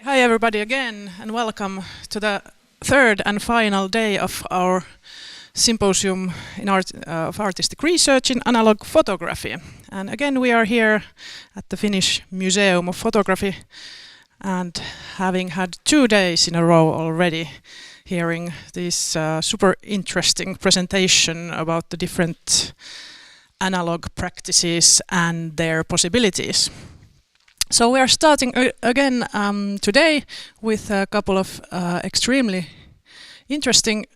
Hi everybody again, and welcome to the third and final day of our symposium of artistic research in analog photography. And again we are here at the Finnish Museum of Photography, and having had 2 days in a row already hearing this super interesting presentation about the different analog practices and their possibilities. So we are starting again today with a couple of extremely interesting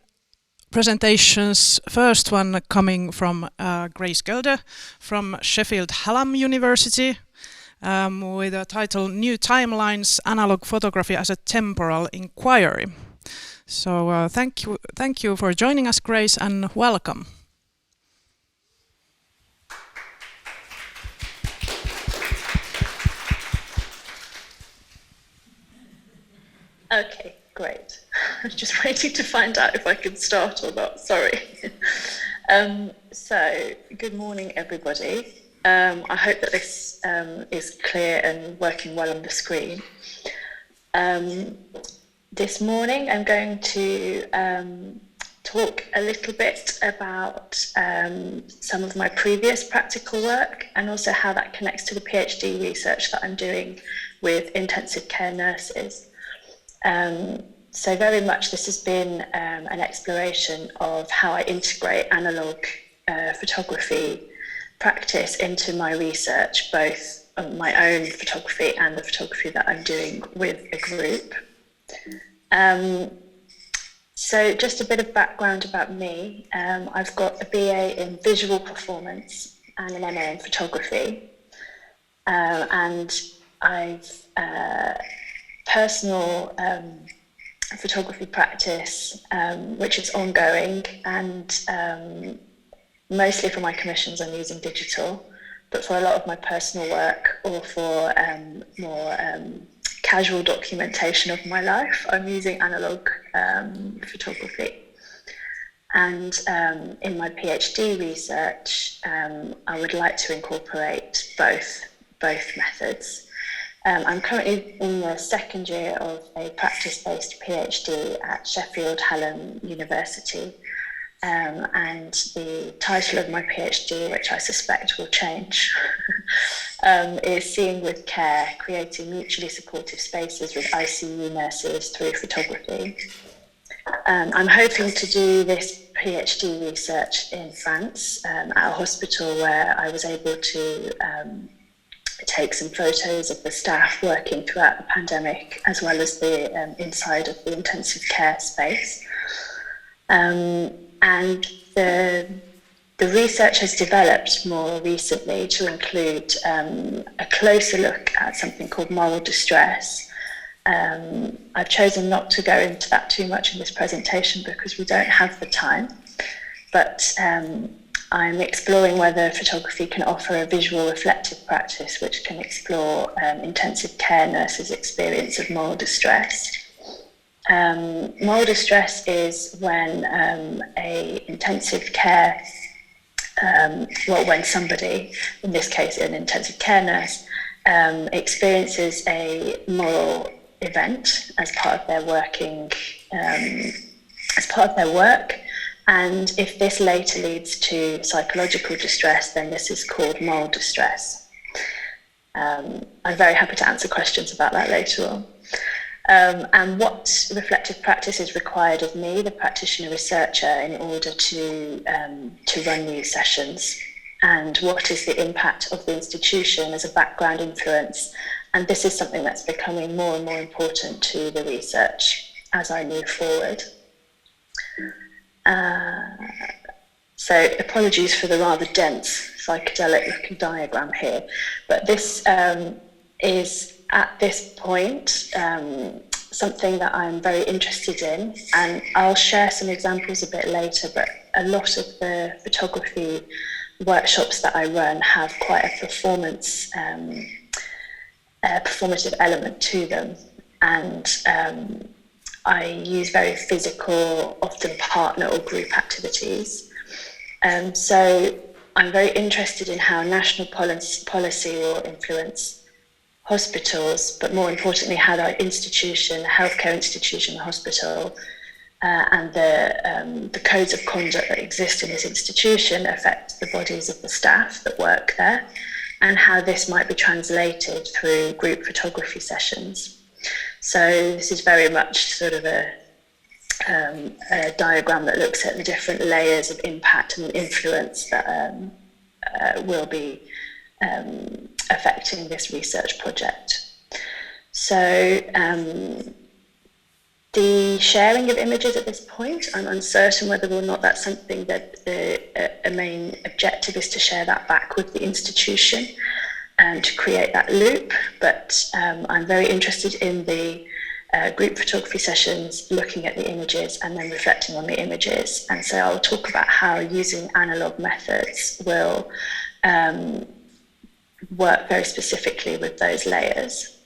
presentations. First one coming from Grace Gelder from Sheffield Hallam University with a title New Timelines, Analog Photography as a Temporal Inquiry. So thank you for joining us, Grace, and welcome. Okay, great. I was just waiting to find out if I could start or not, sorry. So, good morning everybody. I hope that this is clear and working well on the screen. This morning I'm going to talk a little bit about some of my previous practical work and also how that connects to the PhD research that I'm doing with intensive care nurses. So very much this has been an exploration of how I integrate analog photography practice into my research, both of my own photography and the photography that I'm doing with a group. So just a bit of background about me. I've got a BA in visual performance and an MA in photography. And I've personal photography practice, which is ongoing, and mostly for my commissions I'm using digital, but for a lot of my personal work or for more casual documentation of my life, I'm using analog photography. And in my PhD research, I would like to incorporate both methods. I'm currently in the second year of a practice-based PhD at Sheffield Hallam University, and the title of my PhD, which I suspect will change, is Seeing with Care, Creating Mutually Supportive Spaces with ICU Nurses Through Photography. I'm hoping to do this PhD research in France at a hospital where I was able to take some photos of the staff working throughout the pandemic, as well as the inside of the intensive care space. And the research has developed more recently to include a closer look at something called moral distress. I've chosen not to go into that too much in this presentation because we don't have the time, but I'm exploring whether photography can offer a visual reflective practice which can explore intensive care nurses' experience of moral distress. Moral distress is when a intensive care, when somebody, in this case an intensive care nurse, experiences a moral event as part of their work. And if this later leads to psychological distress, then this is called moral distress. I'm very happy to answer questions about that later on. And what reflective practice is required of me, the practitioner researcher, in order to run these sessions, and what is the impact of the institution as a background influence. And this is something that's becoming more and more important to the research as I move forward. So apologies for the rather dense psychedelic looking diagram here, but this is at this point something that I'm very interested in, and I'll share some examples a bit later, but a lot of the photography workshops that I run have quite a performative element to them, and I use very physical, often partner or group activities. So I'm very interested in how national policy will influence hospitals, but more importantly, how that institution, the healthcare institution, the hospital, and the codes of conduct that exist in this institution affect the bodies of the staff that work there, and how this might be translated through group photography sessions. So this is very much sort of a diagram that looks at the different layers of impact and influence that will be affecting this research project. So the sharing of images at this point, I'm uncertain whether or not that's something that a main objective is to share that back with the institution and to create that loop, but I'm very interested in the group photography sessions, looking at the images and then reflecting on the images. And so I'll talk about how using analog methods will work very specifically with those layers.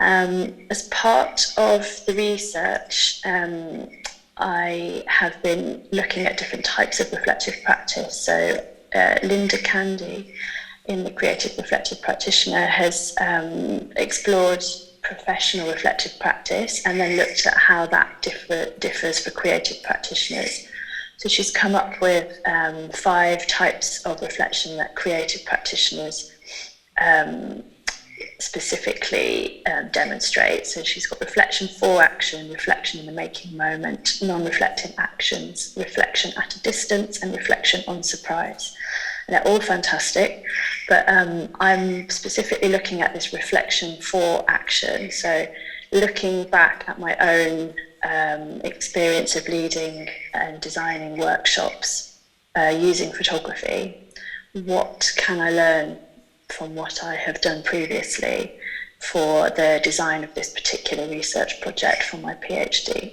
As part of the research, I have been looking at different types of reflective practice. So Linda Candy, in the Creative Reflective Practitioner, has explored professional reflective practice and then looked at how that differs for creative practitioners. So she's come up with 5 types of reflection that creative practitioners specifically demonstrate. So she's got reflection for action, reflection in the making moment, non-reflective actions, reflection at a distance, and reflection on surprise. And they're all fantastic, but I'm specifically looking at this reflection for action. So looking back at my own experience of leading and designing workshops using photography, what can I learn from what I have done previously for the design of this particular research project for my PhD.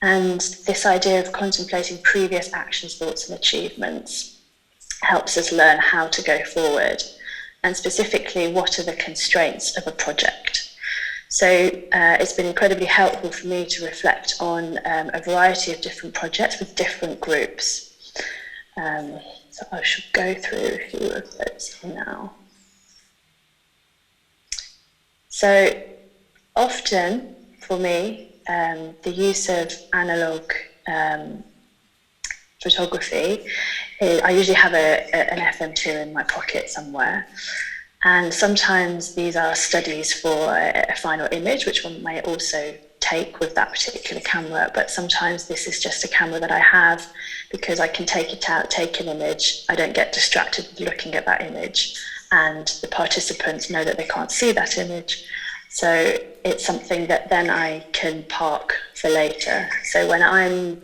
And this idea of contemplating previous actions, thoughts and achievements helps us learn how to go forward, and specifically what are the constraints of a project. So it's been incredibly helpful for me to reflect on a variety of different projects with different groups. So I should go through a few of those now. So often for me, the use of analog photography, I usually have an FM2 in my pocket somewhere. And sometimes these are studies for a final image, which one may also take with that particular camera, but sometimes this is just a camera that I have because I can take it out, take an image, I don't get distracted with looking at that image, and the participants know that they can't see that image. So it's something that then I can park for later. So when I'm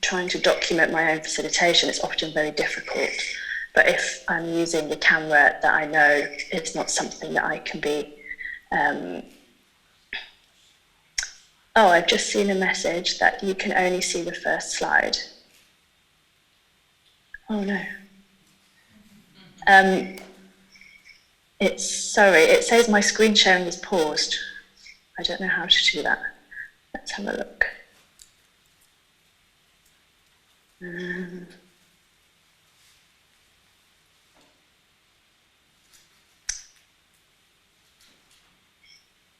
trying to document my own facilitation, it's often very difficult. But if I'm using the camera that I know, it's not something that I can be oh, I've just seen a message that you can only see the first slide. Oh no. It says my screen sharing is paused. I don't know how to do that. Let's have a look.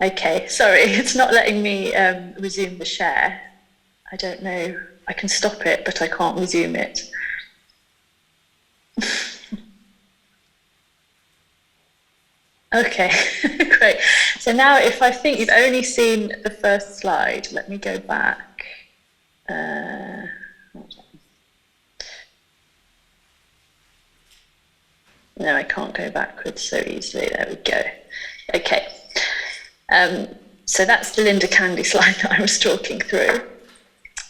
Okay, sorry, it's not letting me resume the share. I don't know, I can stop it, but I can't resume it. Okay, great. So now if I think you've only seen the first slide, let me go back. No, I can't go backwards so easily. There we go. Okay. So that's the Linda Candy slide that I was talking through.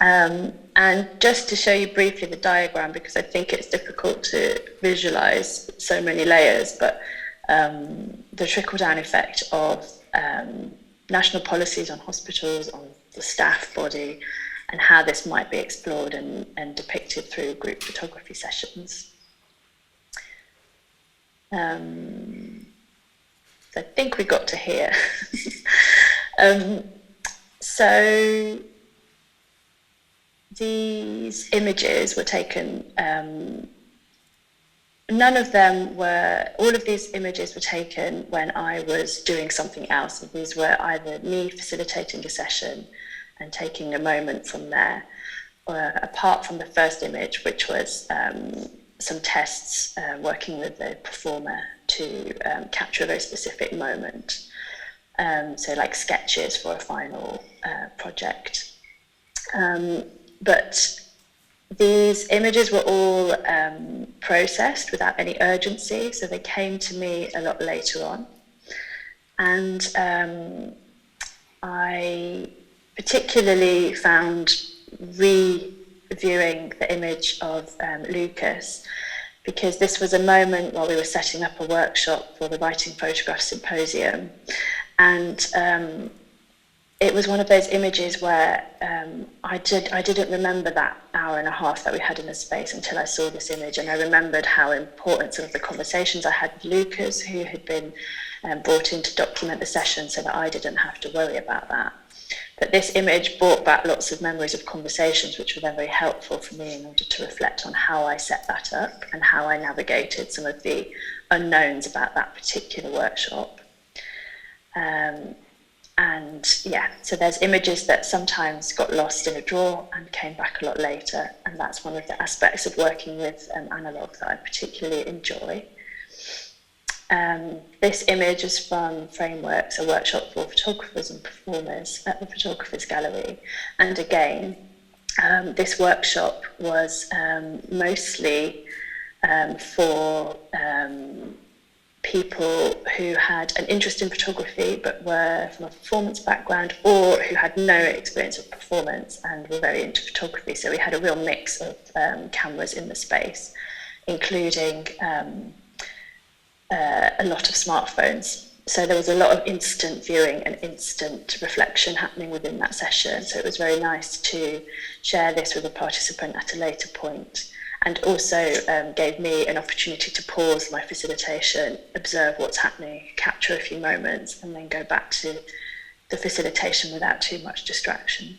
And just to show you briefly the diagram, because I think it's difficult to visualize so many layers, but the trickle-down effect of national policies on hospitals, on the staff body, and how this might be explored and depicted through group photography sessions. I think we got to here. So these images were taken none of them were, all of these images were taken when I was doing something else. And these were either me facilitating a session and taking a moment from there, or apart from the first image, which was some tests working with the performer to capture a very specific moment. So like sketches for a final project. But these images were all processed without any urgency, so they came to me a lot later on. And I particularly found reviewing the image of Lucas, because this was a moment while we were setting up a workshop for the Writing Photograph Symposium. And it was one of those images where I didn't remember that hour and a half that we had in the space until I saw this image, and I remembered how important some of the conversations I had with Lucas, who had been brought in to document the session so that I didn't have to worry about that. But this image brought back lots of memories of conversations, which were then very helpful for me in order to reflect on how I set that up and how I navigated some of the unknowns about that particular workshop. And yeah, so there's images that sometimes got lost in a drawer and came back a lot later, and that's one of the aspects of working with analogue that I particularly enjoy. This image is from Frameworks, a workshop for photographers and performers at the Photographers Gallery. And again, this workshop was mostly for people who had an interest in photography but were from a performance background, or who had no experience of performance and were very into photography. So we had a real mix of cameras in the space, including a lot of smartphones. So there was a lot of instant viewing and instant reflection happening within that session. So it was very nice to share this with a participant at a later point, and also gave me an opportunity to pause my facilitation, observe what's happening, capture a few moments, and then go back to the facilitation without too much distraction.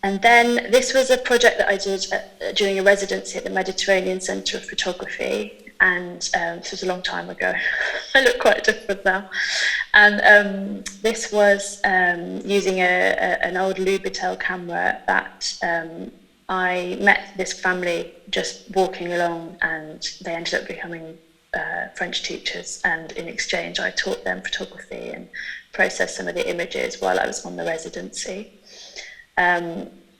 And then this was a project that I did during a residency at the Mediterranean Centre of Photography, and this was a long time ago. I look quite different now. And this was using an old Lubitel camera that I met this family just walking along, and they ended up becoming French teachers, and in exchange I taught them photography and processed some of the images while I was on the residency.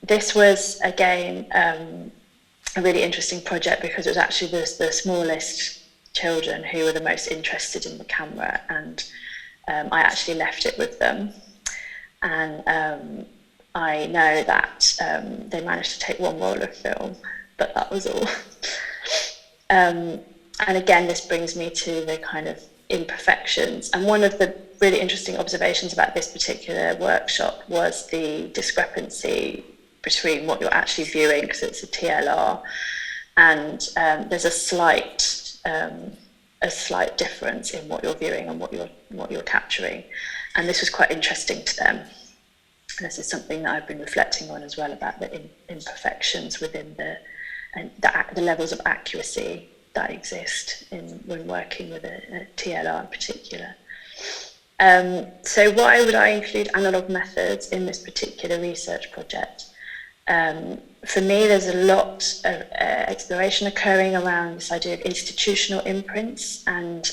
This was, again, a really interesting project because it was actually the smallest children who were the most interested in the camera, and I actually left it with them. And I know that they managed to take one roll of film, but that was all. And again, this brings me to the kind of imperfections. And one of the really interesting observations about this particular workshop was the discrepancy between what you're actually viewing, because it's a TLR, and there's a slight difference in what you're viewing and what you're capturing. And this was quite interesting to them. And this is something that I've been reflecting on as well, about the imperfections within the levels of accuracy that exist when working with a TLR in particular. So why would I include analogue methods in this particular research project? For me, there's a lot of exploration occurring around this idea of institutional imprints, and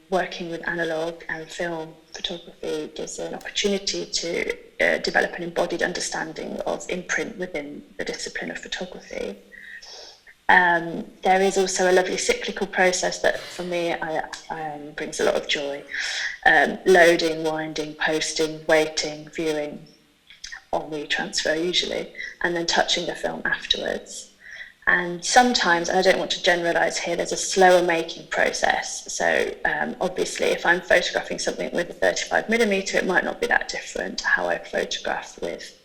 working with analogue and film photography gives an opportunity to develop an embodied understanding of imprint within the discipline of photography. There is also a lovely cyclical process that, for me, brings a lot of joy. Loading, winding, posting, waiting, viewing, on retransfer usually, and then touching the film afterwards. And sometimes, and I don't want to generalise here, there's a slower making process. So obviously, if I'm photographing something with a 35mm, it might not be that different to how I photograph with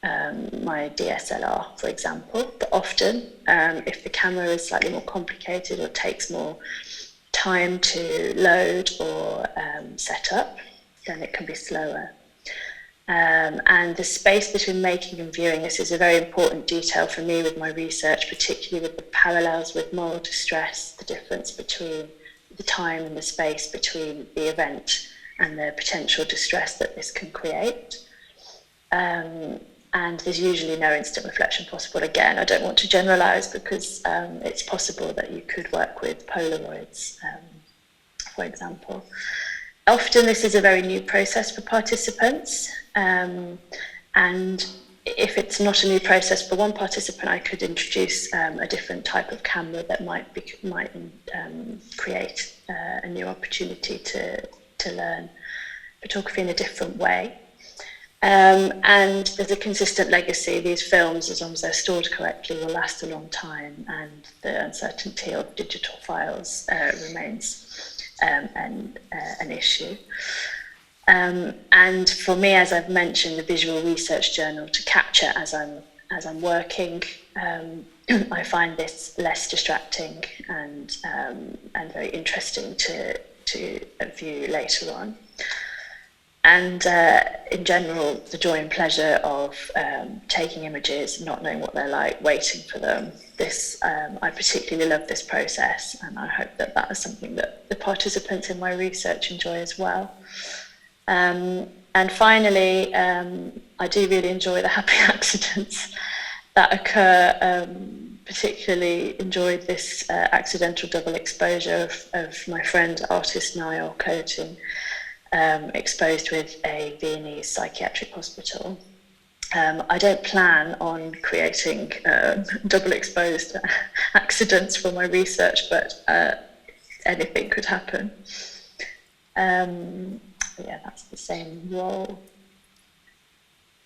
my DSLR, for example. But often, if the camera is slightly more complicated or takes more time to load or set up, then it can be slower. And the space between making and viewing, this is a very important detail for me with my research, particularly with the parallels with moral distress, the difference between the time and the space between the event and the potential distress that this can create. And there's usually no instant reflection possible. Again, I don't want to generalise because it's possible that you could work with Polaroids, for example. Often this is a very new process for participants, and if it's not a new process for one participant, I could introduce a different type of camera that might create a new opportunity to learn photography in a different way. And there's a consistent legacy. These films, as long as they're stored correctly, will last a long time, and the uncertainty of digital files remains an issue. And for me, as I've mentioned, the visual research journal to capture as I'm working, I find this less distracting and very interesting to view later on. And in general, the joy and pleasure of taking images, not knowing what they're like, waiting for them. I particularly love this process, and I hope that is something that the participants in my research enjoy as well. And finally, I do really enjoy the happy accidents that occur. Particularly enjoyed this accidental double exposure of my friend artist Niall Coating, exposed with a Viennese psychiatric hospital. I don't plan on creating double exposed accidents for my research, but anything could happen. Yeah, that's the same role.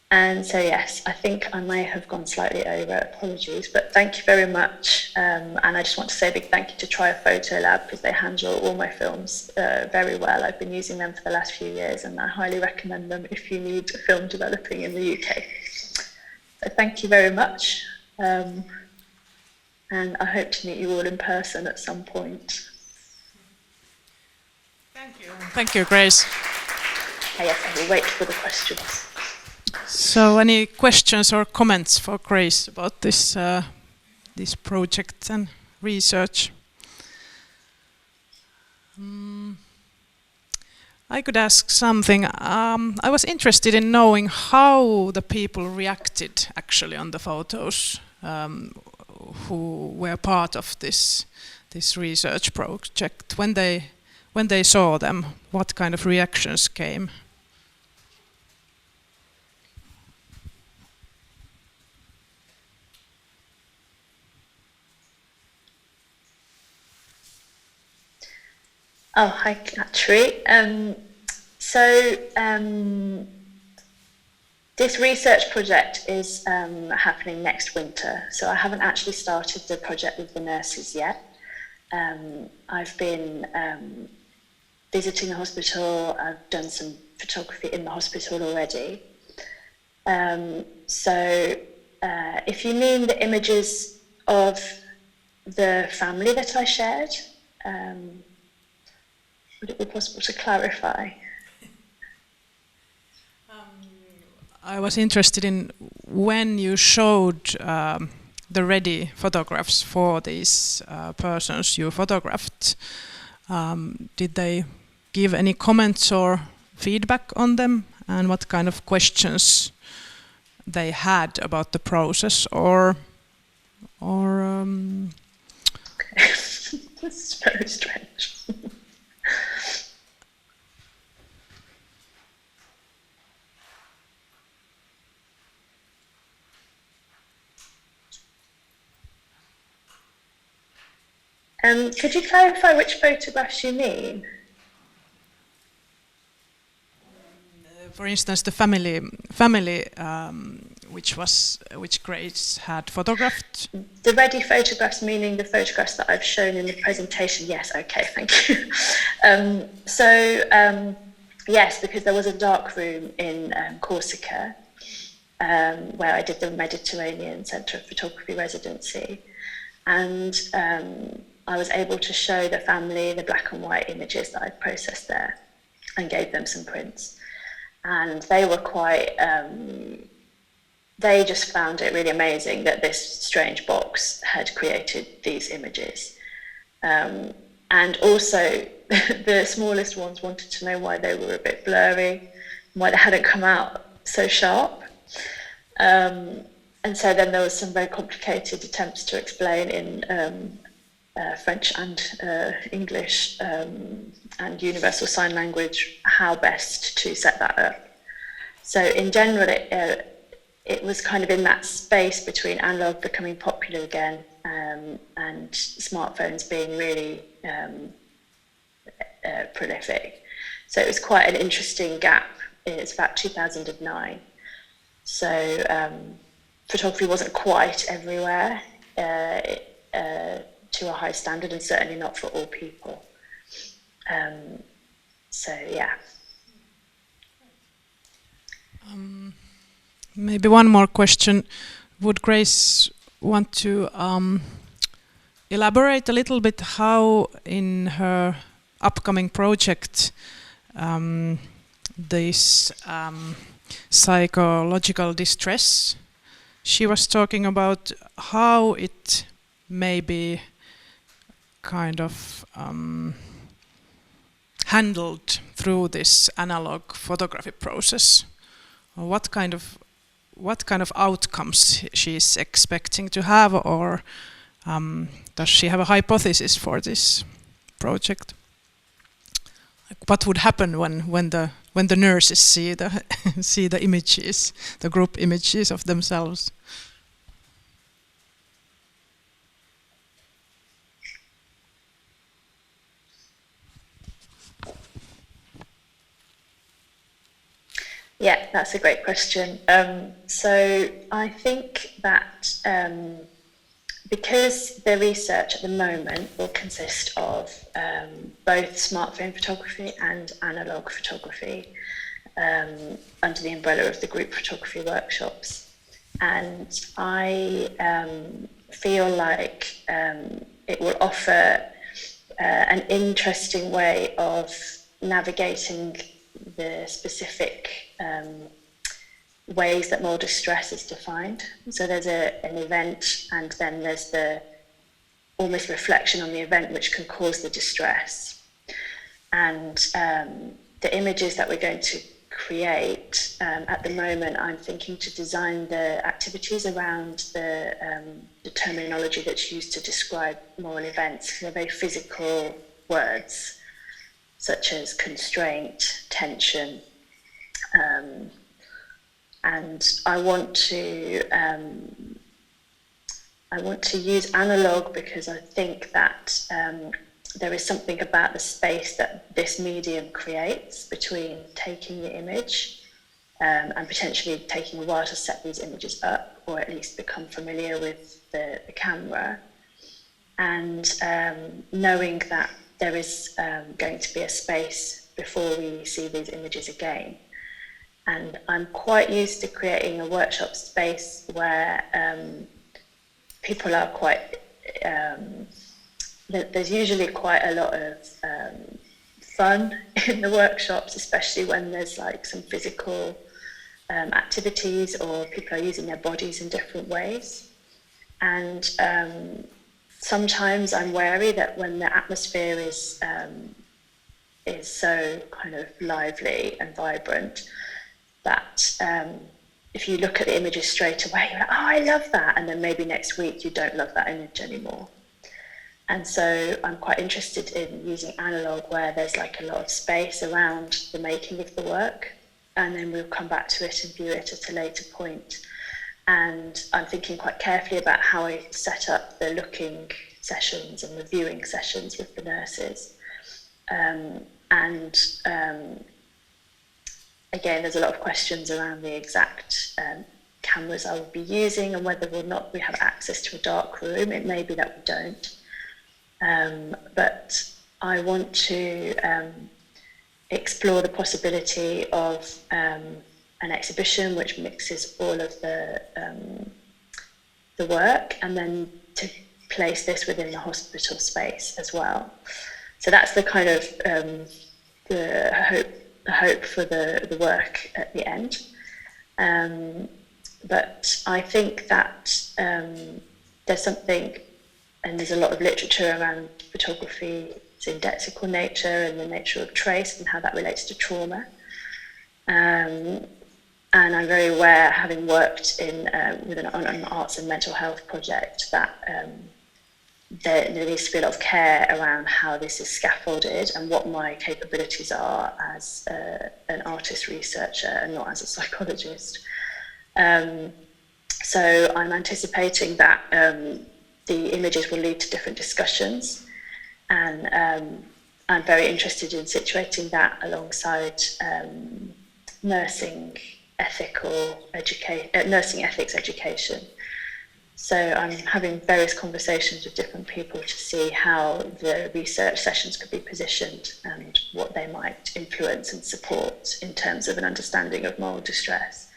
And so, yes, I think I may have gone slightly over, apologies, but thank you very much. And I just want to say a big thank you to Try a Photo Lab, because they handle all my films very well. I've been using them for the last few years, and I highly recommend them if you need a film developing in the UK. So thank you very much. And I hope to meet you all in person at some point. Thank you. Thank you, Grace. Yes, I will wait for the questions. So, any questions or comments for Grace about this this project and research? I could ask something. I was interested in knowing how the people reacted actually on the photos who were part of this research project when they saw them. What kind of reactions came? Oh, hi, Katri. This research project is happening next winter, so I haven't actually started the project with the nurses yet. I've been visiting the hospital. I've done some photography in the hospital already. If you mean the images of the family that I shared, would it be possible to clarify? I was interested in when you showed the ready photographs for these persons you photographed. Did they give any comments or feedback on them, and what kind of questions they had about the process, or Okay. This is very strange. Could you clarify which photographs you mean? For instance, the family which Grace had photographed. The ready photographs, meaning the photographs that I've shown in the presentation. Yes, okay, thank you. Yes, because there was a darkroom in Corsica where I did the Mediterranean Centre of Photography residency, and I was able to show the family the black and white images that I'd processed there and gave them some prints. and they were quite, they just found it really amazing that this strange box had created these images. And also, the smallest ones wanted to know why they were a bit blurry, why they hadn't come out so sharp. And so then there was some very complicated attempts to explain in French and English and Universal Sign Language how best to set that up. So in general, it was kind of in that space between analog becoming popular again and smartphones being really prolific. So it was quite an interesting gap. It's about 2009. So photography wasn't quite everywhere to a high standard, and certainly not for all people. So yeah. Maybe one more question. Would Grace want to elaborate a little bit how in her upcoming project this psychological distress she was talking about, how it may be kind of handled through this analog photography process? Or what kind of outcomes she is expecting to have, or does she have a hypothesis for this project? Like what would happen when the nurses see the images, the group images of themselves? Yeah, that's a great question. So I think that because the research at the moment will consist of both smartphone photography and analog photography under the umbrella of the group photography workshops. And I feel like it will offer an interesting way of navigating the specific ways that more distress is defined. So there's an event, and then there's the almost reflection on the event which can cause the distress. And the images that we're going to create, at the moment I'm thinking to design the activities around the terminology that's used to describe moral events. They're very physical words, such as constraint, tension, and I want to use analog because I think that there is something about the space that this medium creates between taking the image and potentially taking a while to set these images up, or at least become familiar with the camera, and knowing that there is going to be a space before we see these images again. And I'm quite used to creating a workshop space where people are quite, there's usually quite a lot of fun in the workshops, especially when there's like some physical activities or people are using their bodies in different ways. And sometimes I'm wary that when the atmosphere is so kind of lively and vibrant, that if you look at the images straight away, you're like, oh, I love that. And then maybe next week you don't love that image anymore. And so I'm quite interested in using analog where there's like a lot of space around the making of the work. And then we'll come back to it and view it at a later point. And I'm thinking quite carefully about how I set up the looking sessions and the viewing sessions with the nurses. Again, there's a lot of questions around the exact cameras I will be using and whether or not we have access to a dark room. It may be that we don't. But I want to explore the possibility of an exhibition which mixes all of the work, and then to place this within the hospital space as well. So that's the kind of the hope hope for the work at the end. But I think that there's something, and there's a lot of literature around photography's indexical nature and the nature of trace and how that relates to trauma. And I'm very aware, having worked on an arts and mental health project, that there needs to be a lot of care around how this is scaffolded and what my capabilities are as an artist researcher and not as a psychologist. So I'm anticipating that the images will lead to different discussions, and I'm very interested in situating that alongside nursing ethics education. So I'm having various conversations with different people to see how the research sessions could be positioned and what they might influence and support in terms of an understanding of moral distress,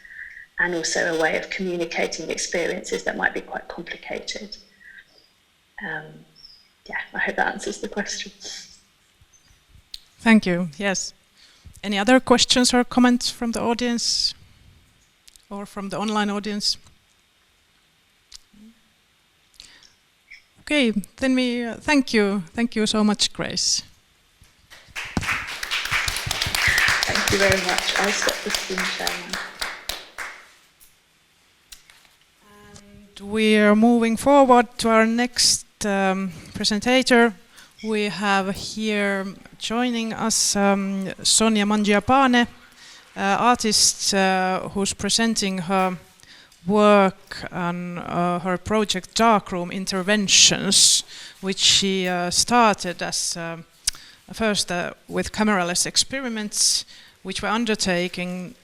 and also a way of communicating experiences that might be quite complicated. I hope that answers the question. Thank you. Yes. Any other questions or comments from the audience or from the online audience? Okay, then we thank you. Thank you so much, Grace. Thank you very much. I'll stop the screen sharing. And we are moving forward to our next presenter. We have here joining us Sonia Mangiapane, artist who's presenting her work on her project Darkroom Interventions, which she started as first with cameraless experiments, which were undertaken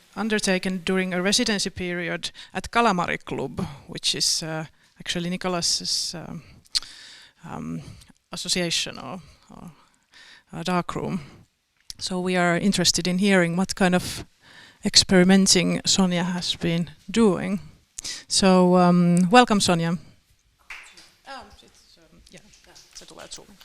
during a residency period at Calamari Club, which is actually Nicholas's association or Darkroom. So we are interested in hearing what kind of experimenting Sonia has been doing. So welcome, Sonia. Se tulee zoomin.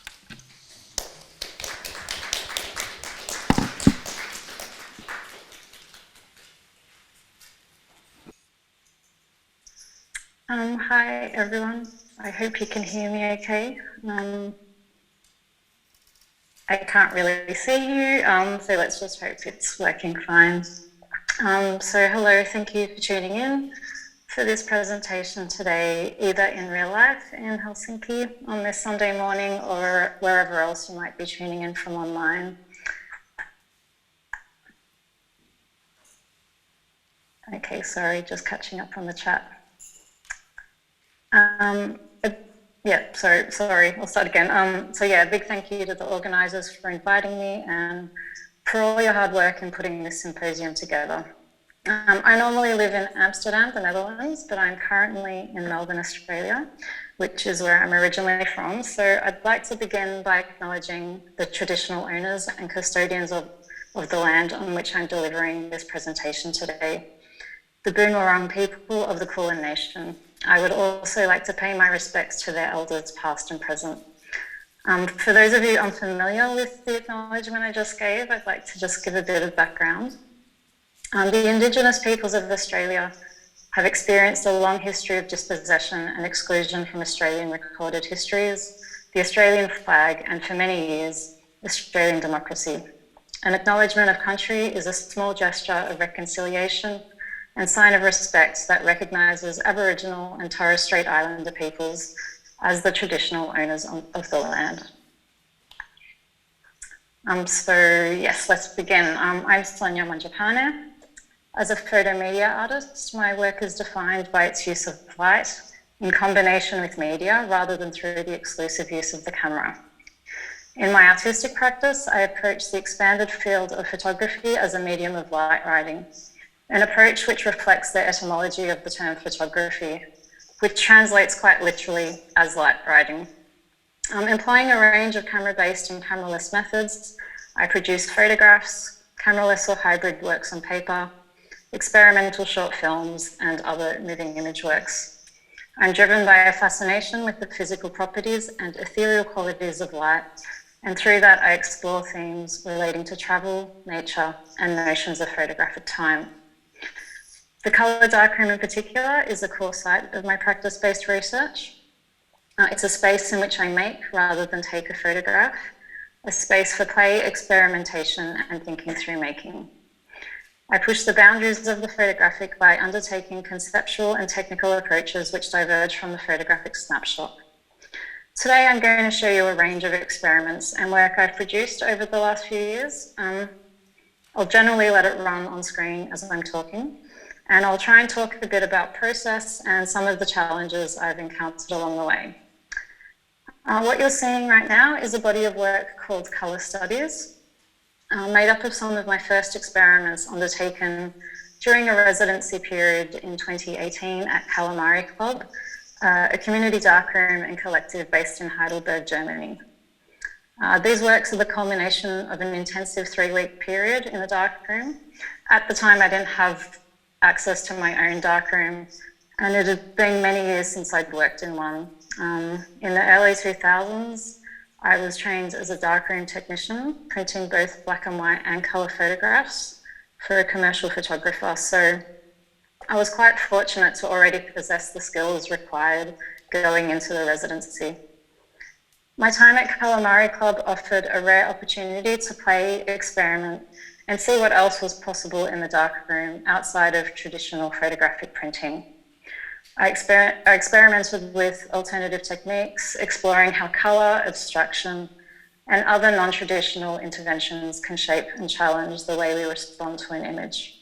Hi everyone, I hope you can hear me okay. I can't really see you, so let's just hope it's working fine. So hello, thank you for tuning in for this presentation today, either in real life in Helsinki on this Sunday morning or wherever else you might be tuning in from online. Okay, sorry, just catching up on the chat. Sorry, I'll start again. So yeah, a big thank you to the organisers for inviting me and for all your hard work in putting this symposium together. I normally live in Amsterdam, the Netherlands, but I'm currently in Melbourne, Australia, which is where I'm originally from. So I'd like to begin by acknowledging the traditional owners and custodians of the land on which I'm delivering this presentation today, the Boonwurrung people of the Kulin Nation. I would also like to pay my respects to their elders past and present. For those of you unfamiliar with the acknowledgement I just gave, I'd like to just give a bit of background. The Indigenous peoples of Australia have experienced a long history of dispossession and exclusion from Australian recorded histories, the Australian flag, and for many years, Australian democracy. An acknowledgement of country is a small gesture of reconciliation and sign of respect that recognises Aboriginal and Torres Strait Islander peoples as the traditional owners of the land. So yes, let's begin. I'm Sonia Mangiapane. As a photomedia artist, my work is defined by its use of light in combination with media rather than through the exclusive use of the camera. In my artistic practice, I approach the expanded field of photography as a medium of light writing, an approach which reflects the etymology of the term photography, which translates quite literally as light writing. Employing a range of camera-based and cameraless methods, I produce photographs, cameraless or hybrid works on paper, experimental short films, and other moving image works. I'm driven by a fascination with the physical properties and ethereal qualities of light And through that, I explore themes relating to travel, nature, and notions of photographic time. The colour darkroom in particular is a core site of my practice-based research. It's a space in which I make rather than take a photograph, a space for play, experimentation, and thinking through making. I push the boundaries of the photographic by undertaking conceptual and technical approaches which diverge from the photographic snapshot. Today, I'm going to show you a range of experiments and work I've produced over the last few years. I'll generally let it run on screen as I'm talking, and I'll try and talk a bit about process and some of the challenges I've encountered along the way. What you're seeing right now is a body of work called Colour Studies, made up of some of my first experiments undertaken during a residency period in 2018 at Calamari Club, a community darkroom and collective based in Heidelberg, Germany. These works are the culmination of an intensive 3-week period in the darkroom. At the time, I didn't have access to my own darkroom, and it had been many years since I'd worked in one. In the early 2000s, I was trained as a darkroom technician, printing both black and white and colour photographs for a commercial photographer. So I was quite fortunate to already possess the skills required going into the residency. My time at Calamari Club offered a rare opportunity to play, experiment, and see what else was possible in the darkroom outside of traditional photographic printing. I experimented with alternative techniques, exploring how colour, abstraction, and other non-traditional interventions can shape and challenge the way we respond to an image.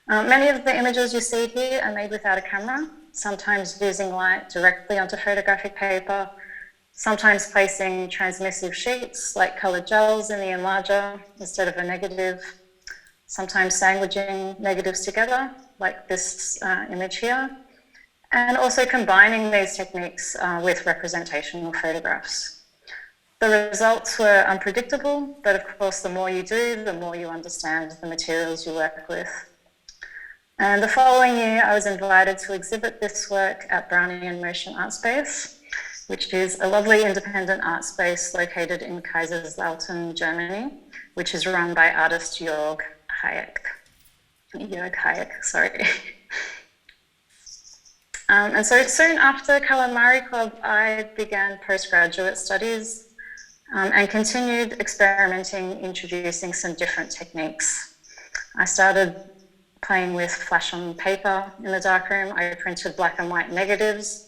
Many of the images you see here are made without a camera, sometimes using light directly onto photographic paper, sometimes placing transmissive sheets like coloured gels in the enlarger instead of a negative, sometimes sandwiching negatives together like this image here, and also combining these techniques with representational photographs. The results were unpredictable, but of course the more you do, the more you understand the materials you work with. And the following year, I was invited to exhibit this work at Brownian Motion Art Space, which is a lovely independent art space located in Kaiserslautern, Germany, which is run by artist Jörg Hayek, sorry. And so soon after Calamari Club, I began postgraduate studies and continued experimenting, introducing some different techniques. I started playing with flash on paper in the darkroom. I printed black and white negatives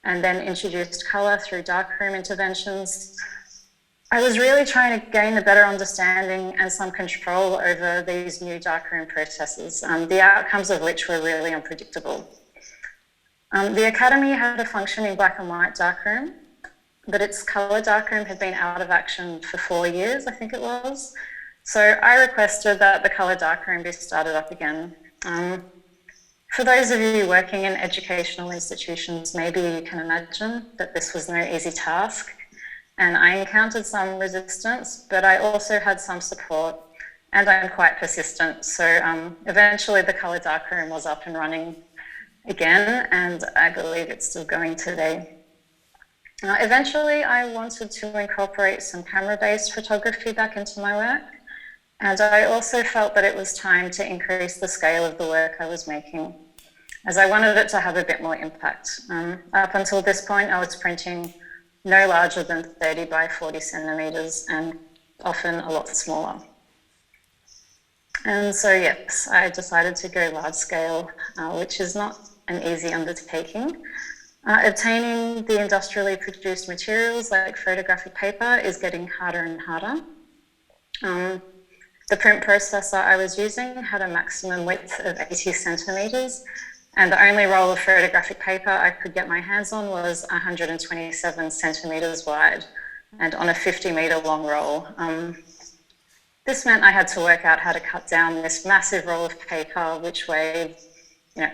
and then introduced colour through darkroom interventions. I was really trying to gain a better understanding and some control over these new darkroom processes, the outcomes of which were really unpredictable. The Academy had a functioning black and white darkroom, but its colour darkroom had been out of action for 4 years, I think it was. So I requested that the colour darkroom be started up again. For those of you working in educational institutions, maybe you can imagine that this was no easy task. And I encountered some resistance, but I also had some support, and I'm quite persistent. So eventually the colour darkroom was up and running again, and I believe it's still going today. Eventually I wanted to incorporate some camera-based photography back into my work, and I also felt that it was time to increase the scale of the work I was making, as I wanted it to have a bit more impact. Up until this point, I was printing no larger than 30 by 40 centimetres and often a lot smaller. And so, yes, I decided to go large scale, which is not an easy undertaking. Obtaining the industrially produced materials like photographic paper is getting harder and harder. The print processor I was using had a maximum width of 80 centimetres, and the only roll of photographic paper I could get my hands on was 127 centimetres wide and on a 50-metre long roll. This meant I had to work out how to cut down this massive roll of paper, which weighed,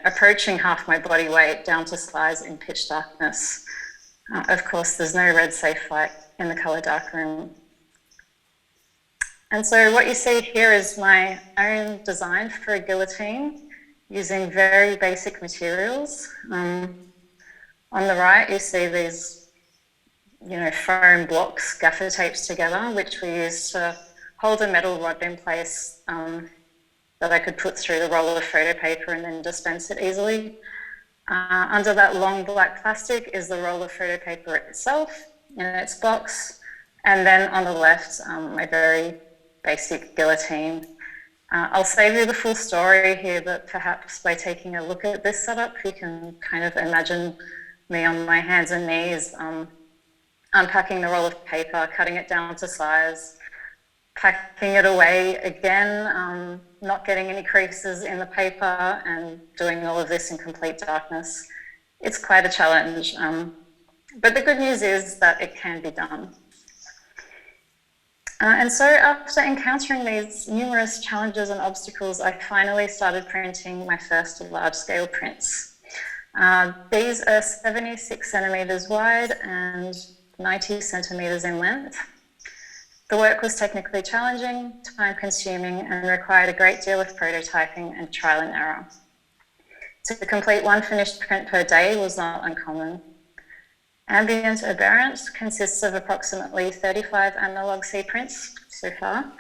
approaching half my body weight, down to size in pitch darkness. Of course, there's no red safe light in the colour darkroom. And so what you see here is my own design for a guillotine using very basic materials. On the right, you see these foam blocks, gaffer tapes together, which we used to hold a metal rod in place that I could put through the roll of photo paper and then dispense it easily. Under that long black plastic is the roll of photo paper itself in its box. And then on the left, a very basic guillotine. I'll save you the full story here, but perhaps by taking a look at this setup, you can kind of imagine me on my hands and knees, unpacking the roll of paper, cutting it down to size, packing it away again, not getting any creases in the paper, and doing all of this in complete darkness. It's quite a challenge, but the good news is that it can be done. And so after encountering these numerous challenges and obstacles, I finally started printing my first large-scale prints. These are 76 centimetres wide and 90 centimetres in length. The work was technically challenging, time-consuming, and required a great deal of prototyping and trial and error. To complete one finished print per day was not uncommon. Ambient aberrant consists of approximately 35 analog C prints so far.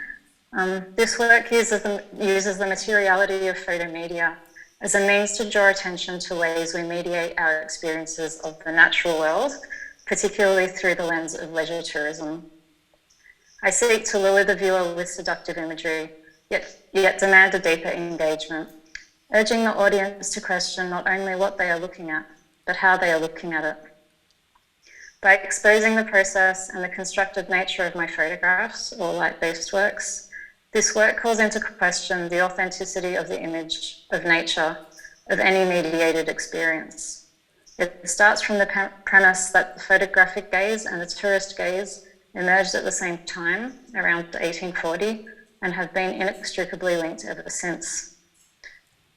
This work uses the materiality of photomedia as a means to draw attention to ways we mediate our experiences of the natural world, particularly through the lens of leisure tourism. I seek to lure the viewer with seductive imagery, yet demand a deeper engagement, urging the audience to question not only what they are looking at, but how they are looking at it. By exposing the process and the constructed nature of my photographs or light-based works, this work calls into question the authenticity of the image, of nature, of any mediated experience. It starts from the premise that the photographic gaze and the tourist gaze emerged at the same time, around 1840, and have been inextricably linked ever since.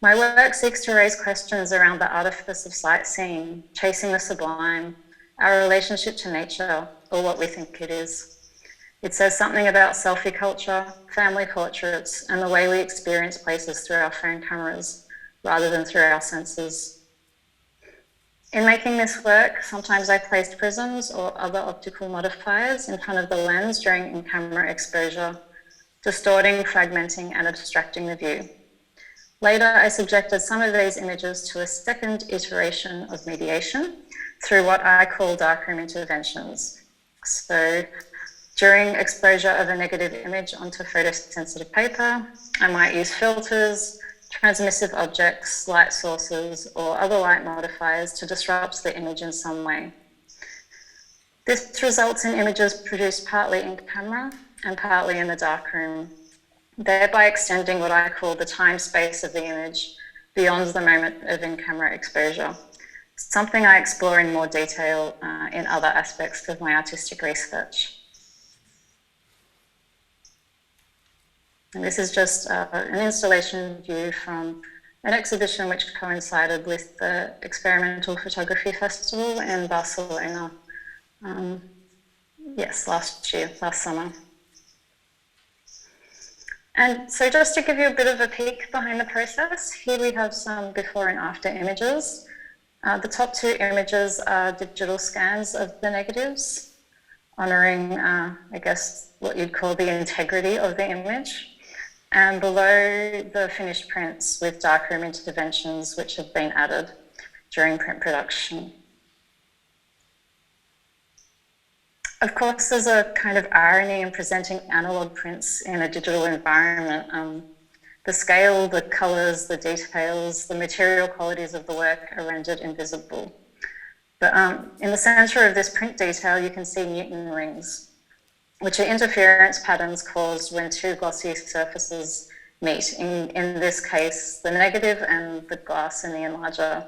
My work seeks to raise questions around the artifice of sightseeing, chasing the sublime, our relationship to nature, or what we think it is. It says something about selfie culture, family portraits, and the way we experience places through our phone cameras, rather than through our senses. In making this work, sometimes I placed prisms or other optical modifiers in front of the lens during in-camera exposure, distorting, fragmenting, and abstracting the view. Later, I subjected some of these images to a second iteration of mediation through what I call darkroom interventions. So during exposure of a negative image onto photosensitive paper, I might use filters, transmissive objects, light sources, or other light modifiers to disrupt the image in some way. This results in images produced partly in camera and partly in the darkroom, thereby extending what I call the time-space of the image beyond the moment of in-camera exposure, something I explore in more detail in other aspects of my artistic research. And this is just an installation view from an exhibition which coincided with the Experimental Photography Festival in Barcelona, last summer. And so just to give you a bit of a peek behind the process, here we have some before and after images. The top two images are digital scans of the negatives, honouring, what you'd call the integrity of the image. And below the finished prints with darkroom interventions which have been added during print production. Of course, there's a kind of irony in presenting analogue prints in a digital environment. The scale, the colours, the details, the material qualities of the work are rendered invisible. But in the centre of this print detail, you can see Newton rings, which are interference patterns caused when two glossy surfaces meet, in this case, the negative and the glass in the enlarger.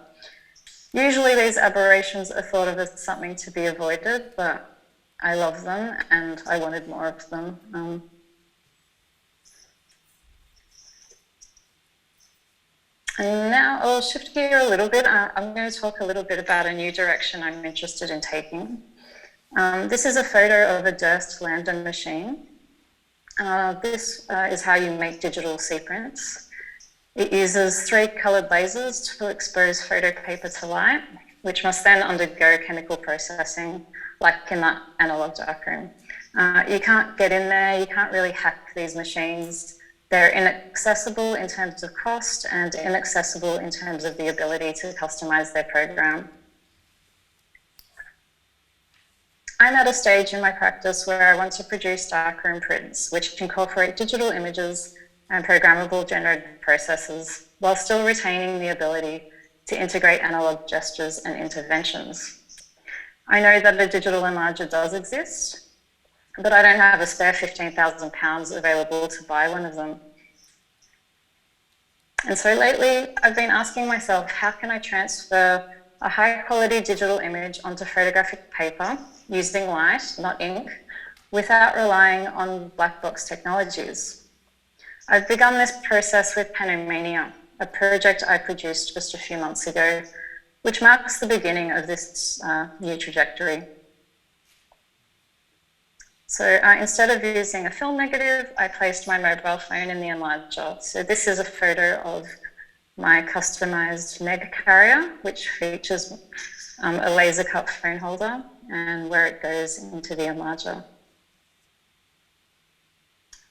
Usually these aberrations are thought of as something to be avoided, but I love them and I wanted more of them. And now I'll shift gear a little bit. I'm going to talk a little bit about a new direction I'm interested in taking. This is a photo of a Durst Lambda machine. This is how you make digital C-prints. It uses 3 coloured lasers to expose photo paper to light, which must then undergo chemical processing like in that analog darkroom. You can't get in there, you can't really hack these machines. They're inaccessible in terms of cost and inaccessible in terms of the ability to customize their program. I'm at a stage in my practice where I want to produce darkroom prints, which incorporate digital images and programmable generative processes, while still retaining the ability to integrate analog gestures and interventions. I know that a digital enlarger does exist, but I don't have a spare £15,000 available to buy one of them. And so lately, I've been asking myself, how can I transfer a high-quality digital image onto photographic paper using light, not ink, without relying on black box technologies? I've begun this process with Panomania, a project I produced just a few months ago, which marks the beginning of this new trajectory. So instead of using a film negative, I placed my mobile phone in the enlarger. So this is a photo of my customized neg carrier, which features a laser cut phone holder and where it goes into the enlarger.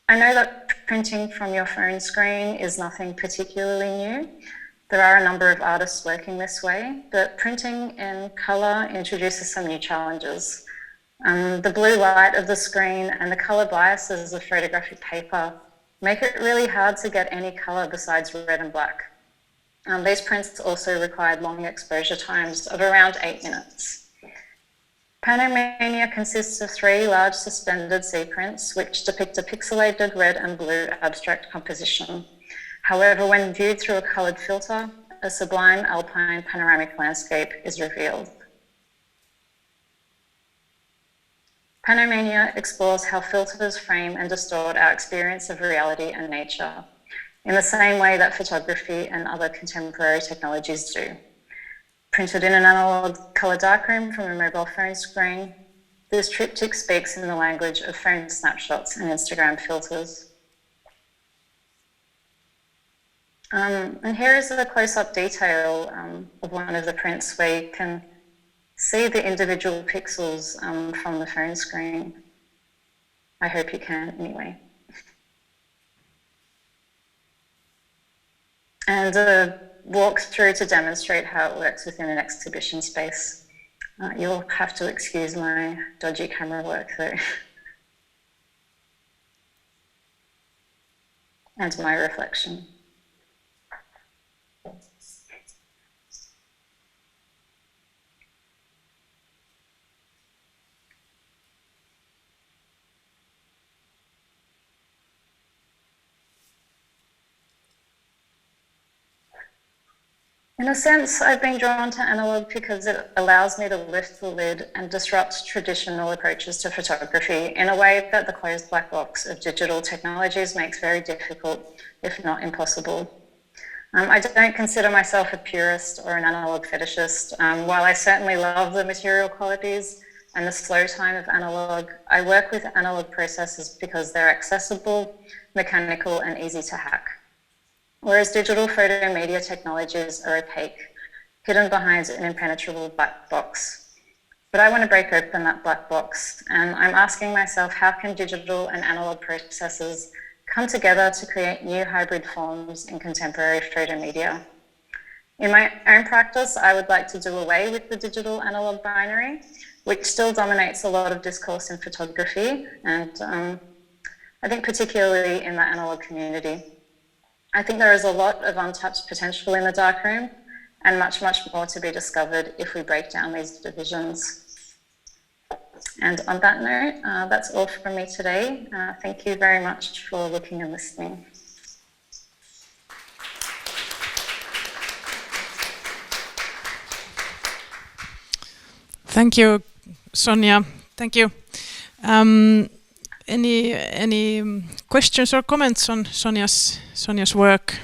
I know that printing from your phone screen is nothing particularly new. There are a number of artists working this way, but printing in color introduces some new challenges. The blue light of the screen and the color biases of photographic paper make it really hard to get any color besides red and black. These prints also required long exposure times of around 8 minutes. Panomania consists of 3 large suspended C prints, which depict a pixelated red and blue abstract composition. However, when viewed through a colored filter, a sublime alpine panoramic landscape is revealed. Panomania explores how filters frame and distort our experience of reality and nature, in the same way that photography and other contemporary technologies do. Printed in an analog color darkroom from a mobile phone screen, this triptych speaks in the language of phone snapshots and Instagram filters. And here is a close-up detail of one of the prints where you can see the individual pixels from the phone screen. I hope you can anyway. And a walkthrough to demonstrate how it works within an exhibition space. You'll have to excuse my dodgy camera work though. And my reflection. In a sense, I've been drawn to analog because it allows me to lift the lid and disrupt traditional approaches to photography in a way that the closed black box of digital technologies makes very difficult, if not impossible. I don't consider myself a purist or an analog fetishist. While I certainly love the material qualities and the slow time of analog, I work with analog processes because they're accessible, mechanical, and easy to hack. Whereas digital photo media technologies are opaque, hidden behind an impenetrable black box. But I want to break open that black box, and I'm asking myself, how can digital and analog processes come together to create new hybrid forms in contemporary photo media? In my own practice, I would like to do away with the digital analog binary, which still dominates a lot of discourse in photography, and I think particularly in the analog community. I think there is a lot of untapped potential in the darkroom and much, much more to be discovered if we break down these divisions. And on that note, that's all from me today. Thank you very much for looking and listening. Thank you, Sonia. Thank you. Any questions or comments on Sonia's work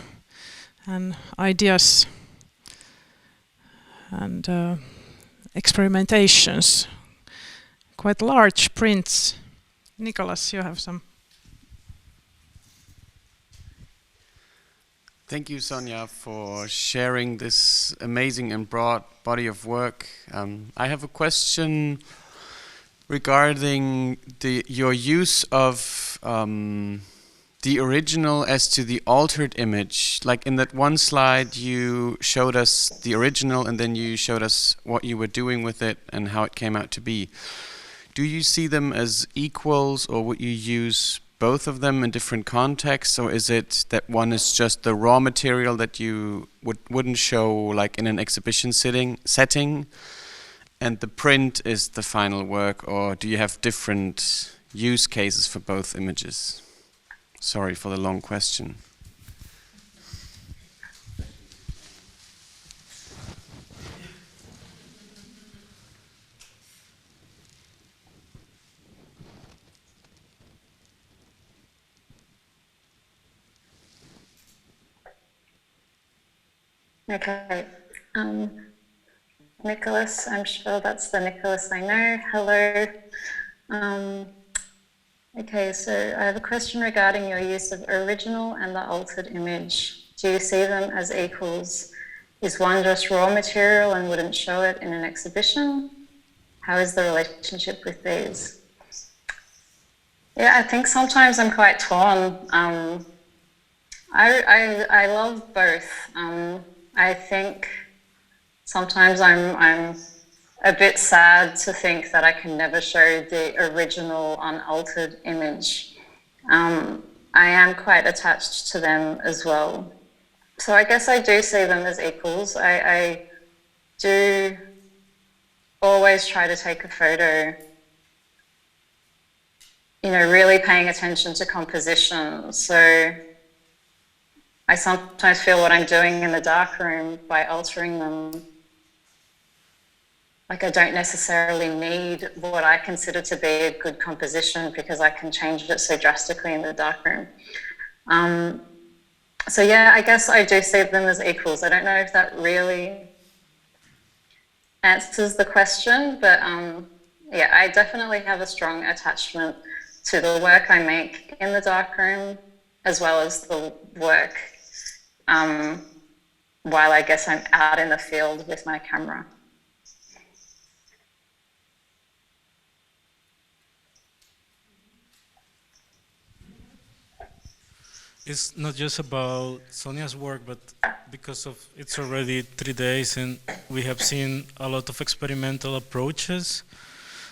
and ideas and experimentations? Quite large prints. Nicholas, you have some. Thank you, Sonia, for sharing this amazing and broad body of work. I have a question regarding your use of the original as to the altered image. Like in that one slide, you showed us the original and then you showed us what you were doing with it and how it came out to be. Do you see them as equals, or would you use both of them in different contexts, or is it that one is just the raw material that you wouldn't show like in an exhibition setting, and the print is the final work, or do you have different use cases for both images? Sorry for the long question. Okay. Nicholas, I'm sure that's the Nicholas I know. Hello. Okay, so I have a question regarding your use of original and the altered image. Do you see them as equals? Is one just raw material and wouldn't show it in an exhibition? How is the relationship with these? Yeah, I think sometimes I'm quite torn. I love both. I think sometimes I'm a bit sad to think that I can never show the original unaltered image. I am quite attached to them as well. So I guess I do see them as equals. I do always try to take a photo, you know, really paying attention to composition. So I sometimes feel what I'm doing in the darkroom by altering them, like I don't necessarily need what I consider to be a good composition because I can change it so drastically in the darkroom. So yeah, I guess I do see them as equals. I don't know if that really answers the question, but yeah, I definitely have a strong attachment to the work I make in the darkroom as well as the work while I guess I'm out in the field with my camera. It's not just about Sonia's work, but because of it's already 3 days and we have seen a lot of experimental approaches.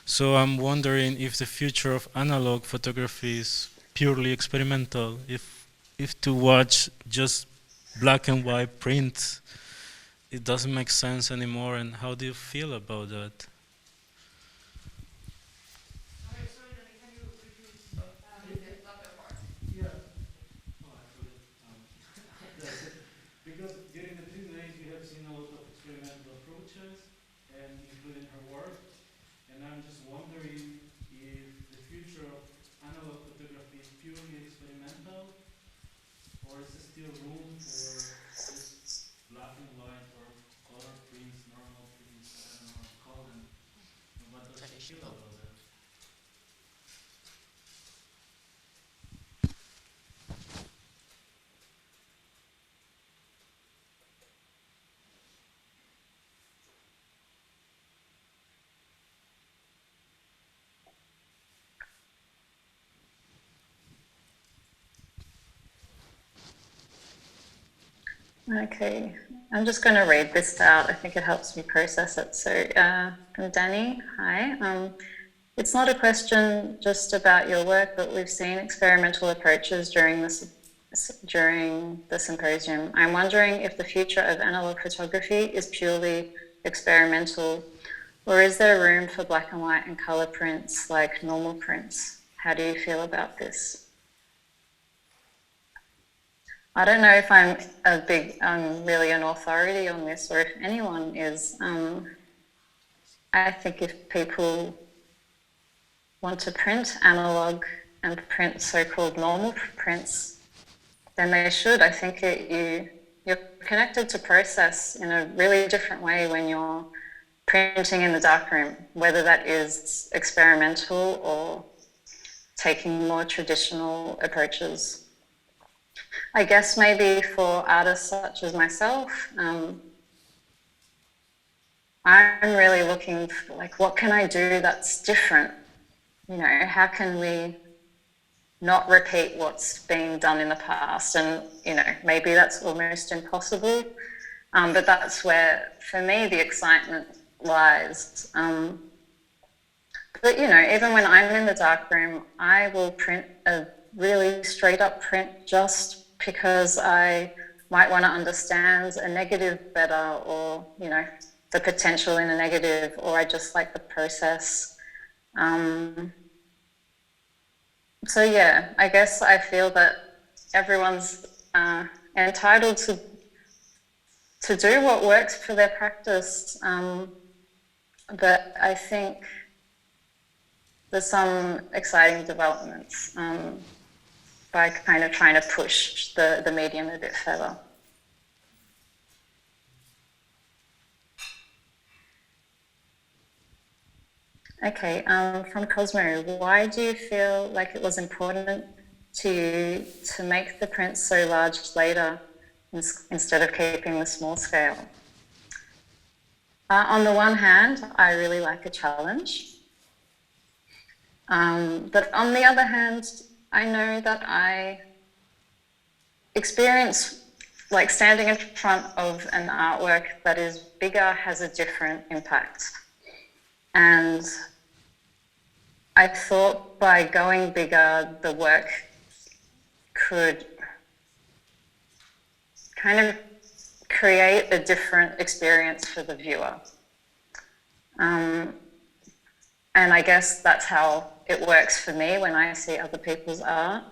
So I'm wondering if the future of analog photography is purely experimental, if to watch just black and white print, it doesn't make sense anymore, and how do you feel about that? Because during the 2 days we have seen a lot of experimental approaches, and including her work, and I'm just wondering if the future of analog photography is purely experimental, or is there still room for just black and white or color prints, normal prints, I don't know how to call them, and what does she feel about that? Okay, I'm just going to read this out. I think it helps me process it. So from Danny, hi. It's not a question just about your work, but we've seen experimental approaches during the symposium. I'm wondering if the future of analog photography is purely experimental, or is there room for black and white and color prints like normal prints? How do you feel about this? I don't know if I'm really an authority on this, or if anyone is. I think if people want to print analog and print so-called normal prints, then they should. I think you're connected to process in a really different way when you're printing in the darkroom, whether that is experimental or taking more traditional approaches. I guess maybe for artists such as myself, I'm really looking for, like, what can I do that's different how can we not repeat what's been done in the past? And, maybe that's almost impossible. But that's where, for me, the excitement lies. But, even when I'm in the darkroom, I will print a really straight up print just because I might want to understand a negative better, or, the potential in a negative, or I just like the process. So yeah, I guess I feel that everyone's entitled to do what works for their practice. But I think there's some exciting developments by kind of trying to push the medium a bit further. Okay, from Cosmo, why do you feel like it was important to make the prints so large later instead of keeping the small scale? On the one hand, I really like a challenge. But on the other hand, I know that I experience like standing in front of an artwork that is bigger has a different impact. And I thought by going bigger, the work could kind of create a different experience for the viewer. And I guess that's how it works for me when I see other people's art.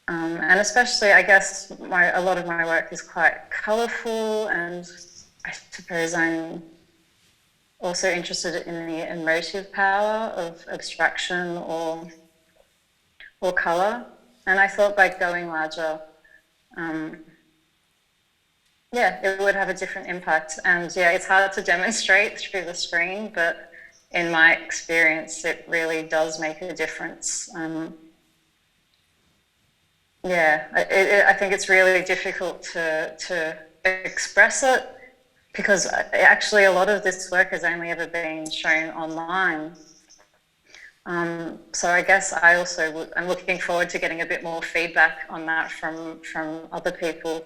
And especially, I guess, a lot of my work is quite colourful, and I suppose I'm also interested in the emotive power of abstraction or colour. And I thought by going larger, it would have a different impact. And yeah, it's hard to demonstrate through the screen, but in my experience, it really does make a difference. I think it's really difficult to express it, because actually a lot of this work has only ever been shown online. So I guess I'm looking forward to getting a bit more feedback on that from other people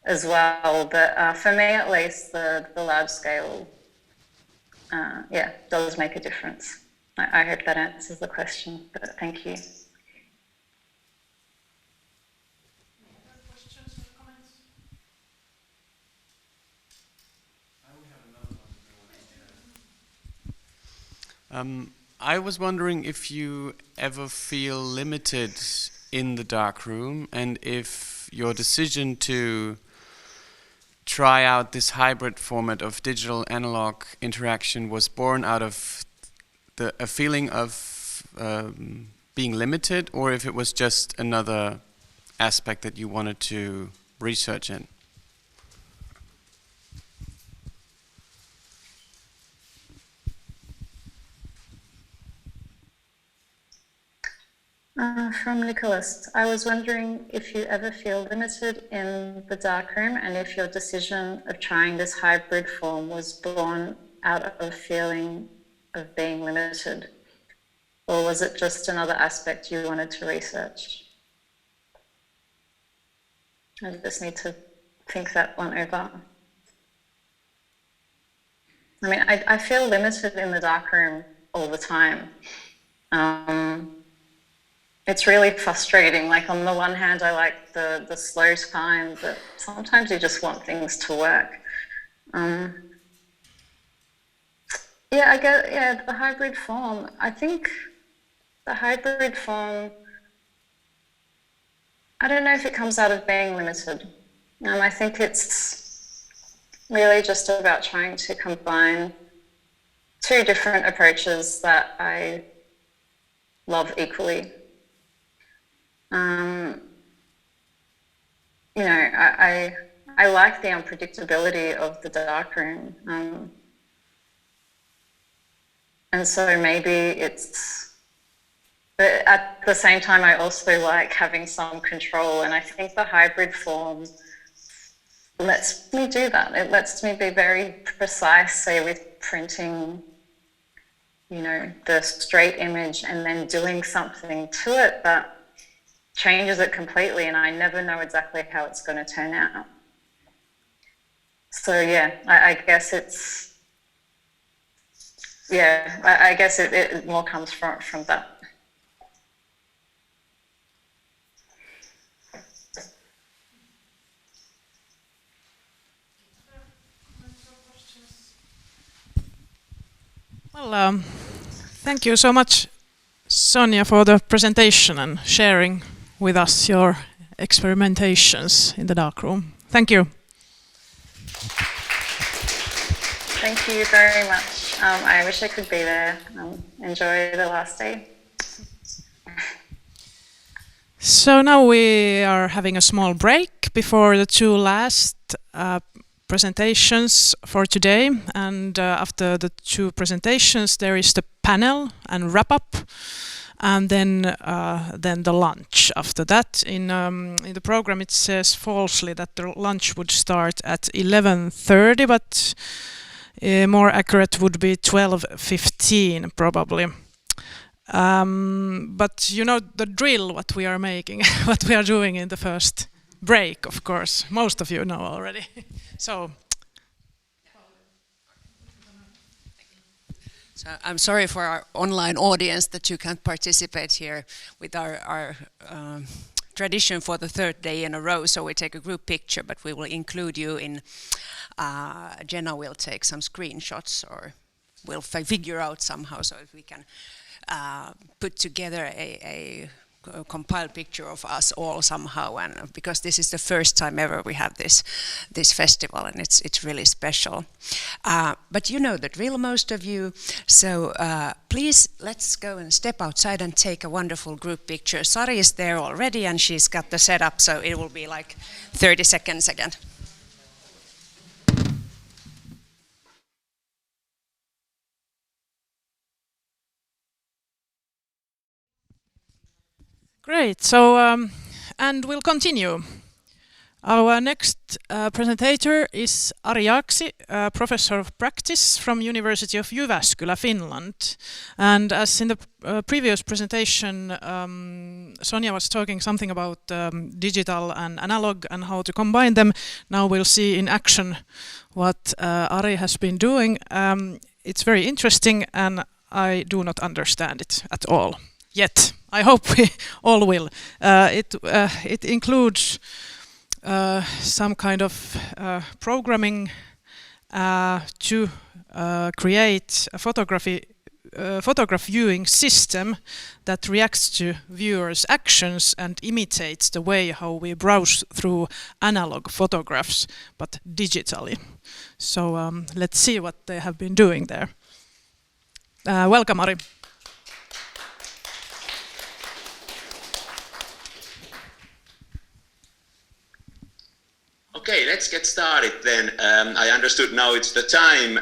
as well. But for me, at least, the large scale, does make a difference. I hope that answers the question, but thank you. I was wondering if you ever feel limited in the darkroom, and if your decision to try out this hybrid format of digital analog interaction was born out of a feeling of being limited, or if it was just another aspect that you wanted to research in. From Nicholas, I was wondering if you ever feel limited in the darkroom, and if your decision of trying this hybrid form was born out of a feeling of being limited, or was it just another aspect you wanted to research? I just need to think that one over. I mean, I feel limited in the darkroom all the time. It's really frustrating. Like, on the one hand, I like the slow time, but sometimes you just want things to work. The hybrid form. I think the hybrid form, I don't know if it comes out of being limited. I think it's really just about trying to combine two different approaches that I love equally. I like the unpredictability of the darkroom, and so maybe but at the same time, I also like having some control, and I think the hybrid form lets me do that. It lets me be very precise, say with printing you know, the straight image and then doing something to it that changes it completely, and I never know exactly how it's going to turn out. So yeah, I guess it's, yeah, I guess it more comes from that. Well, thank you so much, Sonia, for the presentation and sharing with us your experimentations in the darkroom. Thank you. Thank you very much. I wish I could be there. Enjoy the last day. So now we are having a small break before the two last presentations for today, and after the two presentations there is the panel and wrap up, and then the lunch after that. In the program it says falsely that the lunch would start at 11:30, but more accurate would be 12:15 probably. But you know the drill, what we are making, what we are doing in the first break, of course. Most of you know already. So I'm sorry for our online audience that you can't participate here with our tradition for the third day in a row. So we take a group picture, but we will include you in. Jenna will take some screenshots, or we'll figure out somehow so if we can put together a compiled picture of us all somehow, and because this is the first time ever we have this festival, and it's really special. But you know the drill, most of you, so please let's go and step outside and take a wonderful group picture. Sari is there already and she's got the setup, so it will be like 30 seconds again. great. So and we'll continue. Our next presenter is Ari Jaaksi, Professor of Practice from University of Jyväskylä, Finland. And as in the previous presentation, Sonia was talking something about digital and analog and how to combine them. Now we'll see in action what Ari has been doing. It's very interesting and I do not understand it at all yet. I hope we all will. It includes some kind of programming to create a photograph viewing system that reacts to viewers' actions and imitates the way how we browse through analog photographs, but digitally. So let's see what they have been doing there. Welcome, Ari. Okay, let's get started then. I understood now it's the time.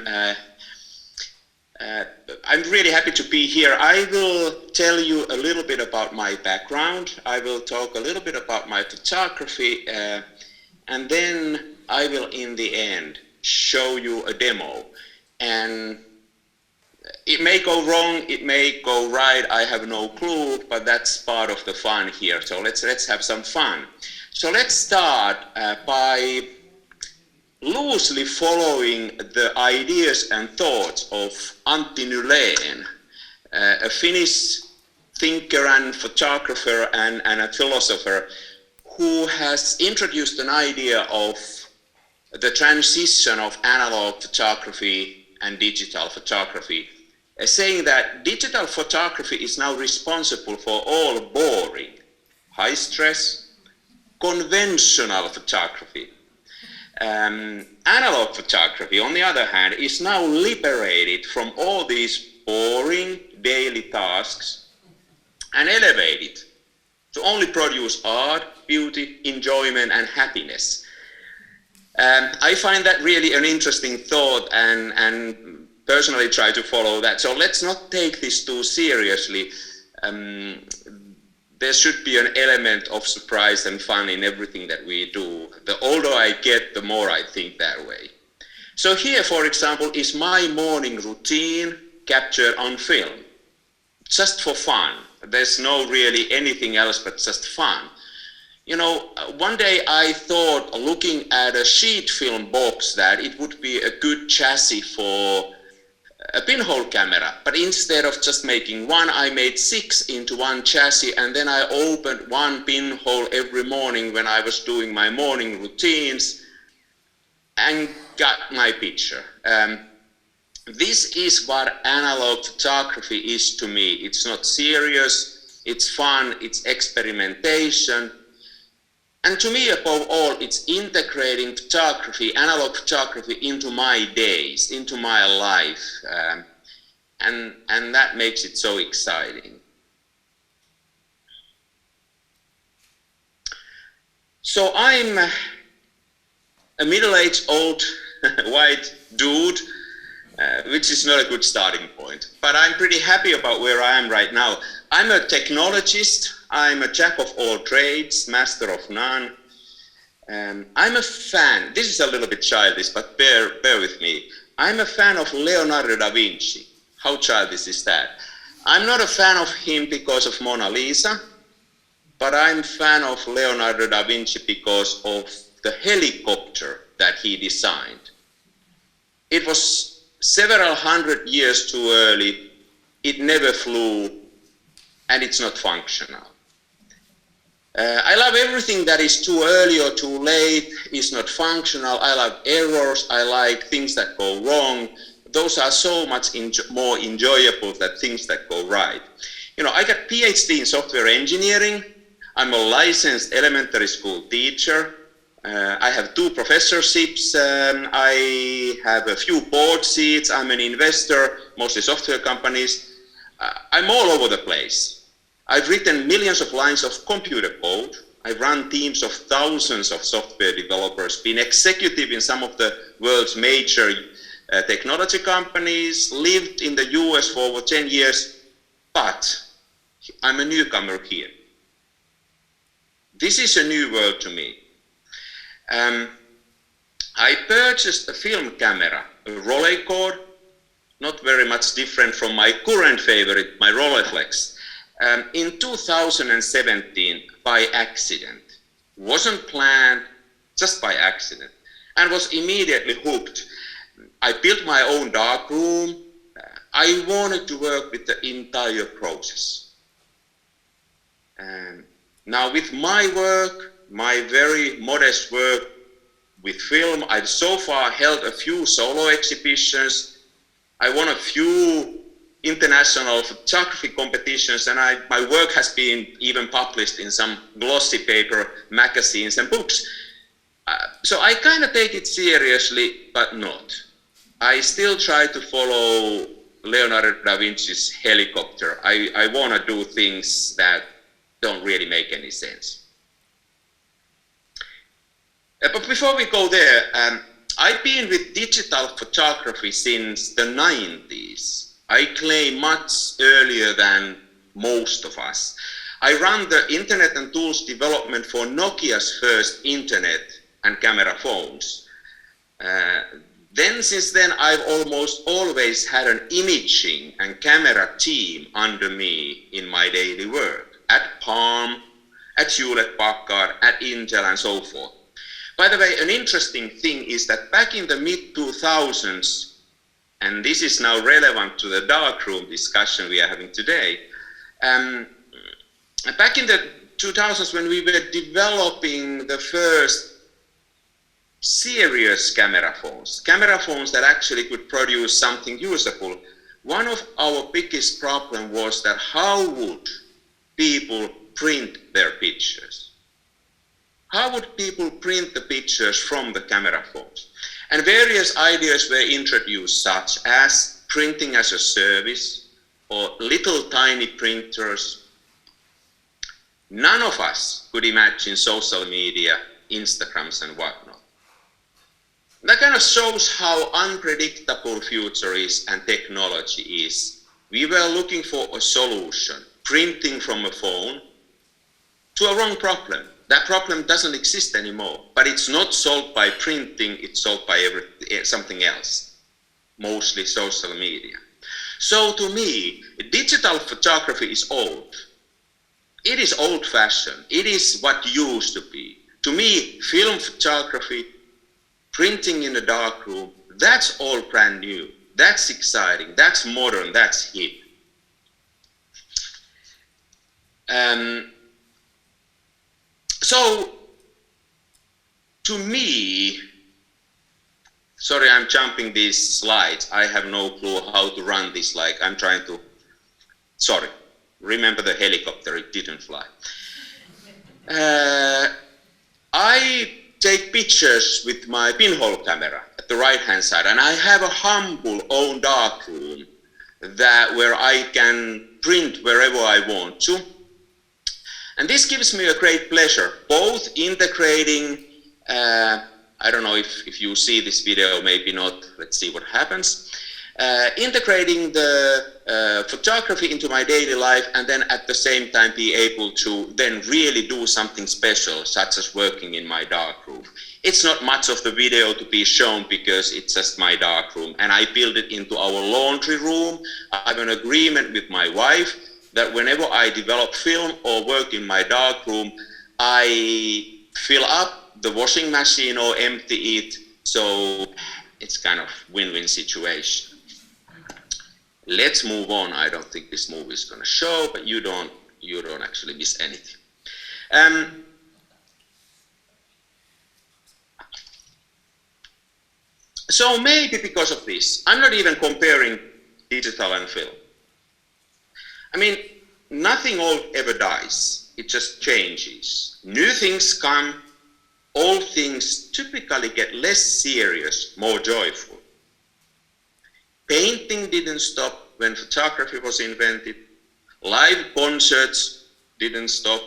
I'm really happy to be here. I will tell you a little bit about my background. I will talk a little bit about my photography, and then I will, in the end, show you a demo. And it may go wrong, it may go right, I have no clue, but that's part of the fun here. So let's have some fun. So let's start by loosely following the ideas and thoughts of Antti Nylén, a Finnish thinker and photographer and a philosopher who has introduced an idea of the transition of analog photography and digital photography, saying that digital photography is now responsible for all boring, high stress, conventional photography. Analog photography, on the other hand, is now liberated from all these boring daily tasks and elevated to only produce art, beauty, enjoyment, and happiness. I find that really an interesting thought and personally try to follow that. So let's not take this too seriously. There should be an element of surprise and fun in everything that we do. The older I get, the more I think that way. So here, for example, is my morning routine captured on film, just for fun. There's no really anything else but just fun. You know, one day I thought, looking at a sheet film box, that it would be a good chassis for a pinhole camera, but instead of just making one, I made 6 into one chassis, and then I opened one pinhole every morning when I was doing my morning routines and got my picture. This is what analog photography is to me. It's not serious, it's fun, it's experimentation. And to me, above all, it's integrating photography, analog photography, into my days, into my life. And that makes it so exciting. So I'm a middle-aged old white dude, which is not a good starting point. But I'm pretty happy about where I am right now. I'm a technologist. I'm a jack of all trades, master of none. I'm a fan. This is a little bit childish, but bear with me. I'm a fan of Leonardo da Vinci. How childish is that? I'm not a fan of him because of Mona Lisa, but I'm a fan of Leonardo da Vinci because of the helicopter that he designed. It was several hundred years too early. It never flew, and it's not functional. I love everything that is too early or too late, is not functional. I love errors. I like things that go wrong. Those are so much more enjoyable than things that go right. You know, I got PhD in software engineering. I'm a licensed elementary school teacher. I have 2 professorships. I have a few board seats. I'm an investor, mostly software companies. I'm all over the place. I've written millions of lines of computer code. I've run teams of thousands of software developers, been executive in some of the world's major technology companies, lived in the US for over 10 years, but I'm a newcomer here. This is a new world to me. I purchased a film camera, a Rolleicord, not very much different from my current favorite, my Rolleiflex. In 2017, by accident. Wasn't planned, just by accident, and was immediately hooked. I built my own darkroom. I wanted to work with the entire process. Now with my work, my very modest work with film, I've so far held a few solo exhibitions. I won a few international photography competitions, and my work has been even published in some glossy paper magazines and books. So I kind of take it seriously, but not. I still try to follow Leonardo da Vinci's helicopter. I want to do things that don't really make any sense. But before we go there, I've been with digital photography since the 90s. I claim much earlier than most of us. I ran the internet and tools development for Nokia's first internet and camera phones. Since then, I've almost always had an imaging and camera team under me in my daily work, at Palm, at Hewlett-Packard, at Intel, and so forth. By the way, an interesting thing is that back in the mid-2000s, and this is now relevant to the darkroom discussion we are having today. Back in the 2000s, when we were developing the first serious camera phones that actually could produce something usable, one of our biggest problems was that how would people print their pictures? How would people print the pictures from the camera phones? And various ideas were introduced, such as printing as a service or little tiny printers. None of us could imagine social media, Instagrams and whatnot. That kind of shows how unpredictable future is and technology is. We were looking for a solution, printing from a phone, to a wrong problem. That problem doesn't exist anymore, but it's not solved by printing, it's solved by something else, mostly social media. So to me, digital photography is old. It is old-fashioned. It is what used to be. To me, film photography, printing in the darkroom, that's all brand new. That's exciting. That's modern. That's hip. So, to me, sorry, I'm jumping these slides. I have no clue how to run this. Like I'm trying to. Sorry. Remember the helicopter? It didn't fly. I take pictures with my pinhole camera at the right-hand side, and I have a humble own darkroom where I can print wherever I want to. And this gives me a great pleasure, both integrating, I don't know if you see this video, maybe not, let's see what happens, integrating the photography into my daily life, and then at the same time be able to then really do something special, such as working in my darkroom. It's not much of the video to be shown because it's just my darkroom, and I build it into our laundry room. I have an agreement with my wife that whenever I develop film or work in my darkroom, I fill up the washing machine or empty it, so it's kind of win-win situation. Let's move on. I don't think this movie is going to show, but you don't actually miss anything. So maybe because of this, I'm not even comparing digital and film. I mean, nothing old ever dies. It just changes. New things come. Old things typically get less serious, more joyful. Painting didn't stop when photography was invented. Live concerts didn't stop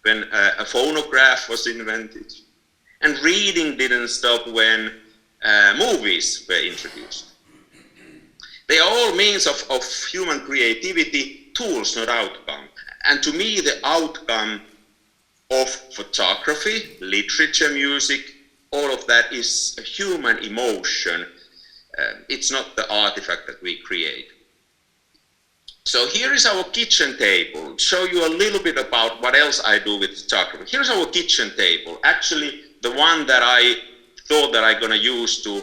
when a phonograph was invented. And reading didn't stop when movies were introduced. They are all means of human creativity, tools, not outcome. And to me, the outcome of photography, literature, music, all of that is a human emotion. It's not the artifact that we create. So here is our kitchen table. Show you a little bit about what else I do with photography. Here's our kitchen table. Actually, the one that I thought that I'm gonna use to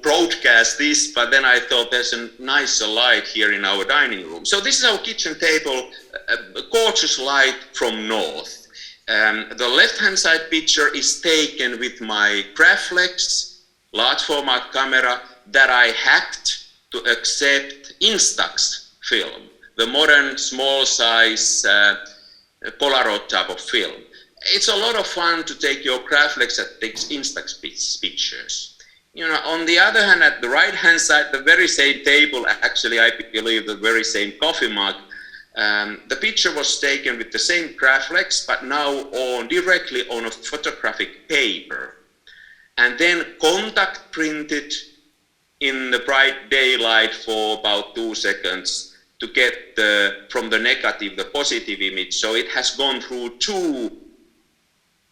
broadcast this, but then I thought there's a nicer light here in our dining room. So this is our kitchen table, a gorgeous light from north. The left-hand side picture is taken with my Graflex large format camera that I hacked to accept Instax film, the modern small size Polaroid type of film. It's a lot of fun to take your Graflex that takes Instax pictures. You know, on the other hand, at the right-hand side, the very same table, actually, I believe the very same coffee mug, the picture was taken with the same Graflex, but now directly on a photographic paper, and then contact printed in the bright daylight for about 2 seconds to get from the negative, the positive image. So it has gone through 2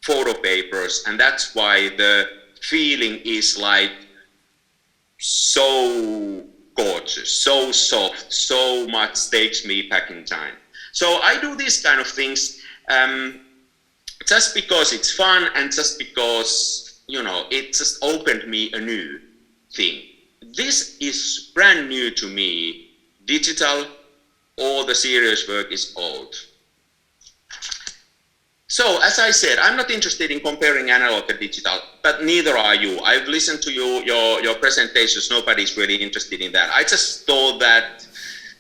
photo papers, and that's why the feeling is like so gorgeous, so soft, so much takes me back in time. So I do these kind of things just because it's fun and just because, you know, it just opened me a new thing. This is brand new to me. Digital, all the serious work is old. So, as I said, I'm not interested in comparing analog and digital, but neither are you. I've listened to your presentations. Nobody's really interested in that. I just thought that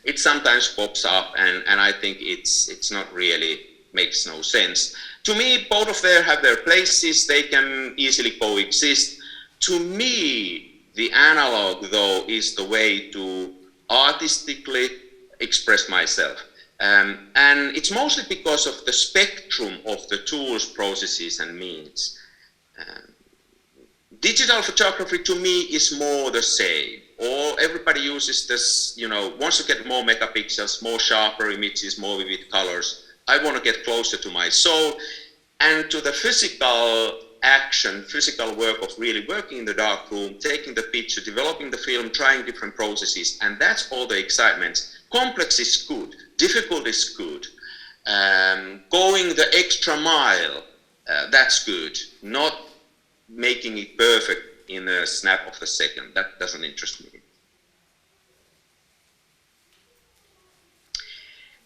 it sometimes pops up, and I think it's not really, makes no sense. To me, both of them have their places. They can easily coexist. To me, the analog, though, is the way to artistically express myself. And it's mostly because of the spectrum of the tools, processes, and means. Digital photography to me is more the same. Everybody uses this, you know, wants to get more megapixels, more sharper images, more vivid colors. I want to get closer to my soul and to the physical action, physical work of really working in the darkroom, taking the picture, developing the film, trying different processes, and that's all the excitement. Complex is good, difficult is good, going the extra mile, that's good, not making it perfect in a snap of the second, that doesn't interest me.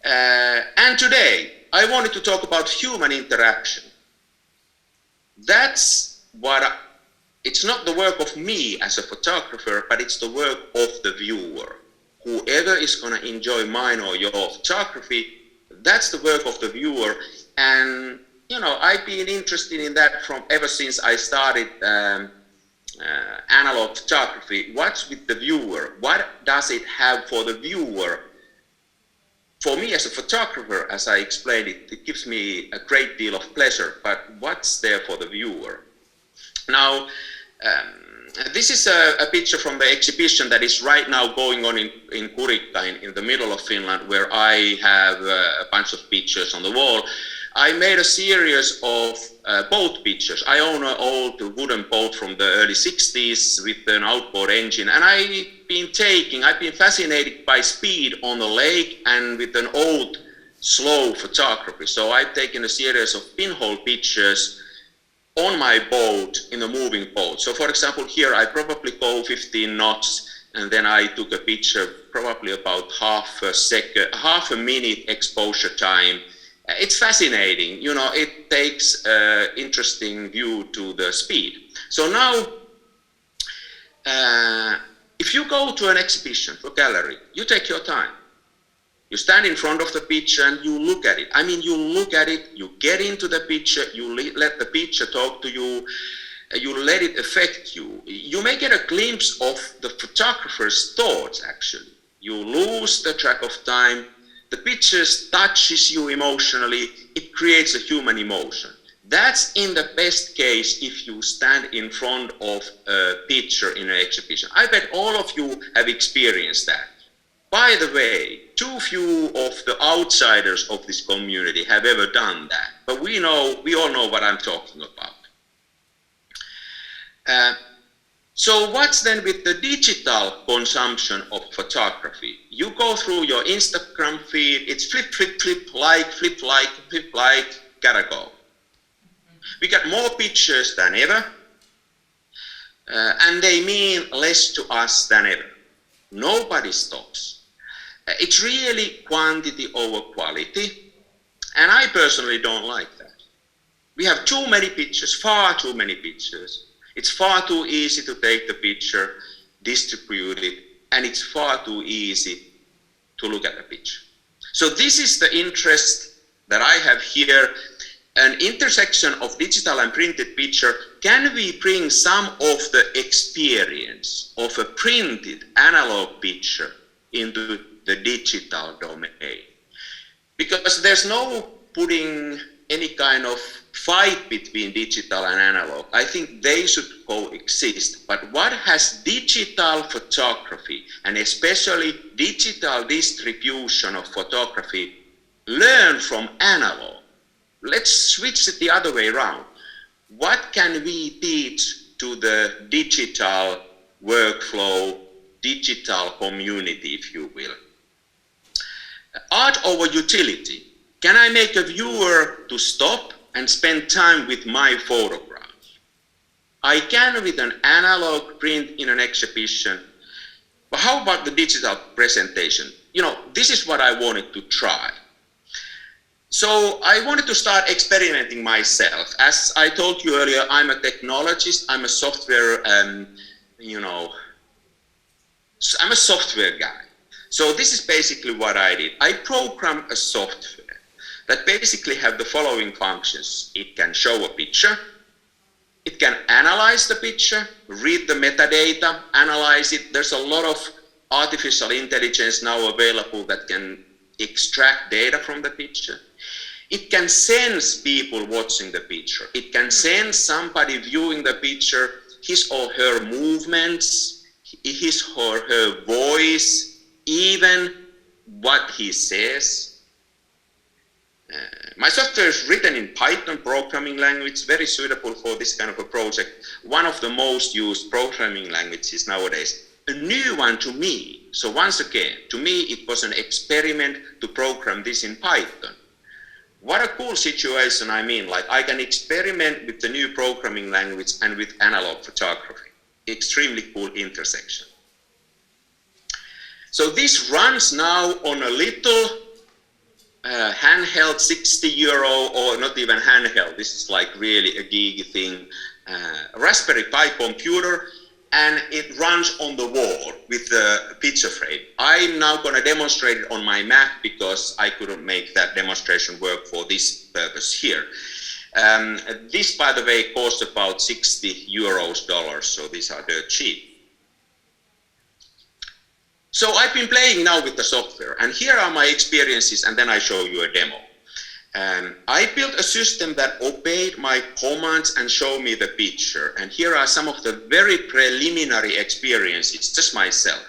And today, I wanted to talk about human interaction. That's what, it's not the work of me as a photographer, but it's the work of the viewer. Whoever is going to enjoy mine or your photography, that's the work of the viewer. And, you know, I've been interested in that from ever since I started analog photography. What's with the viewer? What does it have for the viewer? For me as a photographer, as I explained it, it gives me a great deal of pleasure, but what's there for the viewer? Now, this is a picture from the exhibition that is right now going on in Kurikka in the middle of Finland, where I have a bunch of pictures on the wall. I made a series of boat pictures. I own an old wooden boat from the early 60s with an outboard engine, and I've been fascinated by speed on the lake and with an old slow photography. So I've taken a series of pinhole pictures on my boat in a moving boat. So for example, here I probably go 15 knots, and then I took a picture probably about half a minute exposure time. It's fascinating, you know, it takes an interesting view to the speed. So now, if you go to an exhibition or gallery, you take your time. You stand in front of the picture and you look at it. I mean, you look at it, you get into the picture, you let the picture talk to you, you let it affect you. You may get a glimpse of the photographer's thoughts, actually. You lose the track of time. The picture touches you emotionally, it creates a human emotion. That's in the best case if you stand in front of a picture in an exhibition. I bet all of you have experienced that. By the way, too few of the outsiders of this community have ever done that, but we all know what I'm talking about. So what's then with the digital consumption of photography? You go through your Instagram feed, it's flip, flip, flip, like, gotta go. We got more pictures than ever, and they mean less to us than ever. Nobody stops. It's really quantity over quality, and I personally don't like that. We have too many pictures, far too many pictures. It's far too easy to take the picture, distribute it, and it's far too easy to look at the picture. So this is the interest that I have here, an intersection of digital and printed picture. Can we bring some of the experience of a printed analog picture into the digital domain? Because there's no putting any kind of fight between digital and analog. I think they should coexist. But what has digital photography, and especially digital distribution of photography, learned from analog? Let's switch it the other way around. What can we teach to the digital workflow, digital community, if you will? Art over utility. Can I make a viewer to stop and spend time with my photographs? I can with an analog print in an exhibition, but how about the digital presentation? You know, this is what I wanted to try. So I wanted to start experimenting myself. As I told you earlier, I'm a technologist, I'm a software, I'm a software guy. So this is basically what I did. I programmed a software that basically have the following functions. It can show a picture, it can analyze the picture, read the metadata, analyze it. There's a lot of artificial intelligence now available that can extract data from the picture. It can sense people watching the picture. It can sense somebody viewing the picture, his or her movements, his or her voice, even what he says. My software is written in Python programming language, very suitable for this kind of a project. One of the most used programming languages nowadays. A new one to me. So once again, to me it was an experiment to program this in Python. What a cool situation, I mean, like I can experiment with the new programming language and with analog photography. Extremely cool intersection. So this runs now on a little handheld 60 euro, or not even handheld, this is like really a geeky thing, Raspberry Pi computer, and it runs on the wall with the picture frame. I'm now going to demonstrate it on my Mac because I couldn't make that demonstration work for this purpose here. This, by the way, costs about 60 euros, so these are dirt cheap. So I've been playing now with the software, and here are my experiences, and then I show you a demo. I built a system that obeyed my commands and showed me the picture, and here are some of the very preliminary experiences, just myself.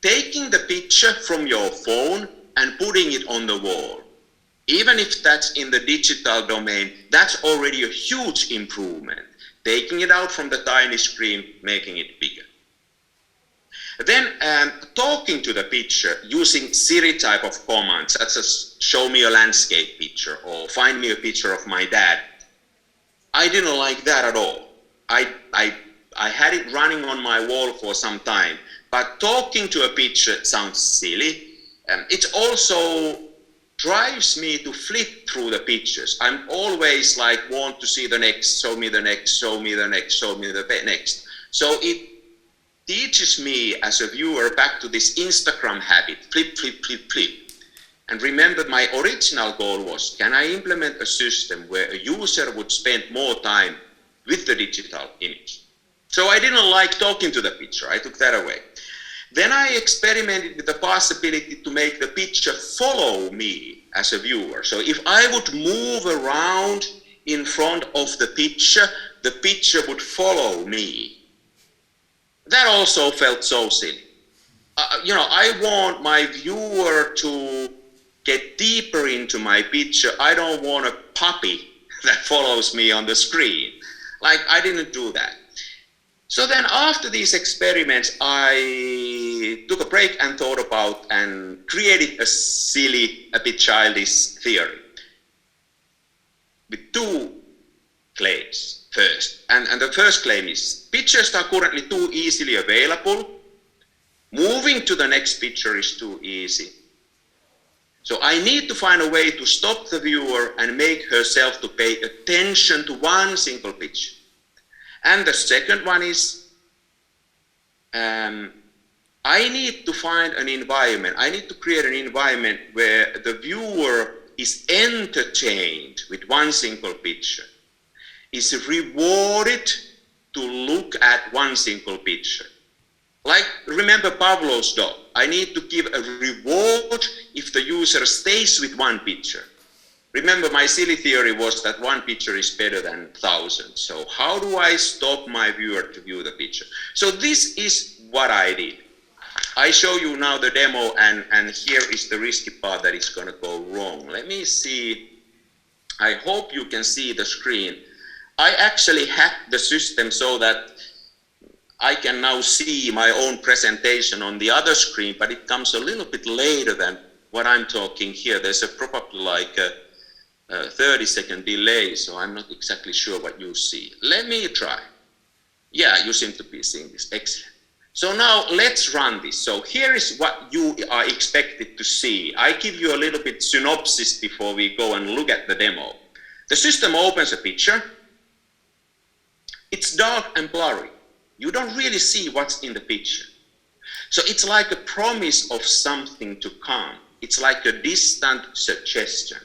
Taking the picture from your phone and putting it on the wall. Even if that's in the digital domain, that's already a huge improvement. Taking it out from the tiny screen, making it bigger. Then talking to the picture using Siri type of commands, such as show me a landscape picture or find me a picture of my dad. I didn't like that at all. I had it running on my wall for some time, but talking to a picture sounds silly. It also drives me to flip through the pictures. I'm always like, want to see the next, show me the next, show me the next, show me the next. So it teaches me as a viewer back to this Instagram habit, flip, flip, flip, flip. And remember, my original goal was, can I implement a system where a user would spend more time with the digital image? So I didn't like talking to the picture, I took that away. Then I experimented with the possibility to make the picture follow me as a viewer. So if I would move around in front of the picture would follow me. That also felt so silly. I want my viewer to get deeper into my picture. I don't want a puppy that follows me on the screen. Like, I didn't do that. So then after these experiments, I took a break and thought about and created a silly, a bit childish theory with two claims. First, and the first claim is, pictures are currently too easily available. Moving to the next picture is too easy. So I need to find a way to stop the viewer and make herself to pay attention to one single picture. And the second one is, I need to find an environment. I need to create an environment where the viewer is entertained with one single picture, is rewarded to look at one single picture. Like, remember Pavlov's dog. I need to give a reward if the user stays with one picture. Remember, my silly theory was that one picture is better than 1,000. So how do I stop my viewer to view the picture? So this is what I did. I show you now the demo, and here is the risky part that is going to go wrong. Let me see. I hope you can see the screen. I actually hacked the system so that I can now see my own presentation on the other screen, but it comes a little bit later than what I'm talking here. There's probably like a 30-second delay, so I'm not exactly sure what you see. Let me try. Yeah, you seem to be seeing this. Excellent. So now let's run this. So here is what you are expected to see. I give you a little bit synopsis before we go and look at the demo. The system opens a picture. It's dark and blurry. You don't really see what's in the picture. So it's like a promise of something to come. It's like a distant suggestion.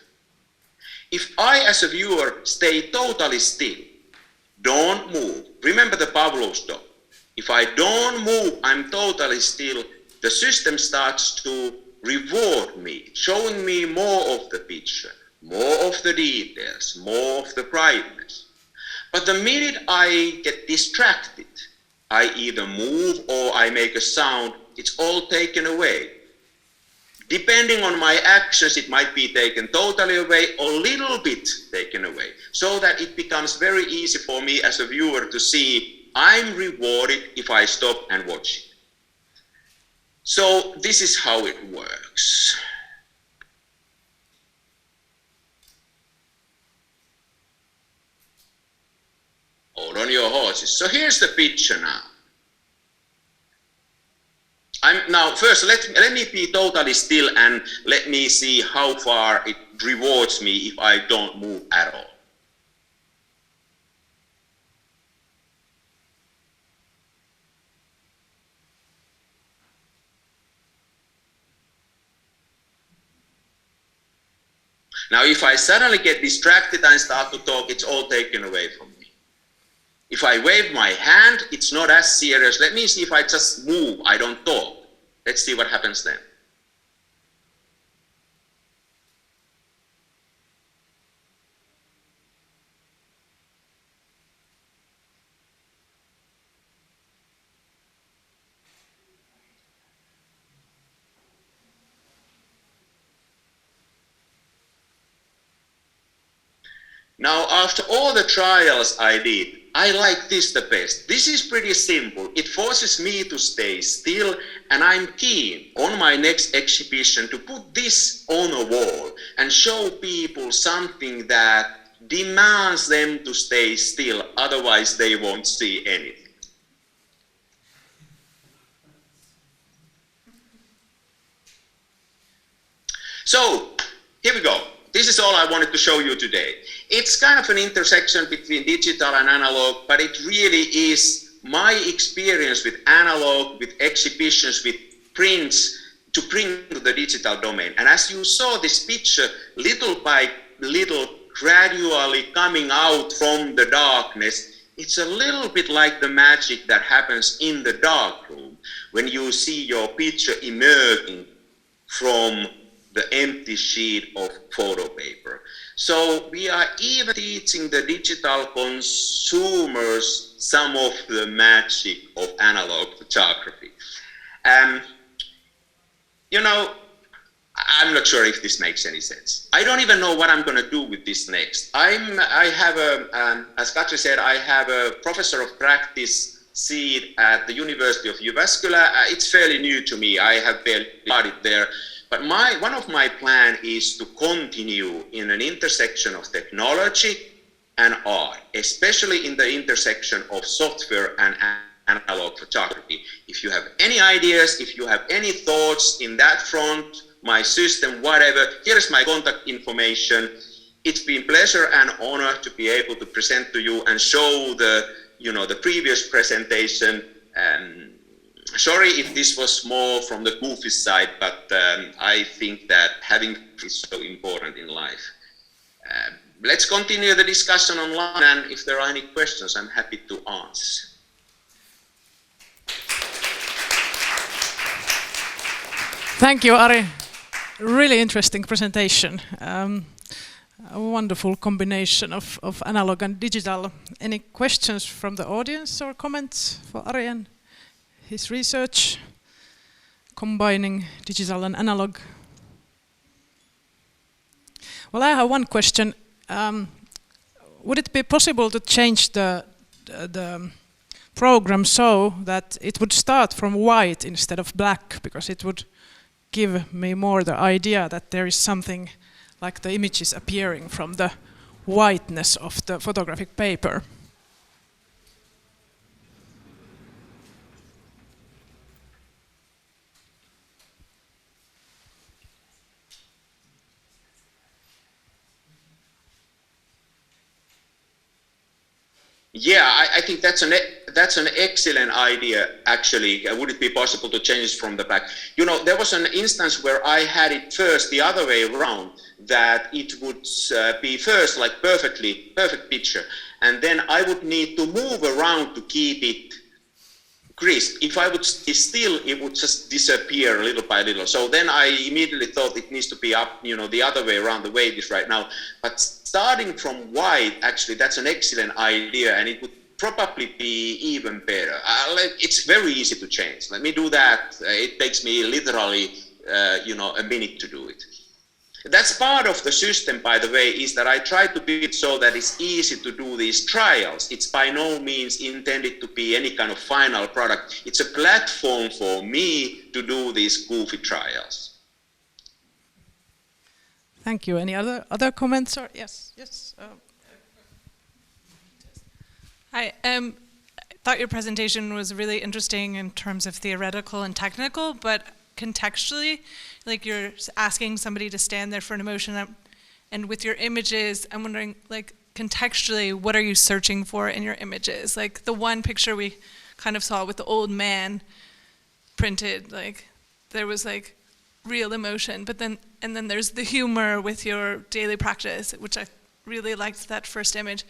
If I, as a viewer, stay totally still, don't move. Remember the Pavlov's dog. If I don't move, I'm totally still, the system starts to reward me, showing me more of the picture, more of the details, more of the brightness. But the minute I get distracted, I either move or I make a sound, it's all taken away. Depending on my actions, it might be taken totally away or little bit taken away, so that it becomes very easy for me as a viewer to see I'm rewarded if I stop and watch it. So this is how it works. Hold on your horses. So here's the picture now. Now first let me be totally still and let me see how far it rewards me if I don't move at all. Now if I suddenly get distracted and start to talk, it's all taken away from me. If I wave my hand, it's not as serious. Let me see if I just move, I don't talk. Let's see what happens then. Now, after all the trials I did, I like this the best. This is pretty simple. It forces me to stay still, and I'm keen on my next exhibition to put this on a wall and show people something that demands them to stay still, otherwise they won't see anything. So, here we go. This is all I wanted to show you today. It's kind of an intersection between digital and analog, but it really is my experience with analog, with exhibitions, with prints, to bring to the digital domain. And as you saw this picture, little by little, gradually coming out from the darkness, it's a little bit like the magic that happens in the darkroom when you see your picture emerging from the empty sheet of photo paper. So we are even teaching the digital consumers some of the magic of analog photography. You know, I'm not sure if this makes any sense. I don't even know what I'm going to do with this next. I have a, as Katri said, I have a professor of practice seat at the University of Jyväskylä. It's fairly new to me. I have barely started there. But one of my plans is to continue in an intersection of technology and art, especially in the intersection of software and analog photography. If you have any ideas, if you have any thoughts in that front, my system, whatever, here's my contact information. It's been pleasure and honor to be able to present to you and show the previous presentation. Sorry if this was more from the goofy side, but I think that having is so important in life. Let's continue the discussion online, and if there are any questions, I'm happy to answer. Thank you, Ari. Really interesting presentation. A wonderful combination of analog and digital. Any questions from the audience or comments for Ari and his research, combining digital and analog? Well, I have one question. Would it be possible to change the program so that it would start from white instead of black, because it would give me more the idea that there is something like the images appearing from the whiteness of the photographic paper? Yeah, I think that's an excellent idea, actually. Would it be possible to change it from the back? You know, there was an instance where I had it first the other way around, that it would be first like perfect picture, and then I would need to move around to keep it crisp. If I would stay still, it would just disappear little by little. So then I immediately thought it needs to be up, the other way around, the way it is right now. But starting from white, actually, that's an excellent idea, and it would probably be even better. It's very easy to change. Let me do that. It takes me literally a minute to do it. That's part of the system, by the way, is that I try to build it so that it's easy to do these trials. It's by no means intended to be any kind of final product. It's a platform for me to do these goofy trials. Thank you. Any other comments? Or yes. Hi. I thought your presentation was really interesting in terms of theoretical and technical, but contextually, like you're asking somebody to stand there for an emotion, and with your images, I'm wondering, like contextually, what are you searching for in your images? Like the one picture we kind of saw with the old man printed, like there was like real emotion, but then there's the humor with your daily practice, which I really liked that first image.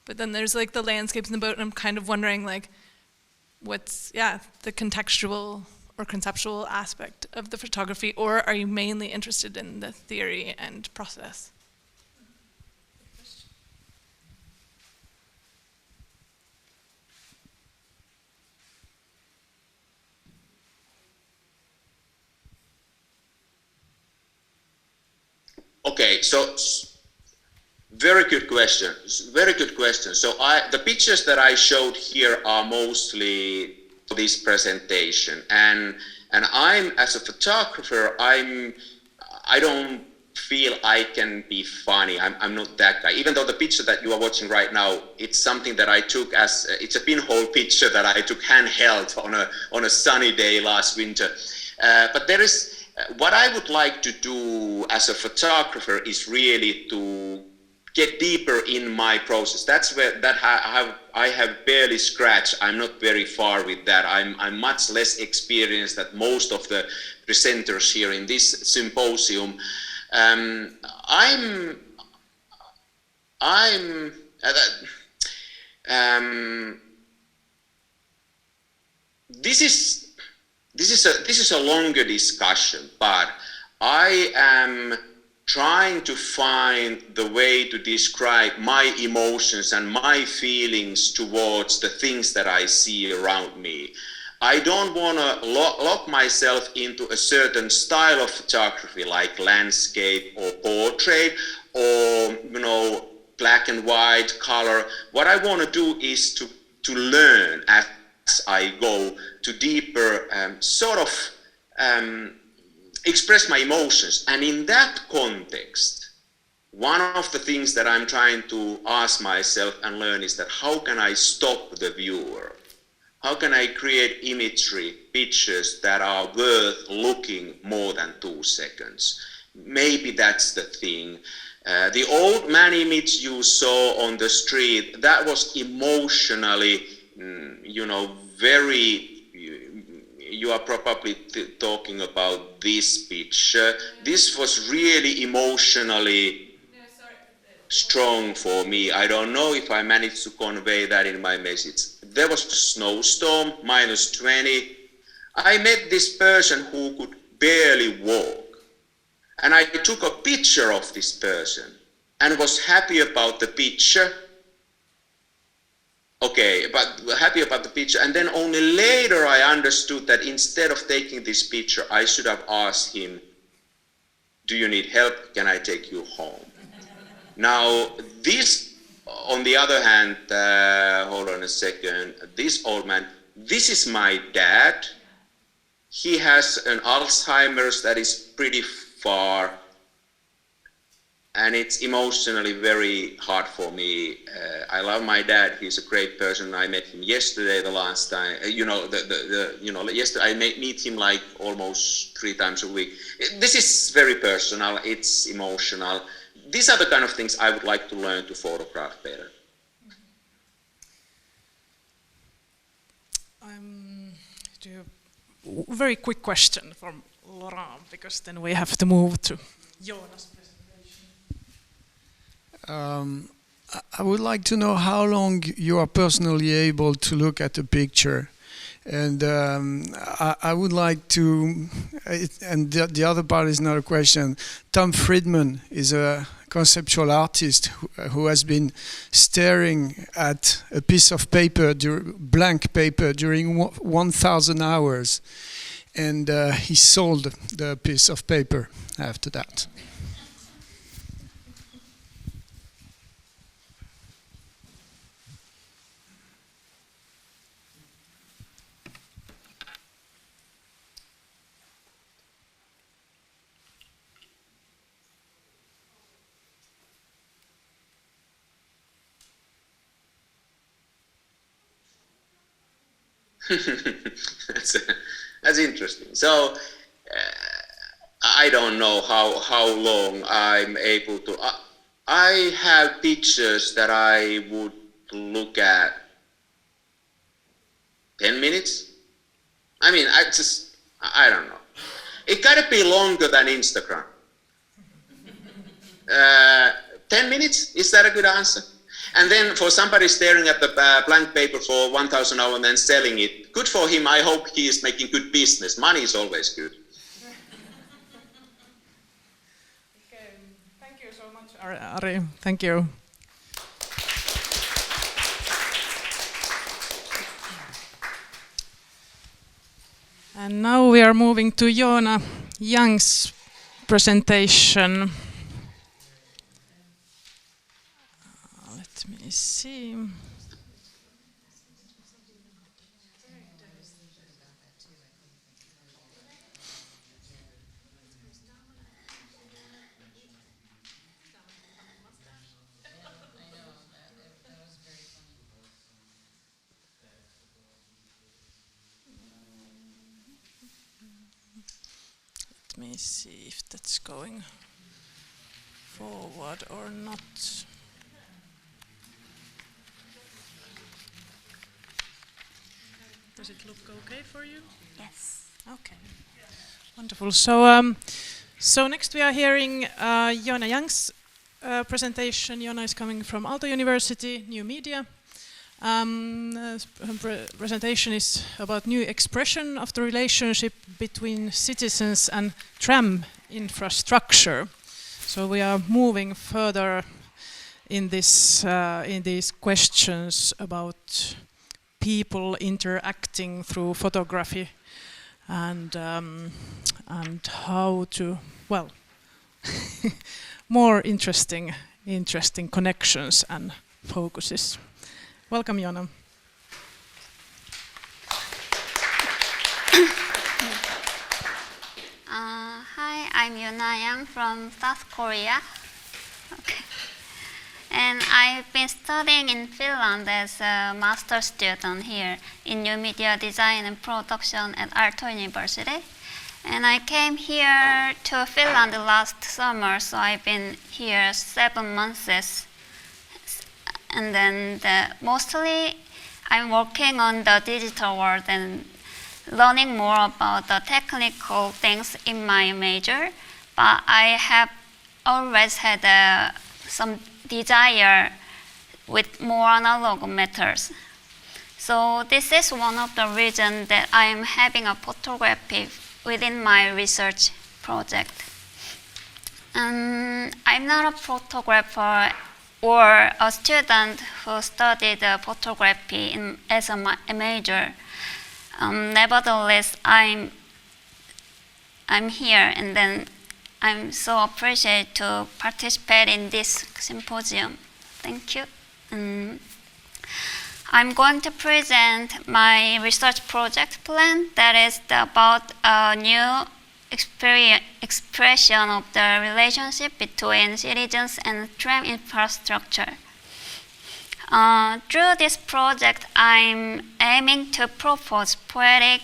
But then there's like the landscapes in the boat, and I'm kind of wondering like what's the contextual or conceptual aspect of the photography, or are you mainly interested in the theory and process? Okay, so very good question. Very good question. So the pictures that I showed here are mostly for this presentation, and I'm, as a photographer, I don't feel I can be funny. I'm not that guy. Even though the picture that you are watching right now, it's something that I took it's a pinhole picture that I took handheld on a sunny day last winter. But there is what I would like to do as a photographer is really to get deeper in my process. That's where I have barely scratched. I'm not very far with that. I'm much less experienced than most of the presenters here in this symposium. This is a longer discussion, but I am trying to find the way to describe my emotions and my feelings towards the things that I see around me. I don't want to lock myself into a certain style of photography, like landscape or portrait or black and white, color. What I want to do is to learn as I go to deeper express my emotions. And in that context, one of the things that I'm trying to ask myself and learn is that how can I stop the viewer? How can I create imagery, pictures that are worth looking more than 2 seconds? Maybe that's the thing. The old man image you saw on the street, that was emotionally, very. You are probably talking about this picture. This was really emotionally strong for me. I don't know if I managed to convey that in my message. There was a snowstorm, -20. I met this person who could barely walk. And I took a picture of this person and was happy about the picture. Okay, but happy about the picture, and then only later I understood that instead of taking this picture, I should have asked him, do you need help? Can I take you home? Now, this, on the other hand, hold on a second, this old man, this is my dad. He has an Alzheimer's that is pretty far, and it's emotionally very hard for me. I love my dad. He's a great person. I met him yesterday, the last time. Yesterday I meet him like almost 3 times a week. This is very personal. It's emotional. These are the kind of things I would like to learn to photograph better. Very quick question from Laurent, because then we have to move to Jonas' presentation. I would like to know how long you are personally able to look at a picture. And I would like to, and the other part is not a question. Tom Friedman is a conceptual artist who has been staring at a piece of paper, blank paper, during 1,000 hours. and he sold the piece of paper after that. That's interesting. So I don't know how long I'm able to. I have pictures that I would look at 10 minutes. I mean, I don't know. It gotta be longer than Instagram. 10 minutes, is that a good answer? And then for somebody staring at the blank paper for 1,000 hours and then selling it, good for him. I hope he is making good business. Money is always good. Okay, thank you so much, Ari. Thank you. And now we are moving to Joona Young's presentation. Let me see. Let me see if that's going forward or not. Does it look okay for you? Yes. Okay. Wonderful. So next we are hearing Joona Young's presentation. Joona is coming from Aalto University, New Media. Her presentation is about new expression of the relationship between citizens and tram infrastructure. So we are moving further in these questions about people interacting through photography and how to, well, more interesting connections and focuses. Welcome, Joona. Hi, I'm Joona Young from South Korea. Okay. And I've been studying in Finland as a master student here in New Media Design and Production at Aalto University. And I came here to Finland last summer, so I've been here 7 months. And then mostly I'm working on the digital world and learning more about the technical things in my major. But I have always had some desire with more analog methods. So this is one of the reasons that I am having a photography within my research project. I'm not a photographer or a student who studied photography as a major. Nevertheless, I'm here, and then I'm so appreciated to participate in this symposium. Thank you. I'm going to present my research project plan that is about a new expression of the relationship between citizens and tram infrastructure. Through this project, I'm aiming to propose poetic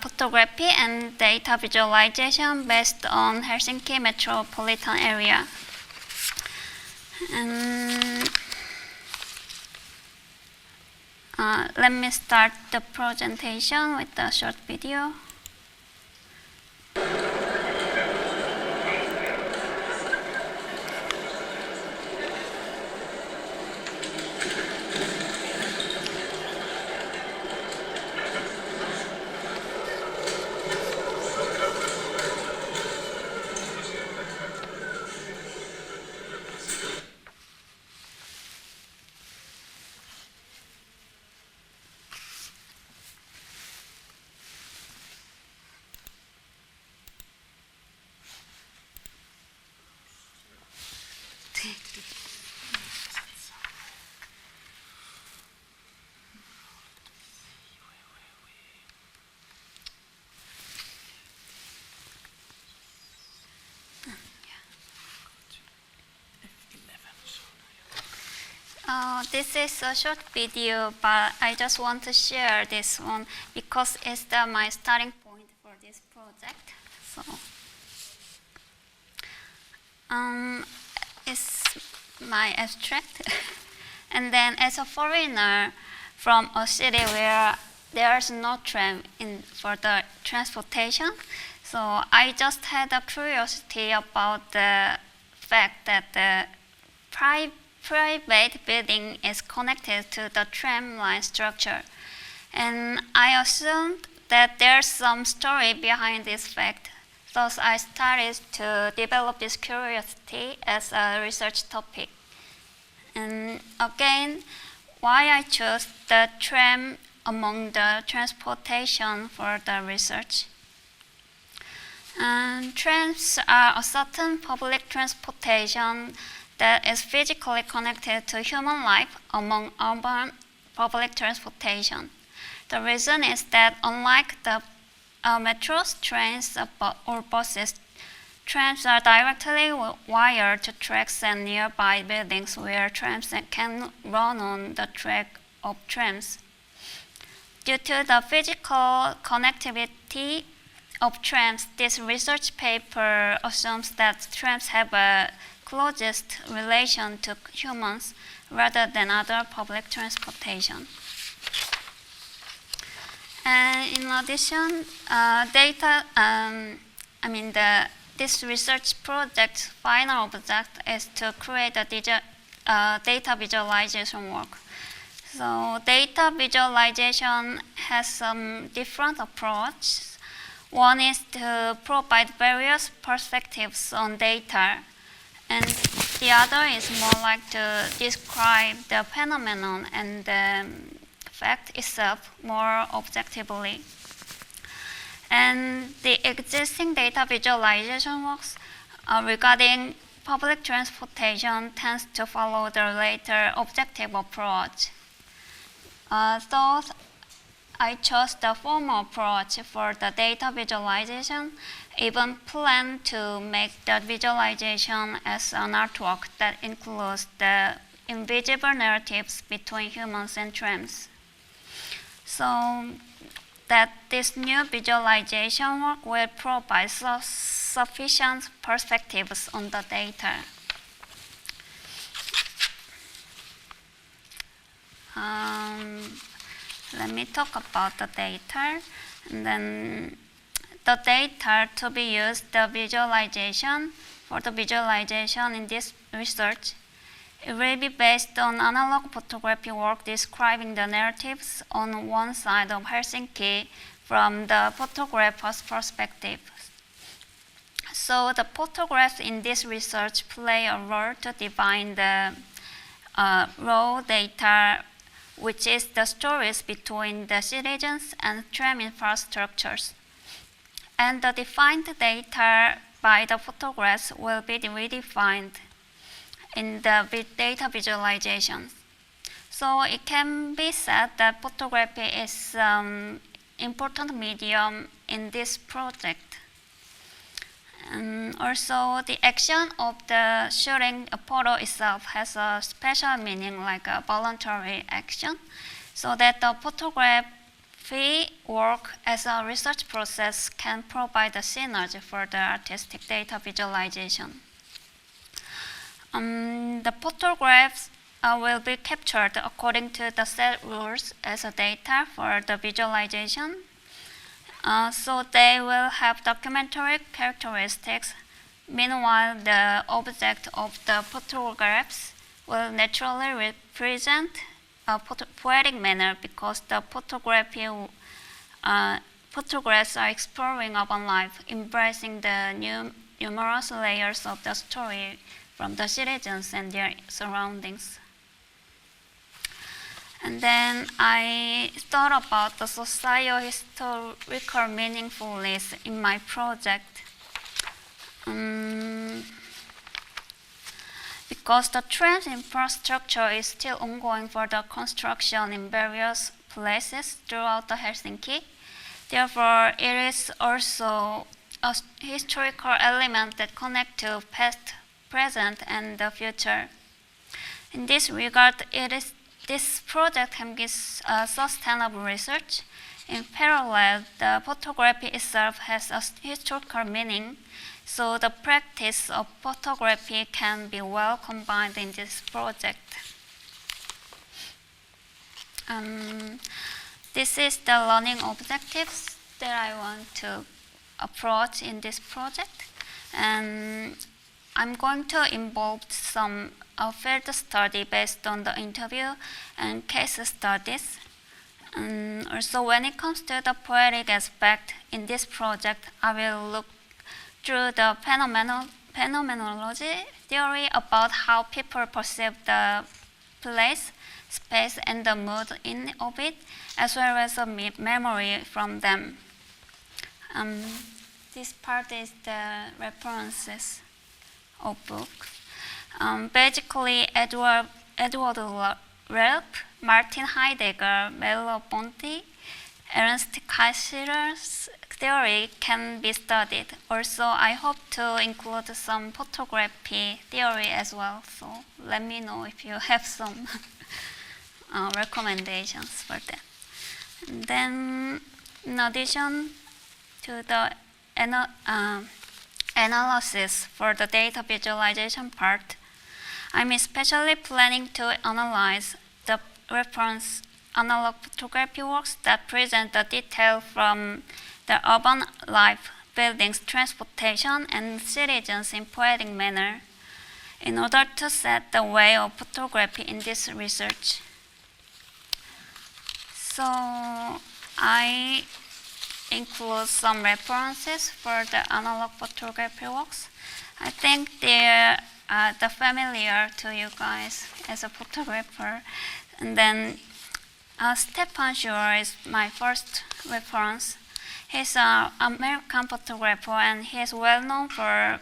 photography and data visualization based on Helsinki metropolitan area. Let me start the presentation with a short video. This is a short video, but I just want to share this one because it's my starting point for this project. So, it's my abstract. And then as a foreigner from a city where there's no tram for the transportation, so I just had a curiosity about the fact that the private building is connected to the tram line structure. And I assumed that there's some story behind this fact. Thus, I started to develop this curiosity as a research topic. And again, why I chose the tram among the transportation for the research. And trams are a certain public transportation that is physically connected to human life among urban public transportation. The reason is that unlike the metros, trains, or buses, trams are directly wired to tracks and nearby buildings where trams can run on the track of trams. Due to the physical connectivity of trams, this research paper assumes that trams have a closest relation to humans rather than other public transportation. And in addition, this research project's final object is to create a data visualization work. So data visualization has some different approaches. One is to provide various perspectives on data, and the other is more like to describe the phenomenon and the fact itself more objectively. And the existing data visualization works regarding public transportation tends to follow the later objective approach. Thus, I chose the former approach for the data visualization, even planned to make the visualization as an artwork that includes the invisible narratives between humans and trams. So that this new visualization work will provide sufficient perspectives on the data. Let me talk about the data, and then the data to be used, the visualization, for the visualization in this research. It will be based on analog photography work describing the narratives on one side of Helsinki from the photographer's perspective. So the photographs in this research play a role to define the raw data, which is the stories between the citizens and tram infrastructures. And the defined data by the photographs will be redefined in the data visualization. So it can be said that photography is an important medium in this project. And also, the action of the shooting a photo itself has a special meaning, like a voluntary action, so that the photography work as a research process can provide a synergy for the artistic data visualization. The photographs will be captured according to the set rules as a data for the visualization. So they will have documentary characteristics. Meanwhile, the object of the photographs will naturally represent a poetic manner because the photographs are exploring urban life, embracing the numerous layers of the story from the citizens and their surroundings. And then I thought about the socio-historical meaningfulness in my project. Because the tram infrastructure is still ongoing for the construction in various places throughout the Helsinki. Therefore, it is also a historical element that connects to past, present, and the future. In this regard, this project can give sustainable research. In parallel, the photography itself has a historical meaning, so the practice of photography can be well combined in this project. This is the learning objectives that I want to approach in this project. And I'm going to involve some field study based on the interview and case studies. Also, when it comes to the poetic aspect in this project, I will look through the phenomenology theory about how people perceive the place, space, and the mood of it, as well as a memory from them. This part is the references of books. Basically, Edward Ralph, Martin Heidegger, Merleau-Ponty, Ernst Cassirer's theory can be studied. Also, I hope to include some photography theory as well. So let me know if you have some recommendations for that. And then, in addition to the analysis for the data visualization part, I'm especially planning to analyze the reference analog photography works that present the detail from the urban life, buildings, transportation, and citizens in poetic manner in order to set the way of photography in this research. So I include some references for the analog photography works. I think they're familiar to you guys as a photographer. And then Stefan Schur is my first reference. He's an American photographer, and he's well known for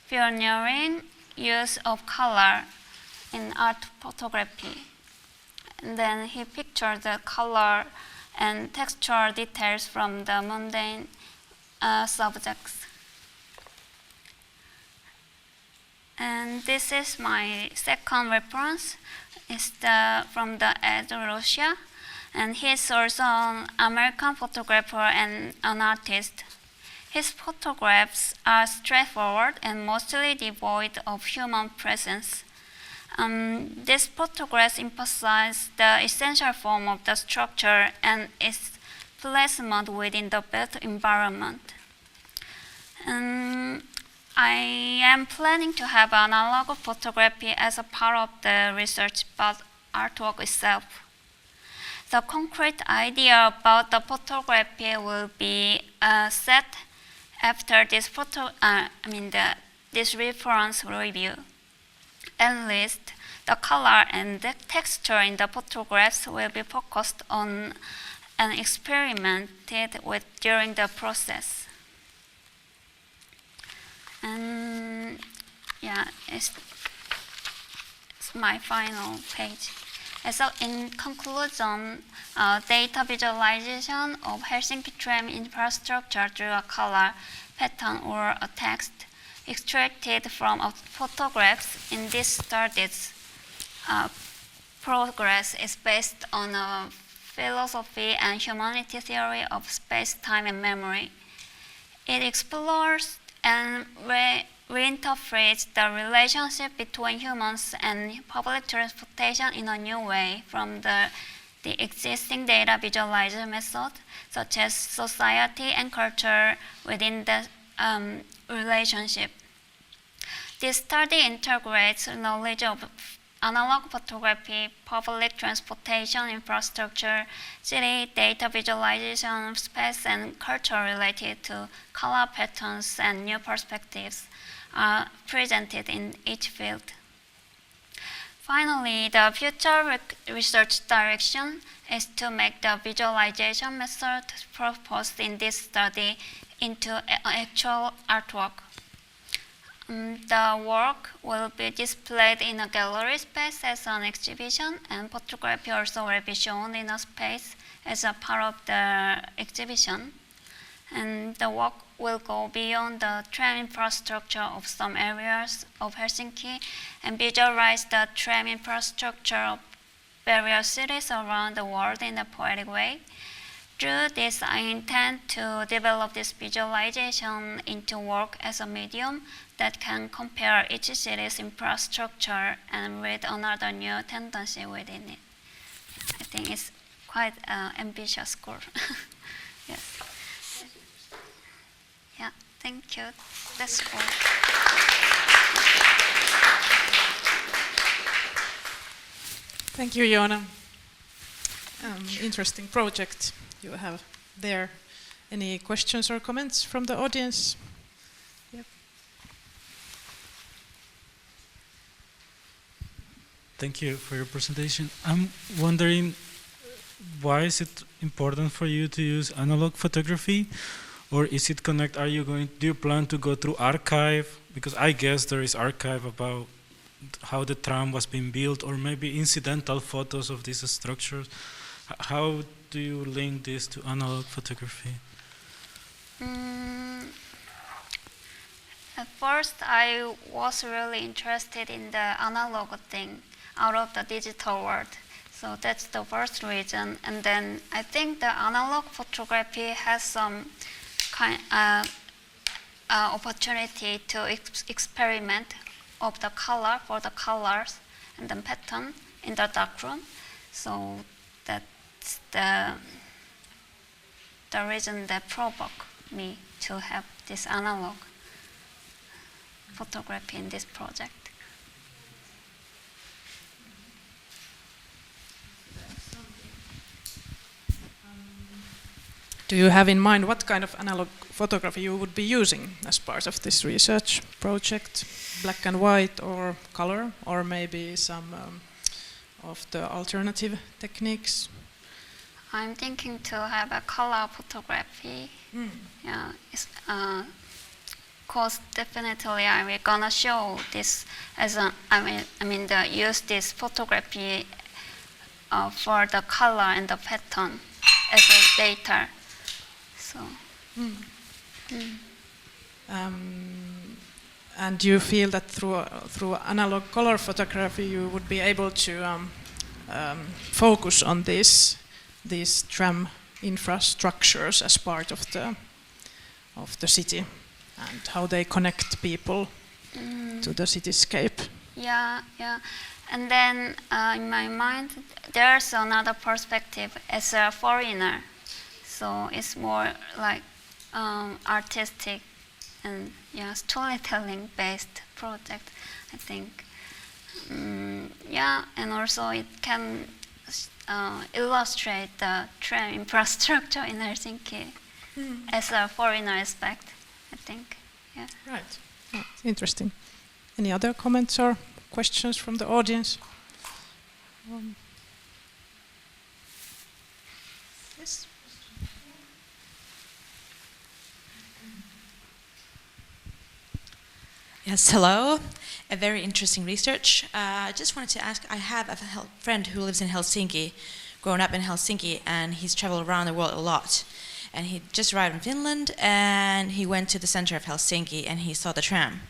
pioneering use of color in art photography. And then he pictured the color and texture details from the mundane subjects. And this is my second reference. It's from the Ed Russia. And he's also an American photographer and an artist. His photographs are straightforward and mostly devoid of human presence. These photographs emphasize the essential form of the structure and its placement within the built environment. I am planning to have analog photography as a part of the research about artwork itself. The concrete idea about the photography will be set after this this reference review. At least, the color and the texture in the photographs will be focused on and experimented with during the process. And yeah, it's my final page. So in conclusion, data visualization of Helsinki tram infrastructure through a color, pattern, or a text extracted from photographs in this study's progress is based on a philosophy and humanity theory of space, time, and memory. It explores and reinterprets the relationship between humans and public transportation in a new way from the existing data visualization method, such as society and culture within the relationship. This study integrates knowledge of analog photography, public transportation infrastructure, city data visualization of space, and culture related to color patterns and new perspectives are presented in each field. Finally, the future research direction is to make the visualization method proposed in this study into actual artwork. The work will be displayed in a gallery space as an exhibition, and photography also will be shown in a space as a part of the exhibition. And the work will go beyond the tram infrastructure of some areas of Helsinki and visualize the tram infrastructure of various cities around the world in a poetic way. Through this, I intend to develop this visualization into work as a medium that can compare each city's infrastructure and read another new tendency within it. I think it's quite an ambitious goal. Yes. Yeah, thank you. That's all. Thank you, Joona. Interesting project you have there. Any questions or comments from the audience? Yep. Thank you for your presentation. I'm wondering, why is it important for you to use analog photography, or is it connect? Do you plan to go through archive? Because I guess there is archive about how the tram was being built, or maybe incidental photos of these structures. How do you link this to analog photography? At first, I was really interested in the analog thing out of the digital world. So that's the first reason. And then I think the analog photography has some kind opportunity to experiment of the color for the colors and the pattern in the darkroom. So that's the reason that provoked me to have this analog photography in this project. Do you have in mind what kind of analog photography you would be using as part of this research project? Black and white or color, or maybe some of the alternative techniques? I'm thinking to have a color photography. Yeah, cause definitely I'm gonna show this as use this photography for the color and the pattern as a data. So. And do you feel that through analog color photography you would be able to focus on these tram infrastructures as part of the city and how they connect people to the cityscape? Yeah. And then in my mind, there's another perspective as a foreigner. So it's more like artistic and storytelling based project, I think. And also it can illustrate the tram infrastructure in Helsinki as a foreigner aspect, I think. Yeah. Right. Oh, interesting. Any other comments or questions from the audience? Yes. Yes, hello. A very interesting research. I just wanted to ask, I have a friend who lives in Helsinki, grown up in Helsinki, and he's traveled around the world a lot. And he just arrived in Finland, and he went to the center of Helsinki, and he saw the tram.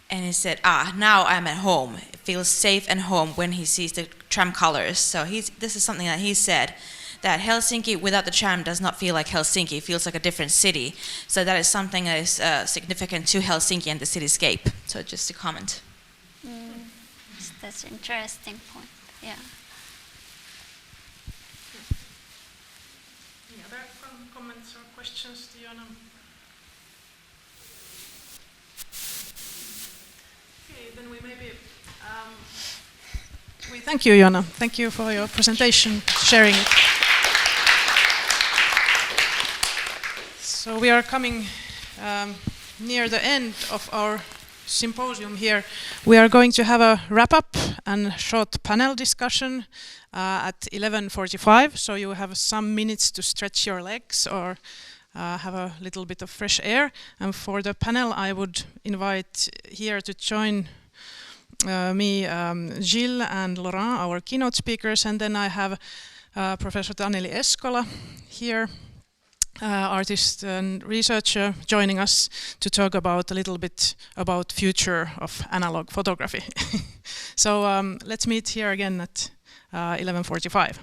And he said, now I'm at home. It feels safe and home when he sees the tram colors. So this is something that he said, that Helsinki without the tram does not feel like Helsinki, it feels like a different city. So that is something that is significant to Helsinki and the cityscape. So just a comment. That's an interesting point, yeah. Any other comments or questions, Diana? Okay, then we maybe... we thank you, Joona. Thank you for your presentation, sharing it. So we are coming near the end of our symposium here. We are going to have a wrap-up and short panel discussion at 11:45. So you have some minutes to stretch your legs or have a little bit of fresh air. And for the panel, I would invite here to join me, Gilles and Laurent, our keynote speakers, and then I have Professor Taneli Eskola here. artist and researcher, joining us to talk about a little bit about future of analog photography. So let's meet here again at 11:45.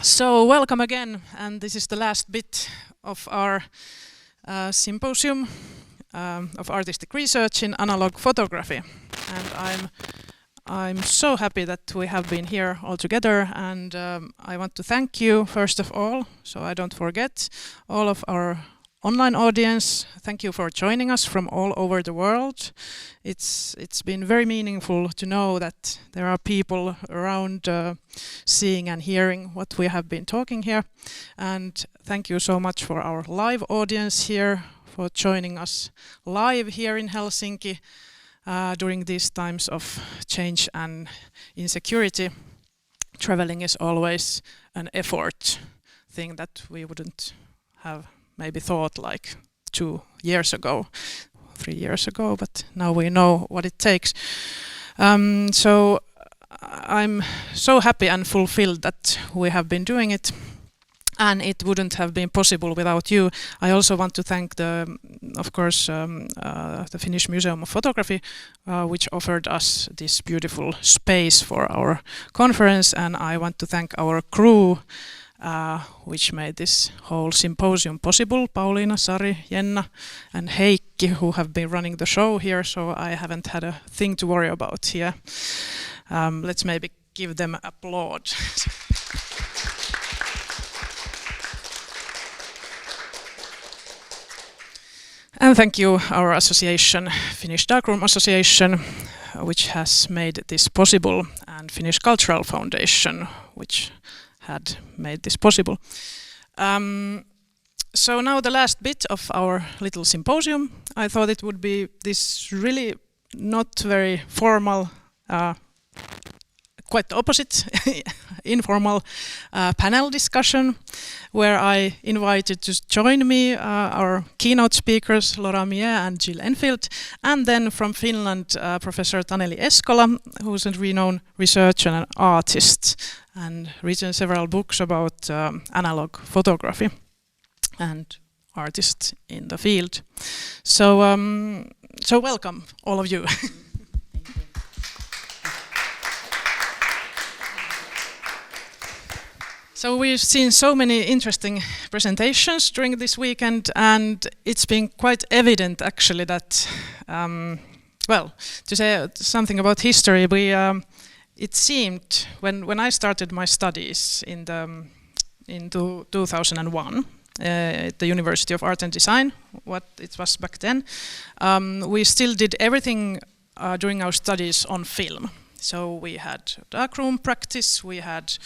So welcome again, and this is the last bit of our symposium of artistic research in analog photography. And I'm so happy that we have been here all together, and I want to thank you first of all, so I don't forget, all of our online audience. Thank you for joining us from all over the world. It's been very meaningful to know that there are people around seeing and hearing what we have been talking here. And thank you so much for our live audience here, for joining us live here in Helsinki during these times of change and insecurity. Traveling is always an effort thing that we wouldn't have maybe thought like 2 years ago, 3 years ago, but now we know what it takes. So I'm so happy and fulfilled that we have been doing it, and it wouldn't have been possible without you. I also want to thank of course, the Finnish Museum of Photography, which offered us this beautiful space for our conference, and I want to thank our crew, which made this whole symposium possible. Pauliina, Sari, Jenna and Heikki, who have been running the show here, so I haven't had a thing to worry about here. Let's maybe give them applause. And thank you, our association, Finnish Darkroom Association, which has made this possible, and Finnish Cultural Foundation, which had made this possible. So now the last bit of our little symposium. I thought it would be this really not very formal, quite the opposite, informal panel discussion, where I invited to join me our keynote speakers, Laura Mie and Jill Enfield, and then from Finland, Professor Taneli Eskola, who's a renowned researcher and artist, and written several books about analog photography and artists in the field. So, so welcome, all of you. So we've seen so many interesting presentations during this weekend, and it's been quite evident actually that, well, to say something about history, it seemed when I started my studies in 2001 at the University of Art and Design, what it was back then, we still did everything during our studies on film. So we had darkroom practice, we had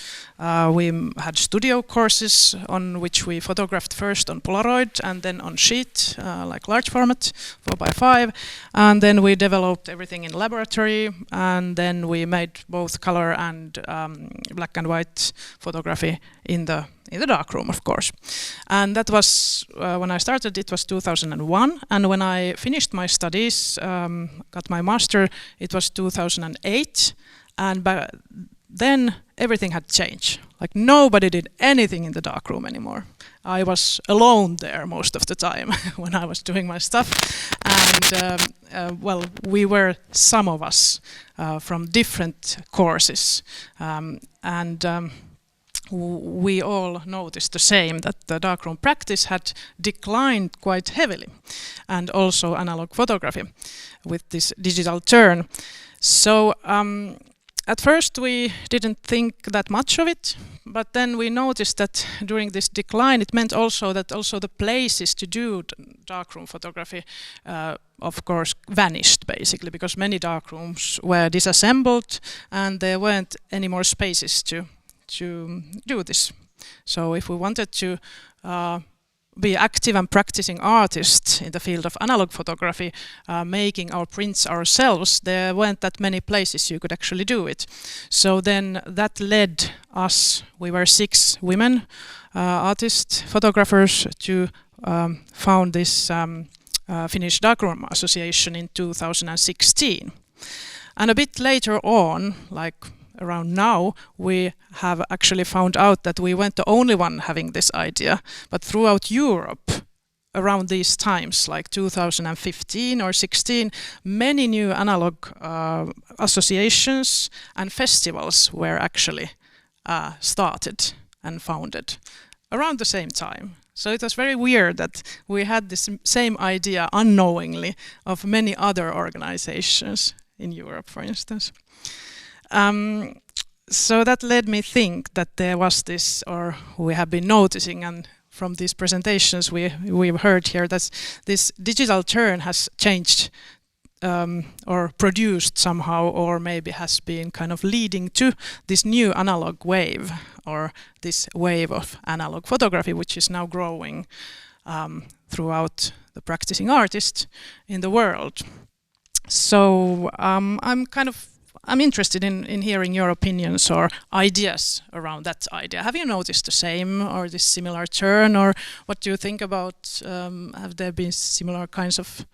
studio courses on which we photographed first on Polaroid and then on sheet, like large format, 4x5, and then we developed everything in laboratory, and then we made both color and black and white photography in the darkroom, of course. And that was, when I started, it was 2001, and when I finished my studies, got my master, it was 2008, and then everything had changed. Like nobody did anything in the darkroom anymore. I was alone there most of the time when I was doing my stuff, and well, we were some of us from different courses, and we all noticed the same, that the darkroom practice had declined quite heavily, and also analog photography with this digital turn. So at first we didn't think that much of it, but then we noticed that during this decline it meant also that also the places to do darkroom photography of course vanished basically, because many darkrooms were disassembled and there weren't any more spaces to do this. So if we wanted to be active and practicing artists in the field of analog photography, making our prints ourselves, there weren't that many places you could actually do it. So then that led us, we were 6 women artists, photographers, to found this Finnish Darkroom Association in 2016. And a bit later on, like around now, we have actually found out that we weren't the only one having this idea, but throughout Europe, around these times, like 2015 or 16, many new analog associations and festivals were actually started and founded around the same time. So it was very weird that we had this same idea unknowingly of many other organizations in Europe, for instance. So that led me think that there was this, or we have been noticing, and from these presentations we've heard here, that this digital turn has changed or produced somehow, or maybe has been kind of leading to this new analog wave, or this wave of analog photography, which is now growing throughout the practicing artists in the world. So I'm interested in hearing your opinions or ideas around that idea. Have you noticed the same or this similar turn, or what do you think about? Have there been similar kinds of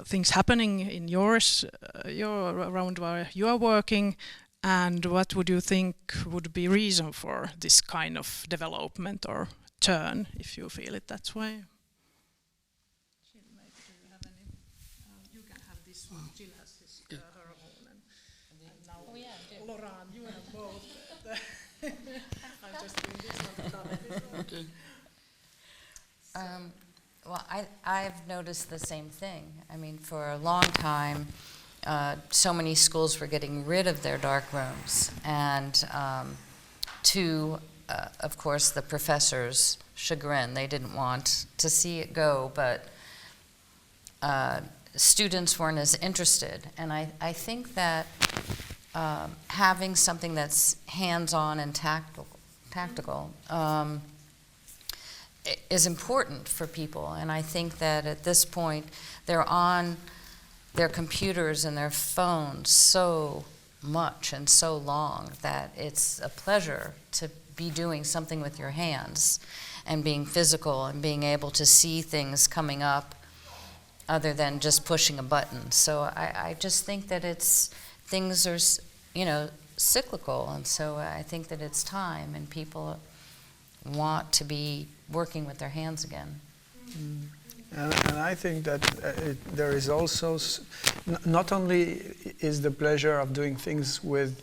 things happening in around where you are working, and what would you think would be reason for this kind of development or turn, if you feel it that way? You can have this one. Jill has her own, and now Laurent, you have both. I'm just doing this one. Okay. Well, I've noticed the same thing. I mean, for a long time, so many schools were getting rid of their dark rooms, and of course, the professors' chagrin, they didn't want to see it go, but students weren't as interested. And I think that having something that's hands-on and tactical is important for people. And I think that at this point, they're on their computers and their phones so much and so long that it's a pleasure to be doing something with your hands and being physical and being able to see things coming up other than just pushing a button. So I just think that things are, cyclical, and so I think that it's time, and people want to be working with their hands again. And I think that there is also, not only is the pleasure of doing things with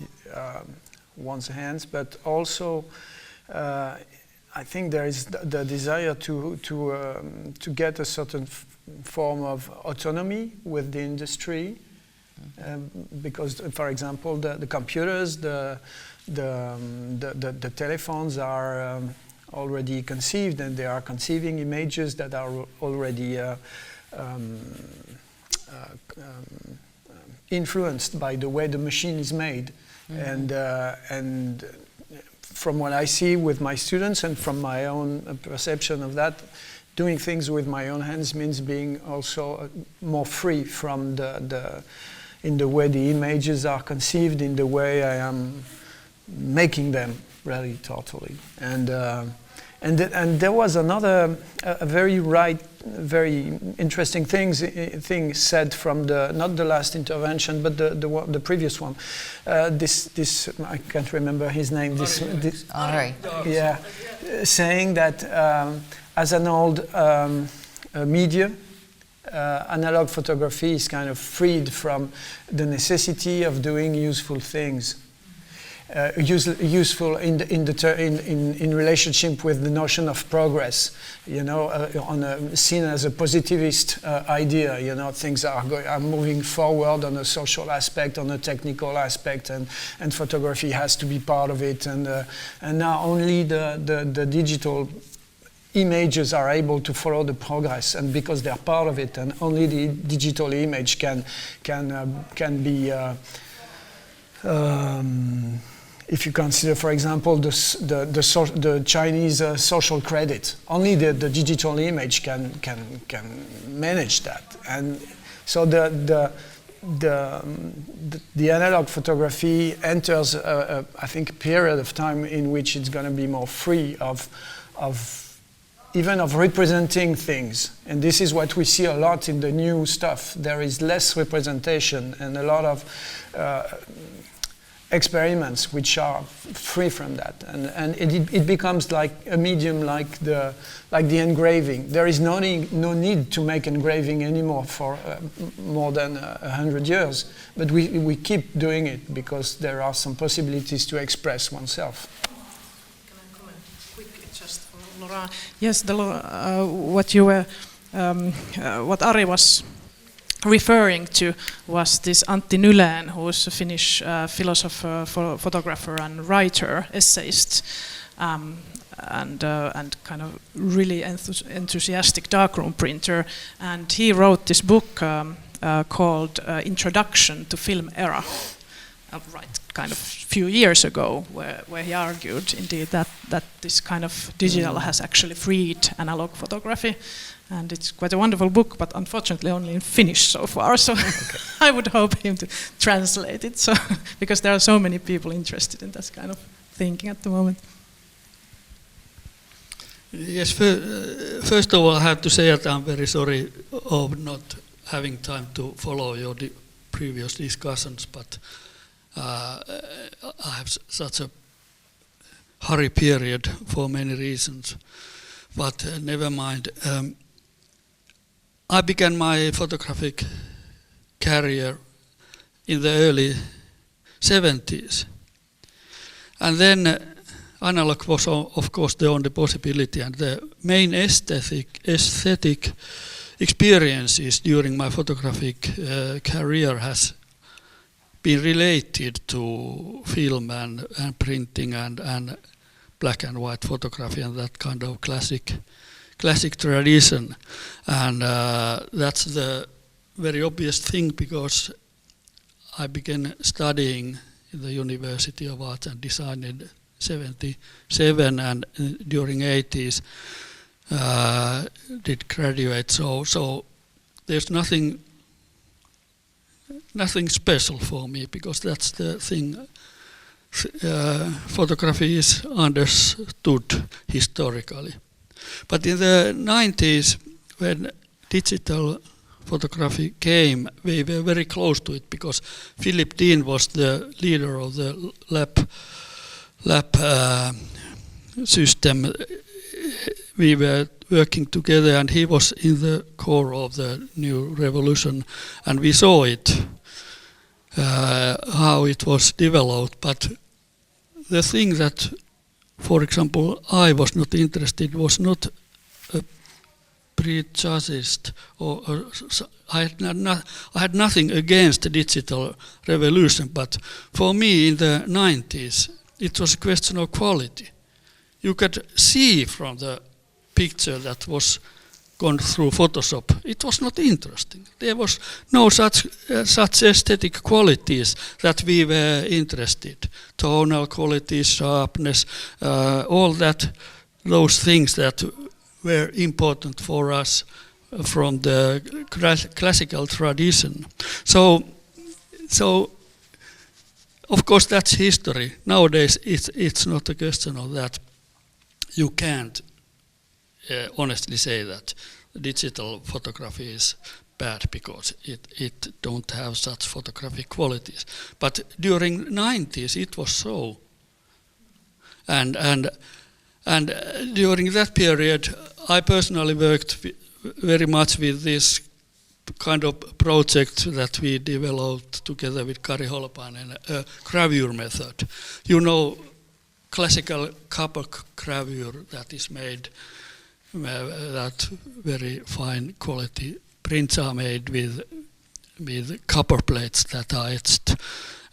one's hands, but also I think there is the desire to get a certain form of autonomy with the industry, because, for example, the computers, the telephones are already conceived, and they are conceiving images that are already influenced by the way the machine is made. Mm-hmm. And from what I see with my students and from my own perception of that, doing things with my own hands means being also more free from in the way the images are conceived, in the way I am making them, really, totally. And there was another very interesting thing said from not the last intervention, but the previous one. This I can't remember his name. Saying that as an old media, analog photography is kind of freed from the necessity of doing useful things. Useful in relationship with the notion of progress, seen as a positivist idea. Things are moving forward on a social aspect, on a technical aspect, and photography has to be part of it. And now only the digital images are able to follow the progress, and because they are part of it, and only the digital image can be. If you consider, for example, the Chinese social credit, only the digital image can manage that, and so the analog photography enters I think a period of time in which it's going to be more free of even of representing things. And this is what we see a lot in the new stuff. There is less representation and a lot of experiments which are free from that. And it becomes like a medium like the engraving. There is no need to make engraving anymore for more than 100 years. But we keep doing it because there are some possibilities to express oneself. Laurent. Yes, what Ari was referring to was this Antti Nylén, who is a Finnish philosopher, photographer, and writer, essayist, and kind of really enthusiastic darkroom printer. And he wrote this book called Introduction to Film Era. Kind of few years ago, where he argued indeed that this kind of digital has actually freed analog photography, and it's quite a wonderful book, but unfortunately only in Finnish so far. So okay. I would hope him to translate it, so because there are so many people interested in this kind of thinking at the moment. Yes, first of all, I have to say that I'm very sorry of not having time to follow your previous discussions, but I have such a hurry period for many reasons, but never mind. I began my photographic career in the early 70s, and then analog was of course the only possibility, and the main aesthetic experiences during my photographic career has been related to film and printing and black and white photography and that kind of classic tradition. And that's the very obvious thing, because I began studying in the University of Arts and Design in 77, and during 80s did graduate. So there's nothing special for me, because that's the thing. Photography is understood historically. But in the 90s, when digital photography came, we were very close to it, because Philip Dean was the leader of the lab system. We were working together, and he was in the core of the new revolution, and we saw it, how it was developed. But the thing that, for example, I was not interested was not a prejudiced, or I had nothing against the digital revolution, but for me in the 90s it was a question of quality. You could see from the picture that was gone through Photoshop, it was not interesting. There was no such aesthetic qualities that we were interested. Tonal qualities, sharpness, all that, those things that were important for us from the classical tradition. So of course that's history. Nowadays it's not a question of that. You can't honestly say that digital photography is bad because it don't have such photographic qualities. But during 90s it was so. And during that period I personally worked very much with this kind of project that we developed together with Kari Holopainen, a gravure method. You know, classical copper gravure that is made, that very fine quality prints are made with copper plates that are etched,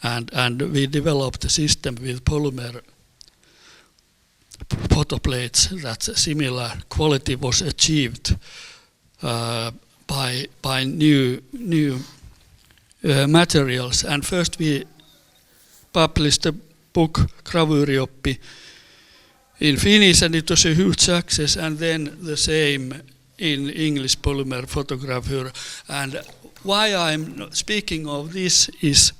and we developed a system with polymer photo plates that similar quality was achieved by new materials. And first we published a book, Gravuurioppi, in Finnish, and it was a huge success, and then the same in English, polymer photogravure. And why I'm speaking of this is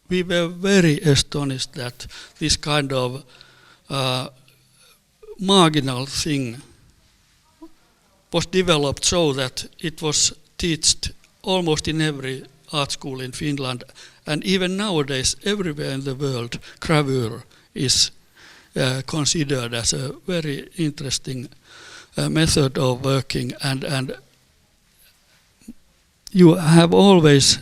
we were very astonished that this kind of marginal thing was developed so that it was taught almost in every art school in Finland, and even nowadays everywhere in the world gravure is considered as a very interesting method of working, and you have always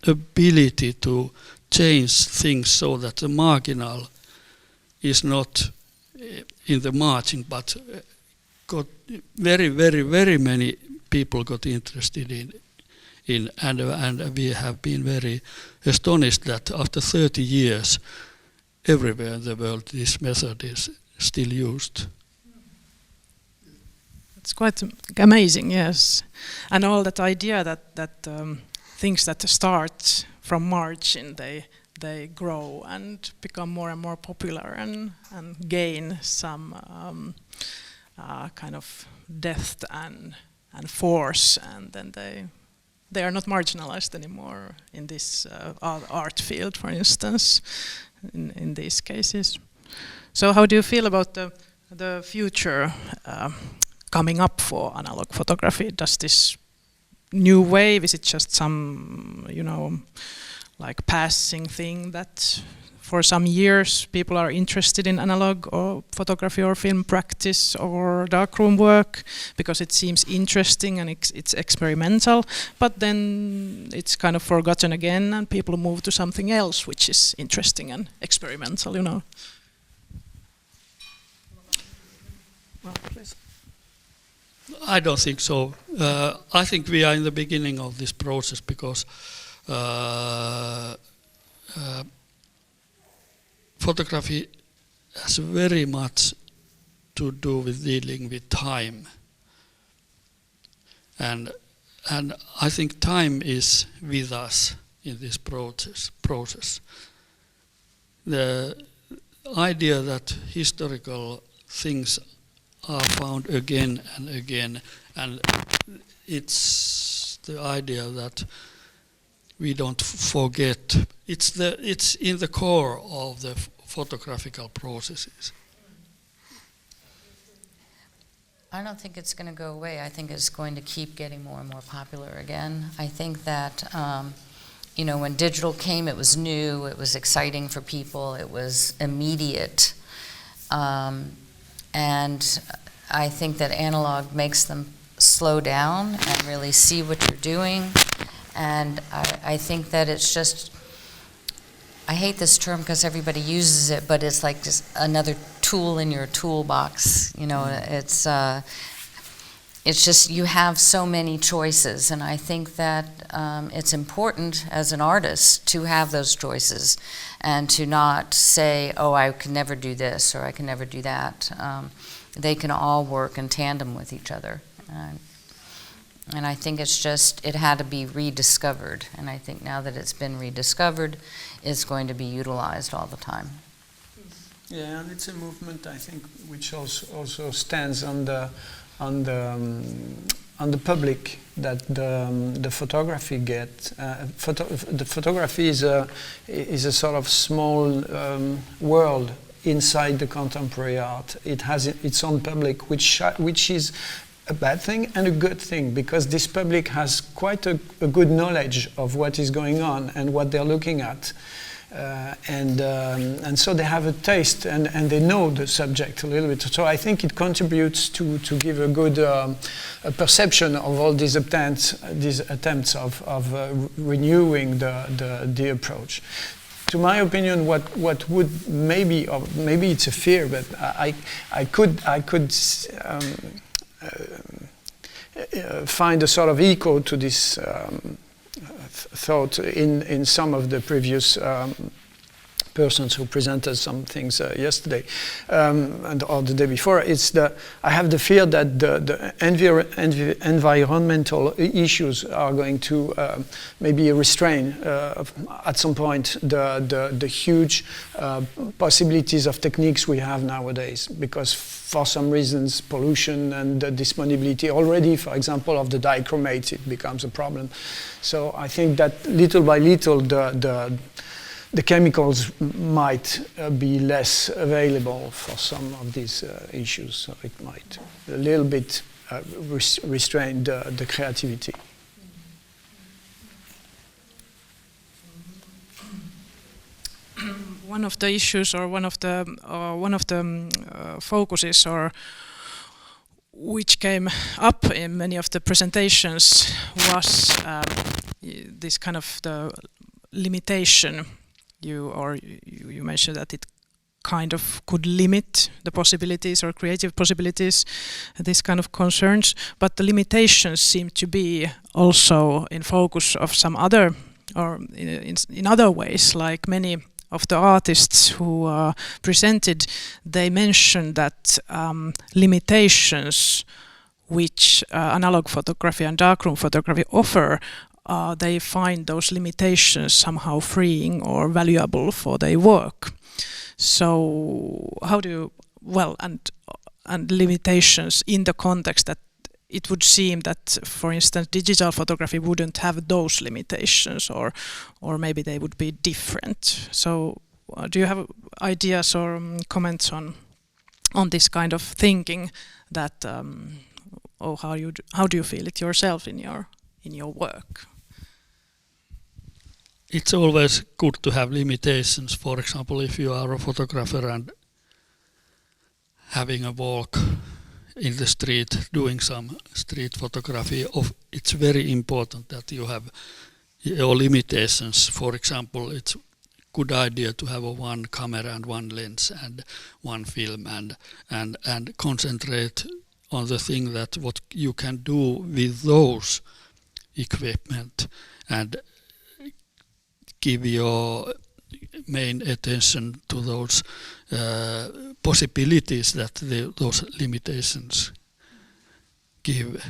ability to change things so that the marginal is not in the margin, but got very many people got interested in and we have been very astonished that after 30 years everywhere in the world this method is still used. It's quite amazing, yes. And all that idea that things that start from margin, they grow and become more and more popular and gain some kind of depth and force, and then they are not marginalized anymore in this art field, for instance, in these cases. So how do you feel about the future coming up for analog photography? Does this new wave, is it just some, like passing thing that for some years people are interested in analog or photography or film practice or darkroom work because it seems interesting and it's experimental, but then it's kind of forgotten again and people move to something else which is interesting and experimental, Well, please. I don't think so. I think we are in the beginning of this process because photography has very much to do with dealing with time, and I think time is with us in this process. The idea that historical things are found again and again, and it's the idea that we don't forget. It's in the core of the photographical processes. I don't think it's going to go away. I think it's going to keep getting more and more popular again. I think that, when digital came, it was new, it was exciting for people, it was immediate. And I think that analog makes them slow down and really see what you're doing. And I think that it's just, I hate this term because everybody uses it, but it's like just another tool in your toolbox. It's just you have so many choices, and I think that it's important as an artist to have those choices and to not say, oh, I can never do this or I can never do that. They can all work in tandem with each other. And I think it's just, it had to be rediscovered. And I think now that it's been rediscovered, it's going to be utilized all the time. Yeah, and it's a movement, I think, which also stands on the public that the photography gets. The photography is a sort of small world inside the contemporary art. It has its own public, which is a bad thing and a good thing, because this public has quite a good knowledge of what is going on and what they're looking at. And so they have a taste and they know the subject a little bit. So I think it contributes to give a good a perception of all these attempts of renewing the approach. To my opinion, what would maybe, or maybe it's a fear, but I could find a sort of echo to this thought in some of the previous persons who presented some things yesterday or the day before. I have the fear that the environmental issues are going to maybe restrain at some point the huge possibilities of techniques we have nowadays, because for some reasons pollution and the disponibility already, for example, of the dichromates, it becomes a problem. So I think that little by little the chemicals might be less available for some of these issues, so it might a little bit restrain the creativity. One of the issues, or one of the focuses, or which came up in many of the presentations, was this kind of the limitation. You mentioned that it kind of could limit the possibilities or creative possibilities, this kind of concerns, but the limitations seem to be also in focus of some other, or in other ways, like many of the artists who presented, they mentioned that limitations which analog photography and darkroom photography offer, they find those limitations somehow freeing or valuable for their work. So how do you, well, and limitations in the context that it would seem that, for instance, digital photography wouldn't have those limitations, or maybe they would be different. So do you have ideas or comments on this kind of thinking, that or how do you feel it yourself in your work? It's always good to have limitations. For example, if you are a photographer and having a walk in the street, doing some street photography, it's very important that you have your limitations. For example, it's a good idea to have one camera and one lens and one film, and concentrate on the thing that what you can do with those equipment, and give your main attention to those possibilities that those limitations give.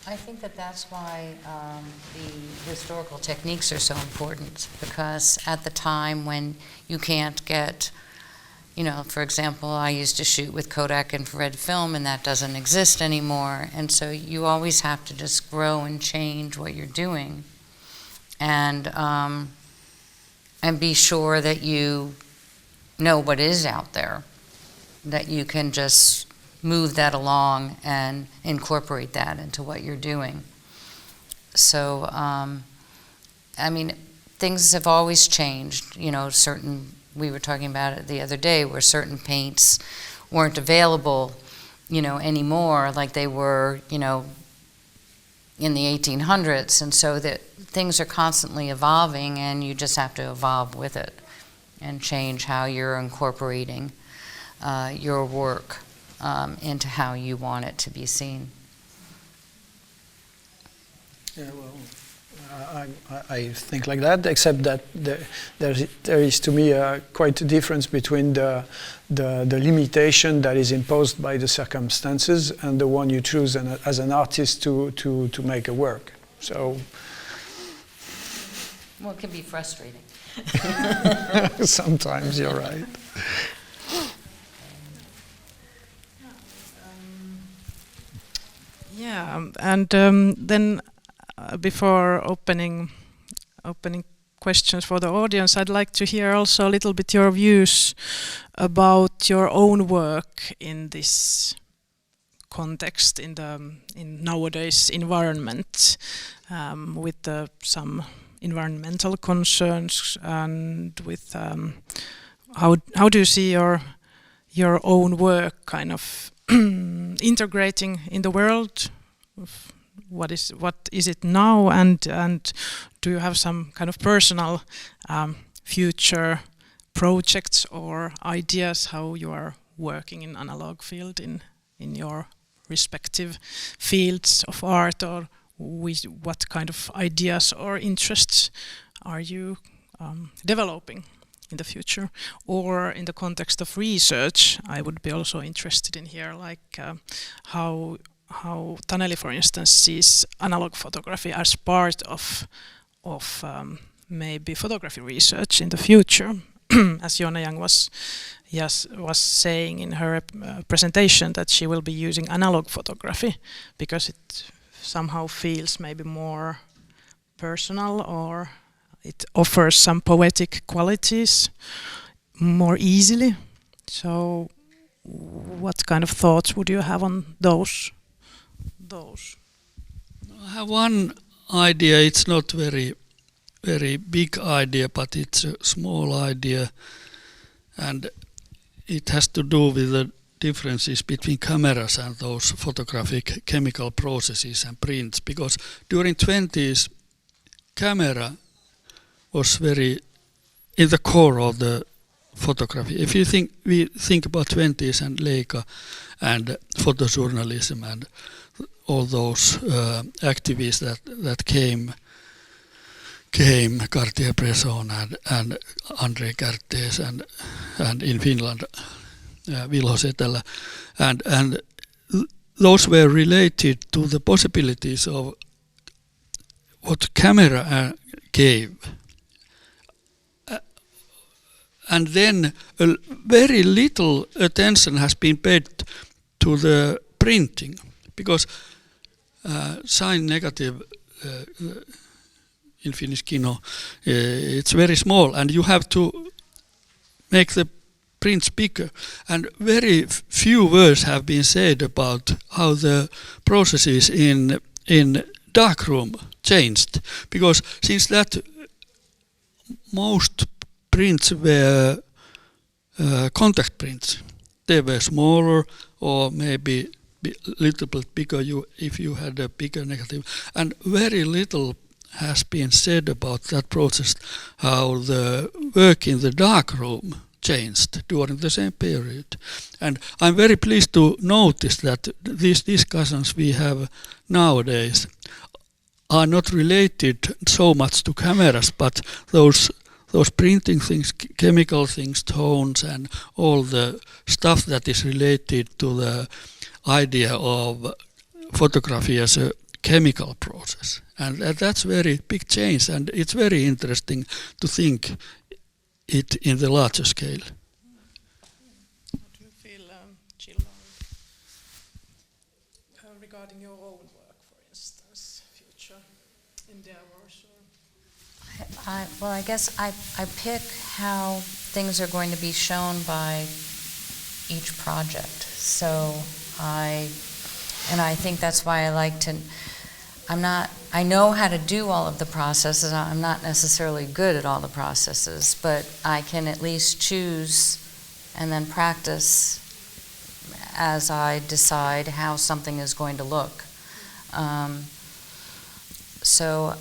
I think that's why the historical techniques are so important, because at the time when you can't get, for example, I used to shoot with Kodak infrared film, and that doesn't exist anymore. And so you always have to just grow and change what you're doing, and be sure that you know what is out there, that you can just move that along and incorporate that into what you're doing. So, things have always changed. We were talking about it the other day, where certain paints weren't available, anymore like they were, in the 1800s. And so that things are constantly evolving, and you just have to evolve with it and change how you're incorporating your work into how you want it to be seen. Yeah, well, I think like that, except that there is to me quite a difference between the limitation that is imposed by the circumstances and the one you choose as an artist to make a work. So, well, it can be frustrating. Sometimes you're right. Yeah, and then before opening questions for the audience, I'd like to hear also a little bit your views about your own work in this context, in nowadays environment, with some environmental concerns, and with how do you see your own work kind of integrating in the world? What is it now, and do you have some kind of personal future projects or ideas how you are working in analog field in your respective fields of art, or what kind of ideas or interests are you developing in the future? Or in the context of research, I would be also interested in here, like how Taneli, for instance, sees analog photography as part of maybe photography research in the future. As Jonna Young was saying in her presentation, that she will be using analog photography because it somehow feels maybe more personal, or it offers some poetic qualities more easily. So what kind of thoughts would you have on those? I have one idea. It's not very big idea, but it's a small idea, and it has to do with the differences between cameras and those photographic chemical processes and prints, because during 20s camera was very in the core of the photography. If you think about 20s and Leica and photojournalism and all those activists that came, Cartier-Bresson and André Kertész and in Finland Vilho Setälä, and those were related to the possibilities of what camera gave. And then very little attention has been paid to the printing, because sign negative in Finnish kino, it's very small, and you have to make the prints bigger. And very few words have been said about how the processes in Darkroom changed, because since that most prints were contact prints. They were smaller or maybe a little bit bigger if you had a bigger negative. And very little has been said about that process, how the work in the darkroom changed during the same period. And I'm very pleased to notice that these discussions we have nowadays are not related so much to cameras, but those printing things, chemical things, tones, and all the stuff that is related to the idea of photography as a chemical process. And that's very big change, and it's very interesting to think it in the larger scale. How do you feel, Gillo, regarding your own work, for instance, future endeavors? I guess I pick how things are going to be shown by each project. So I think that's why I like to. I know how to do all of the processes. I'm not necessarily good at all the processes, but I can at least choose and then practice as I decide how something is going to look. So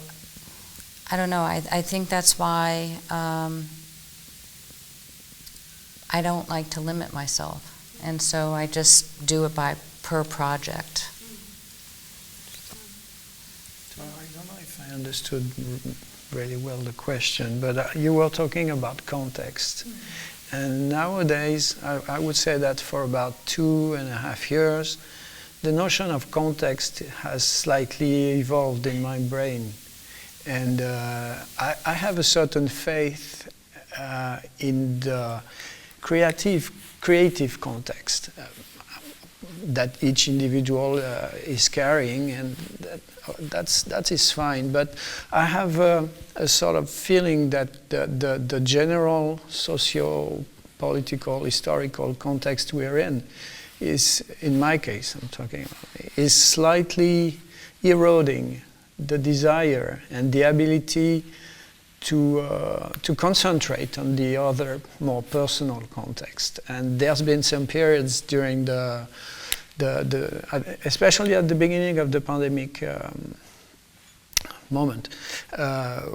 I don't know. I think that's why I don't like to limit myself, and so I just do it per project. I don't know if I understood really well the question, but you were talking about context. And nowadays, I would say that for about 2.5 years, the notion of context has slightly evolved in my brain. And I have a certain faith in the creative context that each individual is carrying, and that is fine. But I have a sort of feeling that the general socio-political, historical context we're in is, in my case, I'm talking about, is slightly eroding the desire and the ability to concentrate on the other more personal context. And there's been some periods during especially at the beginning of the pandemic moment,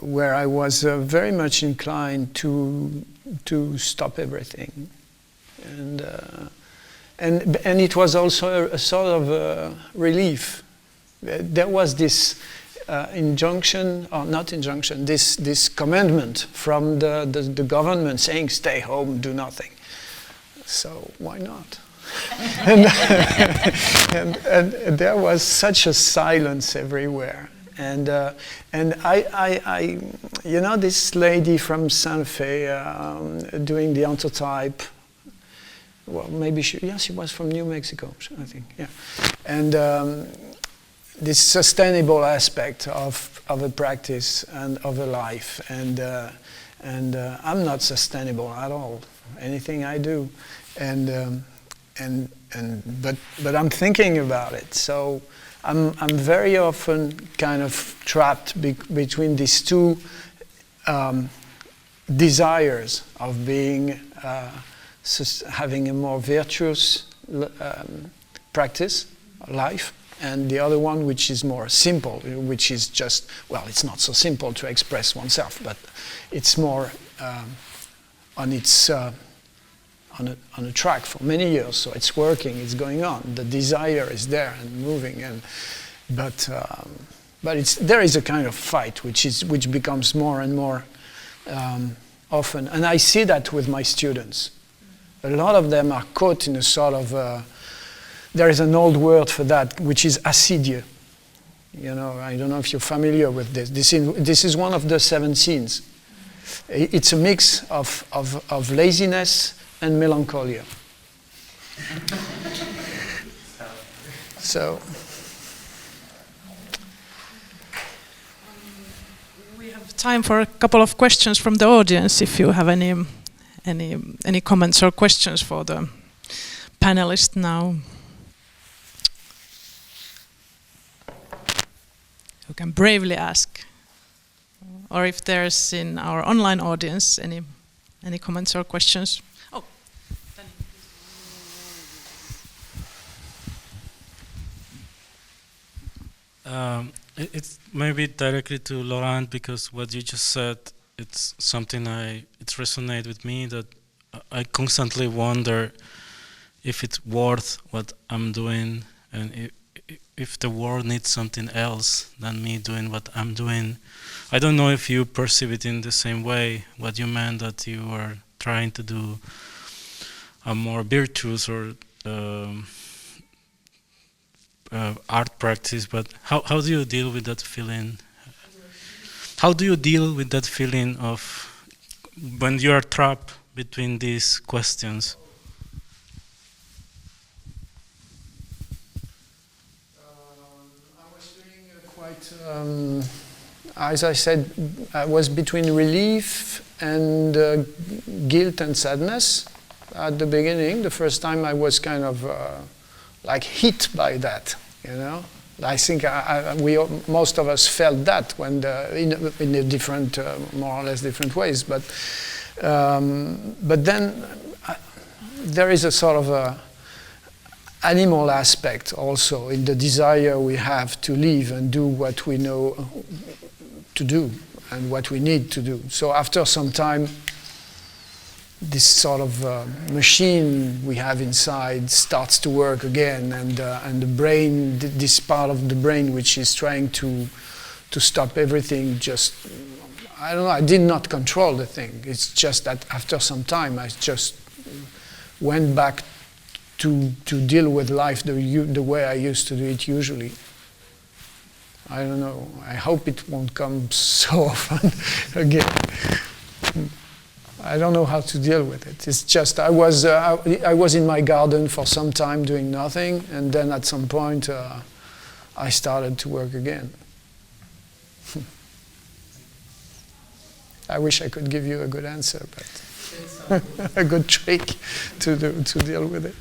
where I was very much inclined to stop everything, and it was also a sort of relief. There was this injunction, or not injunction, this commandment from the government saying, stay home, do nothing. So why not? and there was such a silence everywhere. And I you know, this lady from Saint-Fe doing the antotype, well, maybe she was from New Mexico, I think, yeah. And this sustainable aspect of a practice and of a life, and I'm not sustainable at all. Anything I do, but I'm thinking about it. So I'm very often kind of trapped between these two desires of being having a more virtuous practice, life, and the other one which is more simple, which is just, well, it's not so simple to express oneself, but it's more on its on a track for many years, so it's working, it's going on. The desire is there and moving, but there is a kind of fight which becomes more and more often, and I see that with my students. A lot of them are caught in a sort of there is an old word for that, which is assidia. You know, I don't know if you're familiar with this. This is one of the 7 sins. It's a mix of laziness and melancholia. So we have time for a couple of questions from the audience. If you have any comments or questions for the panelists now, you can bravely ask. Or if there's in our online audience any comments or questions. Oh, It's maybe directly to Laurent, because what you just said, it's something it resonates with me, that I constantly wonder if it's worth what I'm doing, and if the world needs something else than me doing what I'm doing. I don't know if you perceive it in the same way, what you meant, that you are trying to do a more virtuous or art practice, but how do you deal with that feeling? How do you deal with that feeling of when you are trapped between these questions? As I said, I was between relief and guilt and sadness at the beginning. The first time I was kind of like hit by that, you know. I think most of us felt that when in a different, more or less different ways. But then there is a sort of a animal aspect also in the desire we have to live and do what we know to do and what we need to do. So after some time, this sort of machine we have inside starts to work again, and the brain, this part of the brain which is trying to stop everything, just, I don't know, I did not control the thing. It's just that after some time I just went back to deal with life the way I used to do it usually. I don't know. I hope it won't come so often again. I don't know how to deal with it. It's just I was in my garden for some time doing nothing, and then at some point I started to work again. I wish I could give you a good answer, but a good trick to deal with it.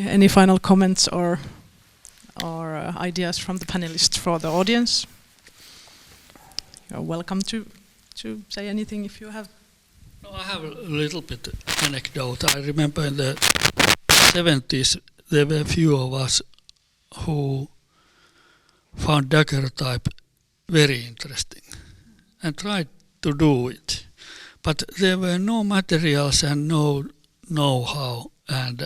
Any final comments or ideas from the panelists for the audience? You're welcome to say anything if you have. No, I have a little bit anecdote. I remember in the 70s there were a few of us who found daguerreotype very interesting and tried to do it, but there were no materials and no know-how, and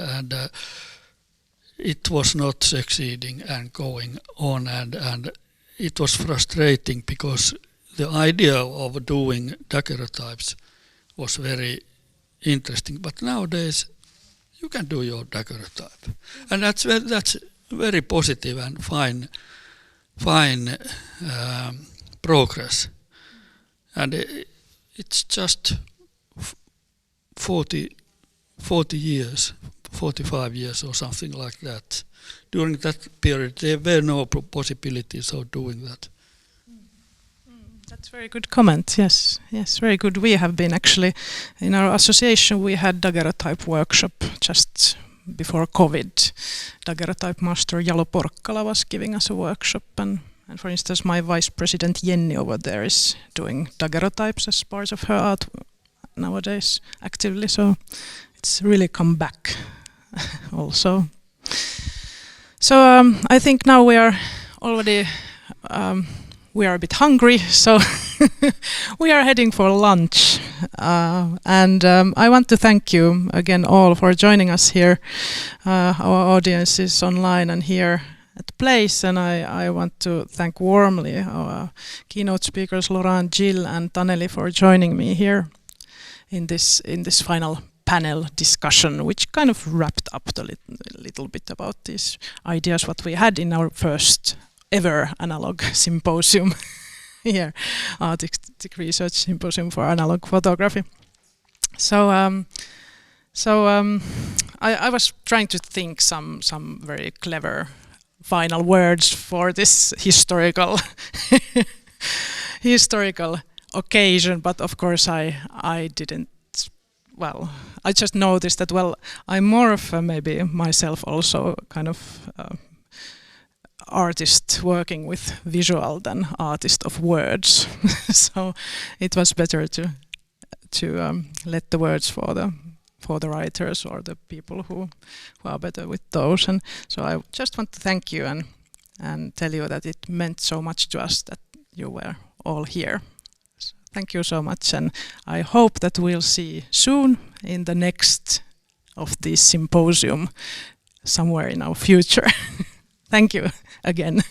it was not succeeding and going on, and it was frustrating because the idea of doing daguerreotypes was very interesting. But nowadays you can do your daguerreotype, and that's very positive and fine progress. And it's just 40 years, 45 years or something like that. During that period, there were no possibilities of doing that. That's a very good comment. Yes, very good. We have been actually, in our association, we had daguerreotype workshop just before COVID. Daguerreotype master Jalo Porkkala was giving us a workshop, and for instance, my vice president Jenny over there is doing daguerreotypes as part of her art nowadays actively. So it's really come back also. So I think now we are already. We are a bit hungry, so we are heading for lunch. And I want to thank you again all for joining us here, our audiences online and here at the place. And I want to thank warmly our keynote speakers Laurent, Jill and Taneli for joining me here in this final panel discussion, which kind of wrapped up a little bit about these ideas what we had in our first ever analog symposium here, Artistic Research Symposium for Analog Photography. So I was trying to think some very clever final words for this historical occasion, but of course I didn't. Well, I just noticed that. Well, I'm more of maybe myself also kind of. Artist working with visual than artist of words, so it was better to let the words for the writers or the people who are better with those. And so I just want to thank you and tell you that it meant so much to us that you were all here. So thank you so much, and I hope that we'll see soon in the next of this symposium somewhere in our future. Thank you again.